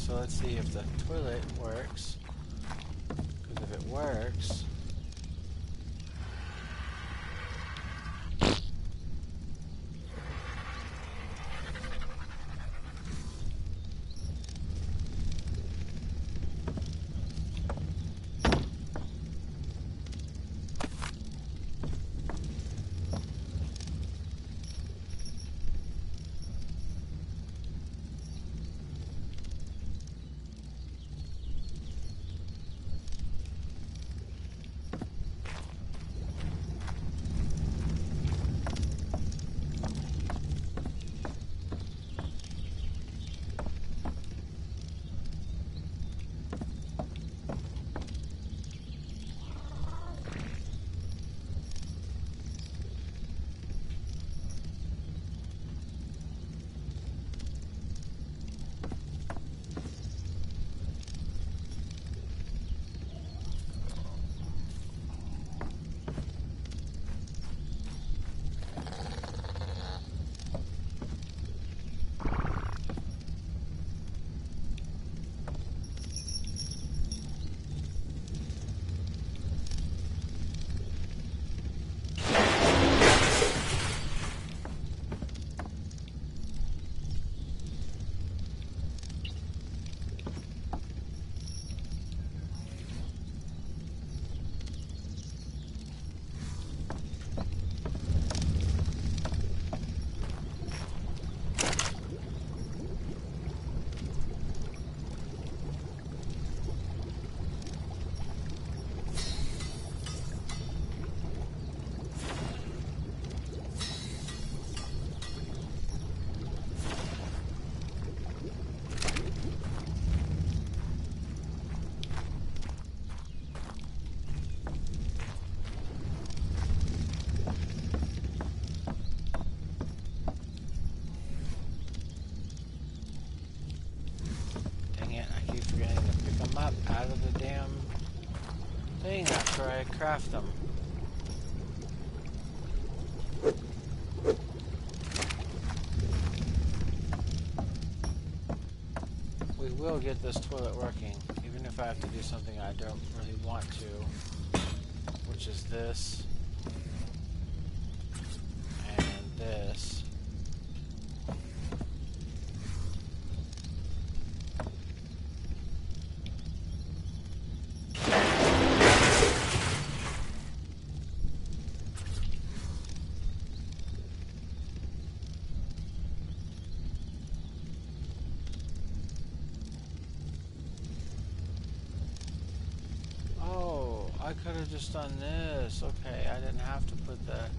so let's see if the toilet works. Because if it works... out of the damn thing after I craft them. We will get this toilet working, even if I have to do something I don't really want to, which is this and this. I could have just done this. Okay, I didn't have to put that.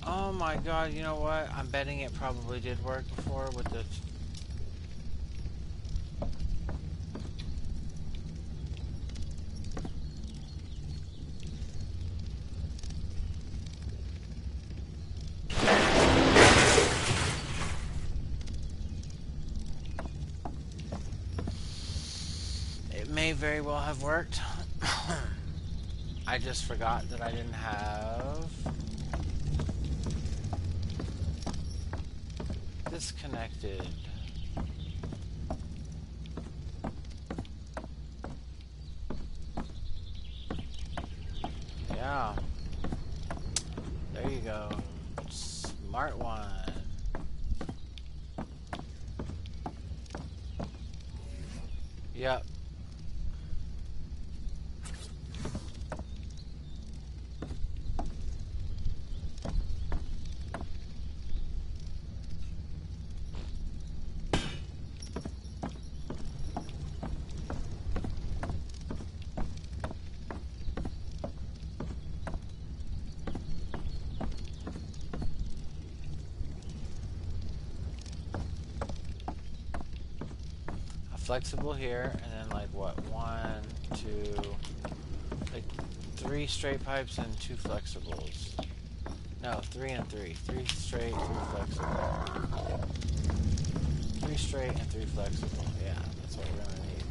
Oh my god, you know what? I'm betting it probably did work before with the... It may very well have worked. I just forgot that I didn't have... disconnected. Yeah. There you go. Smart one. Yep. flexible here, and then like what? 1, 2, like 3 straight pipes and 2 flexibles. No, 3 and 3. 3 straight, 3 flexible. 3 straight and 3 flexible. Yeah, that's what we're gonna need.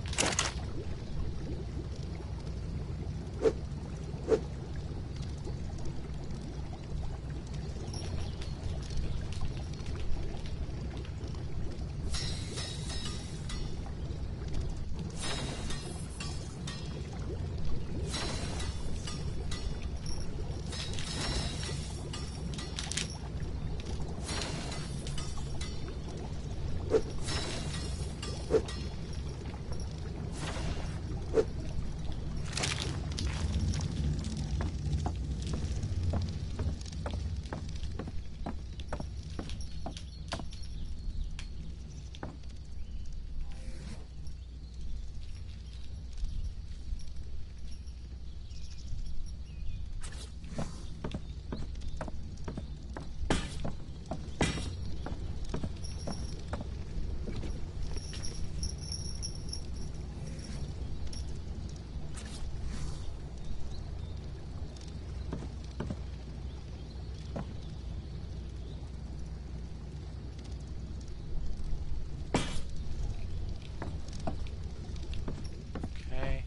Okay.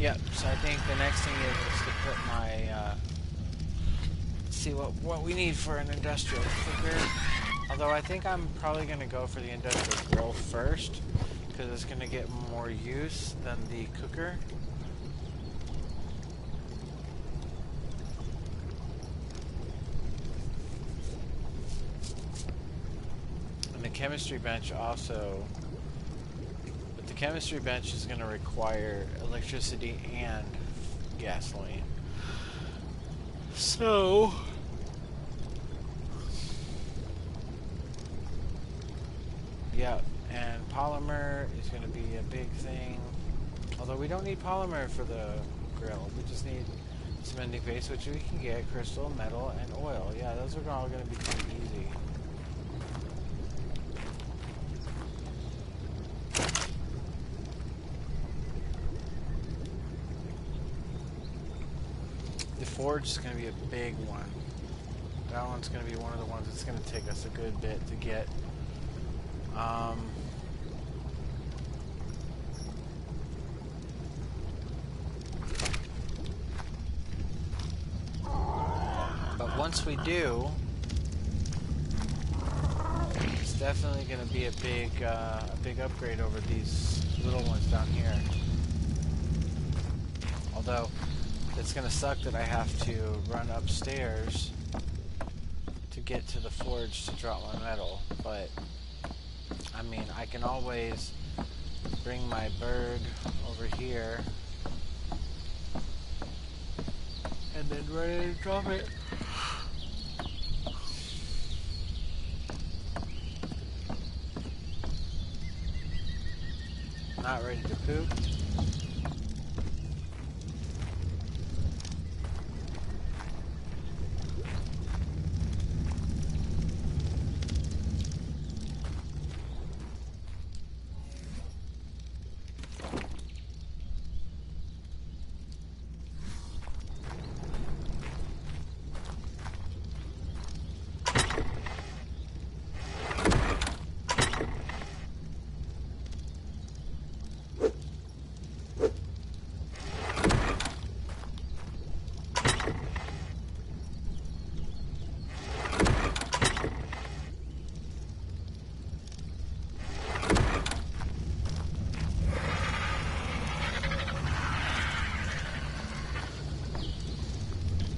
Yep, so I think the next thing is to put my, see what we need for an industrial cooker. Although I think I'm probably going to go for the industrial grill first, because it's going to get more use than the cooker. And the chemistry bench also, but the chemistry bench is going to require electricity and gasoline. So yeah, and polymer is going to be a big thing. Although we don't need polymer for the grill. We just need cementing paste, which we can get, crystal, metal, and oil. Yeah, those are all going to be pretty easy. forge is going to be a big one. That one's going to be one of the ones that's going to take us a good bit to get. But once we do, it's definitely going to be a big upgrade over these little ones down here. Although it's going to suck that I have to run upstairs to get to the forge to drop my metal, but I mean, I can always bring my bird over here and then ready to drop it. Not ready to poop.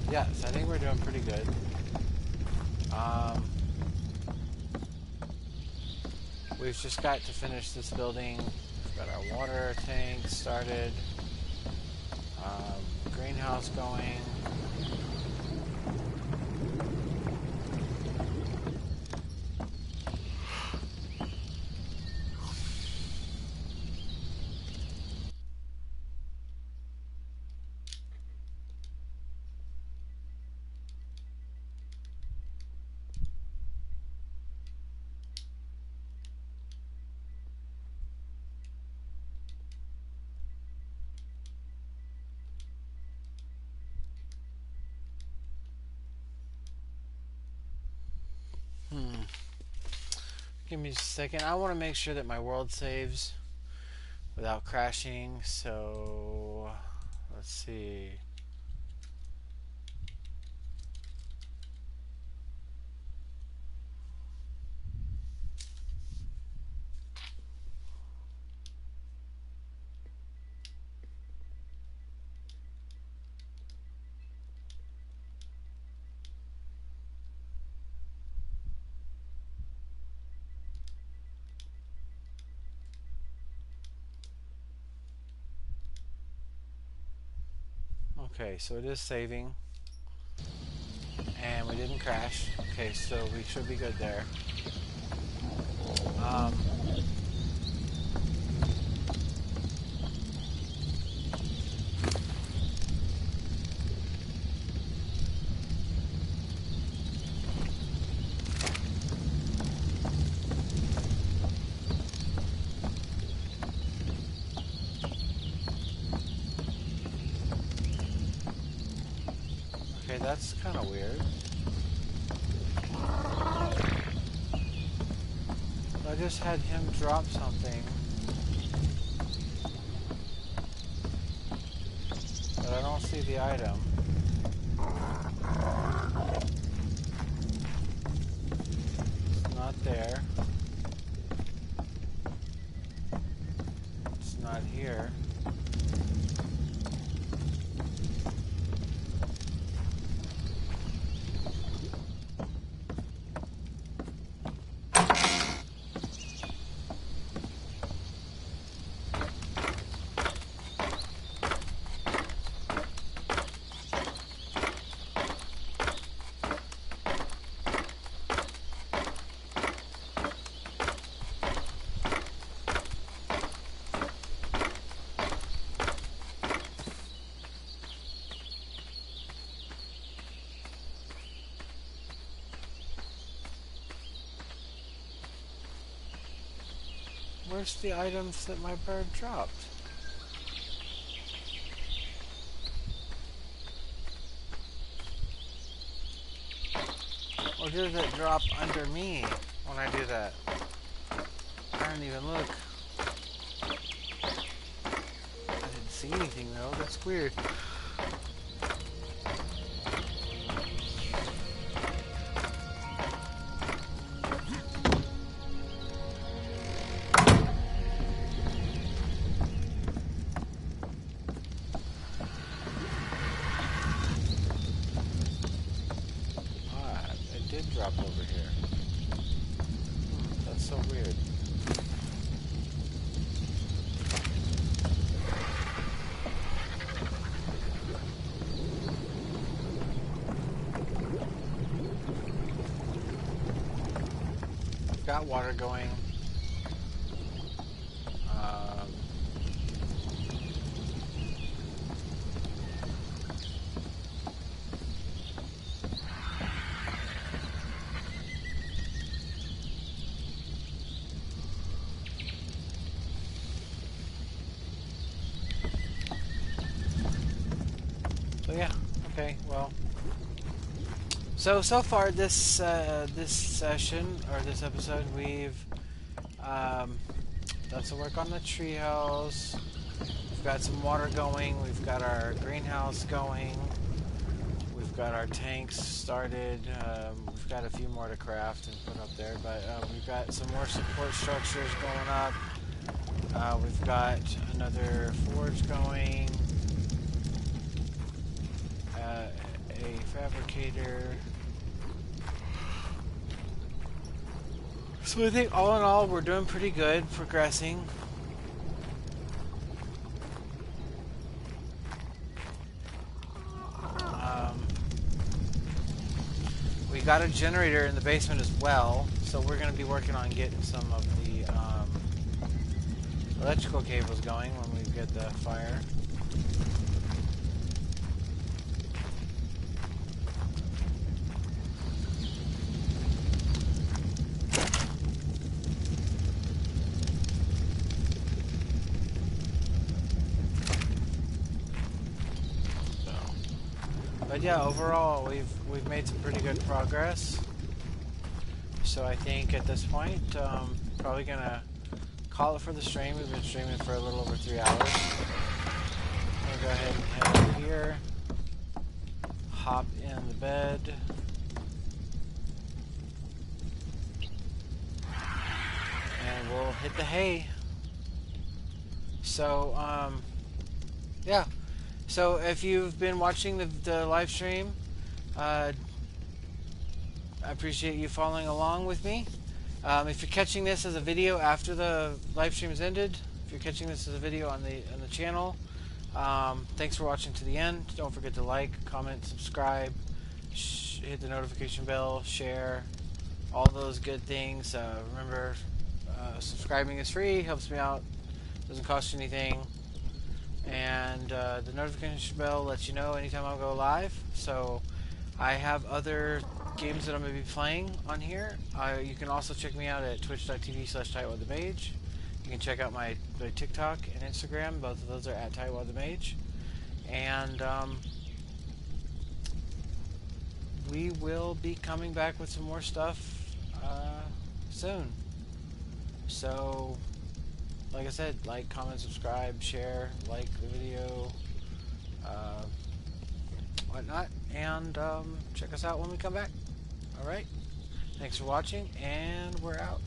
Yes, I think we're doing pretty good. We've just got to finish this building. We've got our water tank started. Greenhouse going. Give me just a second. I want to make sure that my world saves without crashing, so let's see. Okay, so it is saving, and we didn't crash. Okay, so we should be good there. Okay, that's kind of weird. I just had him drop something, but I don't see the item. It's not there. It's not here. Where's the items that my bird dropped? Or does it drop under me when I do that? I didn't even look. I didn't see anything though. That's weird. It did drop over here. That's so weird. Got water going. So yeah, okay, well. So far this this session or this episode, we've done some work on the treehouse. We've got some water going. We've got our greenhouse going. We've got our tanks started. We've got a few more to craft and put up there, but we've got some more support structures going up. We've got another forge going. A fabricator. So I think all in all, we're doing pretty good, progressing. We got a generator in the basement as well, so we're going to be working on getting some of the electrical cables going when we get the fire. But yeah, overall, we've made some pretty good progress. So I think at this point, probably gonna call it for the stream. We've been streaming for a little over 3 hours. I'm gonna go ahead and head over here, hop in the bed, and we'll hit the hay. So yeah. So if you've been watching the live stream, I appreciate you following along with me. If you're catching this as a video after the live stream has ended, if you're catching this as a video on the channel, thanks for watching to the end. Don't forget to like, comment, subscribe, hit the notification bell, share, all those good things. Remember, subscribing is free, helps me out, doesn't cost you anything. And the notification bell lets you know anytime I go live. So I have other games that I'm going to be playing on here. You can also check me out at twitch.tv/TightWildTheMage. You can check out my TikTok and Instagram. Both of those are at TightWildTheMage. And we will be coming back with some more stuff soon. So like I said, like, comment, subscribe, share, like the video, whatnot, and check us out when we come back. Alright, thanks for watching, and we're out.